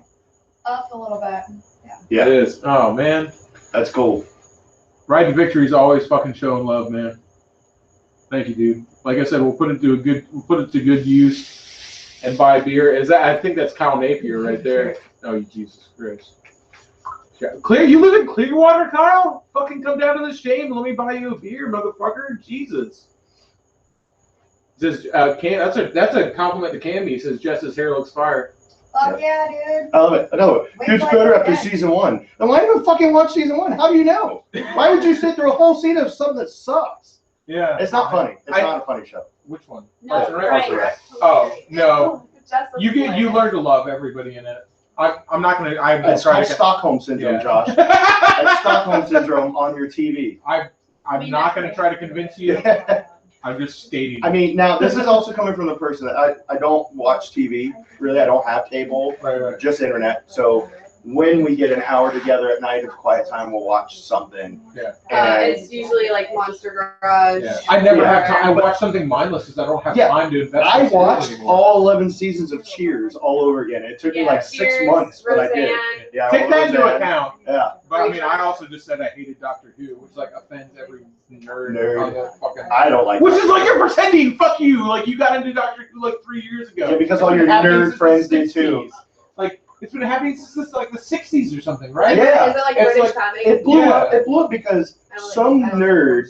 S5: Up a little bit.
S1: Yeah.
S2: It is. Oh man,
S1: That's cool.
S2: Ride to Victory is always fucking showing love, man. Thank you, dude. Like I said, we'll put it to good use and buy beer. I think that's Kyle Napier right there. Oh, Jesus Christ. You live in Clearwater, Kyle? Fucking come down to the shame and let me buy you a beer, motherfucker. Jesus. Says that's a compliment to Camby. He says Jess's hair looks fire.
S5: Fuck yeah, dude.
S1: I love it. I know.
S5: Wait
S1: Dude's
S5: till I
S1: better
S5: go
S1: after
S5: again.
S1: season one. Then why even fucking watch season one? How do you know? Why would you sit through a whole season of something that sucks?
S2: Yeah.
S1: It's not funny. It's not a funny show.
S2: Which one?
S4: No,
S2: Parks and Rec?
S4: right.
S2: Oh no.
S3: Just
S2: You learn to love everybody in it. I'm not gonna. I'm
S1: It's
S2: trying
S1: called
S2: to.
S1: Stockholm Syndrome,
S2: Yeah.
S1: Josh. That's Stockholm Syndrome on your TV.
S2: I'm not gonna try to convince you. I'm just stating.
S1: I mean, now this is also coming from the person that I don't watch TV. Really, I don't have cable,
S2: Right.
S1: just internet. So when we get an hour together at night of quiet time, we'll watch something.
S2: Yeah.
S1: And
S3: it's usually like Monster Garage.
S2: Yeah. I never
S1: Yeah.
S2: have time. I watch something mindless because I don't have
S1: Yeah.
S2: time to invest.
S1: I
S2: in
S1: watched
S2: anymore.
S1: all 11 seasons of Cheers all over again. It took me like 6
S3: Cheers,
S1: months, but I did.
S3: Roseanne.
S1: Yeah,
S2: Take that into
S1: Roseanne.
S2: account.
S1: Yeah.
S2: But I mean, I also just said I hated Doctor Who, which like offends every nerd.
S1: Nerd.
S2: On the fucking.
S1: I don't like
S2: Which
S1: that.
S2: is like you're pretending. Fuck you. Like you got into Doctor Who like 3 years ago.
S1: Yeah, because all your
S2: It's been happening
S1: nerd
S2: since
S1: friends
S2: the
S1: did too.
S2: 60s. Like it's been happening since like the 60s or something, right?
S1: Yeah.
S3: Is it like
S2: It's
S3: British
S2: like-
S3: comedy?
S1: It blew
S2: Yeah.
S1: up. It blew up because some nerd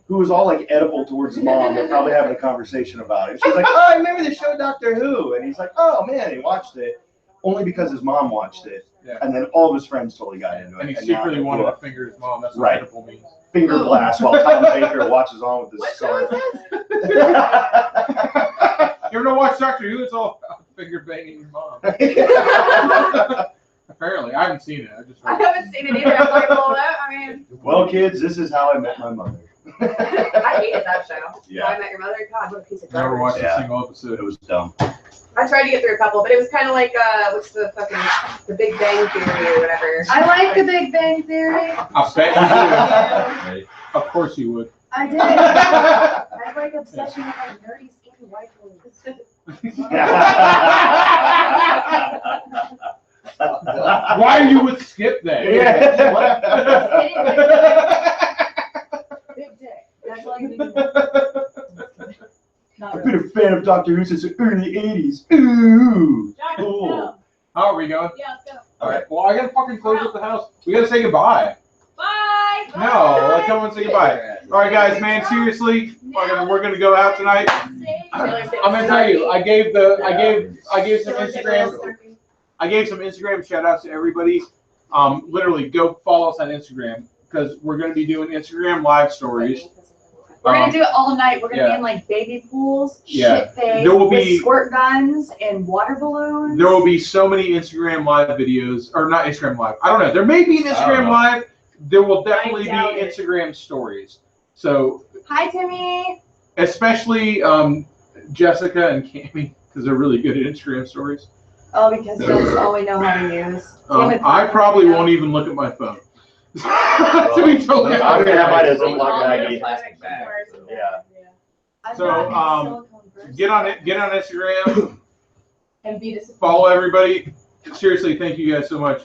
S1: who was all like edible towards his mom, they're probably having a conversation about it. She's like, "Oh, I remember the show Doctor Who," and he's like, "Oh man," he watched it only because his mom watched it,
S2: Yeah.
S1: and then all of his friends totally got into it.
S2: And he
S1: and now
S2: secretly
S1: it
S2: wanted
S1: blew
S2: to
S1: up.
S2: finger his mom. That's what
S1: Right.
S2: edible means.
S1: Finger blast while Tom Baker watches on with his
S3: What
S1: son.
S3: show is this?
S2: You ever watch Doctor Who? It's all about finger banging your mom. Apparently, I haven't seen it. I just.
S3: I haven't seen it either. I'm like, well, that, I mean,
S1: Well, kids, this is how I met my mother.
S3: I hated that show.
S1: Yeah.
S3: How I Met Your Mother. God, what a piece of
S2: Never
S3: garbage.
S2: watched
S1: Yeah.
S2: a single episode.
S1: It was dumb.
S3: I tried to get through a couple, but it was kind of like, what's the fucking, the Big Bang Theory or whatever.
S5: I like the Big Bang Theory.
S2: I bet you would. Of course you would.
S5: I did. I have like obsession with like nerdy skinny white boys.
S2: Why you would skip that?
S5: Big dick. That's all you need to know. Not
S1: I've been
S5: really.
S1: a fan of Doctor Who since the early 80s. Ooh.
S4: Josh,
S1: Cool.
S4: go.
S2: How are we going?
S4: Yeah, let's go.
S2: All right. Well, I gotta fucking close up the house. We gotta say goodbye.
S4: Bye.
S2: No, like come and say goodbye. All right, guys, man. Seriously, we're gonna go out tonight. I'm gonna tell you. I gave some Instagram shout outs to everybody. Literally, go follow us on Instagram because we're gonna be doing Instagram live stories.
S5: We're gonna do it all night. We're gonna
S2: yeah.
S5: be in like baby pools,
S2: Yeah.
S5: shit face,
S2: There will
S5: with
S2: be-
S5: squirt guns and water balloons.
S2: There will be so many Instagram live videos, or not Instagram live. I don't know. There may be an Instagram live. There will definitely be
S4: doubt it.
S2: Instagram stories. So,
S5: Hi, Timmy.
S2: especially Jessica and Cammy, because they're really good at Instagram stories.
S5: Oh, because that's all we know how to use. Damn it,
S2: I probably
S5: yeah.
S2: won't even look at my phone. To be totally
S1: I'm
S2: honest.
S1: gonna have mine as a
S4: All
S1: Ziploc
S4: the
S1: baggie.
S4: plastic bags.
S1: Yeah.
S5: I've
S2: So,
S5: got a silicone burst.
S2: Get on Instagram.
S4: And be disappointed.
S2: Follow everybody. Seriously, thank you guys so much.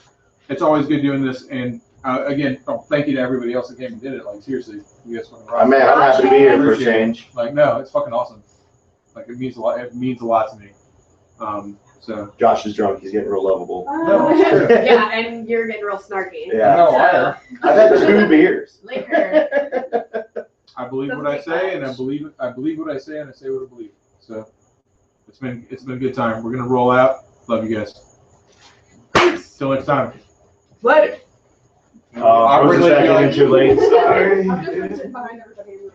S2: It's always good doing this. And again, thank you to everybody else that came and did it. Like seriously, you guys fucking rock.
S1: Man, I'm happy to be here for a change.
S2: Like no, it's fucking awesome. Like it means a lot. It means a lot to me. So
S1: Josh is drunk. He's getting real lovable.
S2: no, it's true.
S3: Yeah, and you're getting real snarky.
S2: I'm
S1: Yeah.
S2: not a liar.
S1: I've had 2 beers.
S4: Liquor.
S2: I believe what I say, and I believe what I say, and I say what I believe. So it's been a good time. We're gonna roll out. Love you guys. Till next time.
S3: Later.
S1: Rose is back in too late.
S3: I'm just gonna sit behind everybody anyway.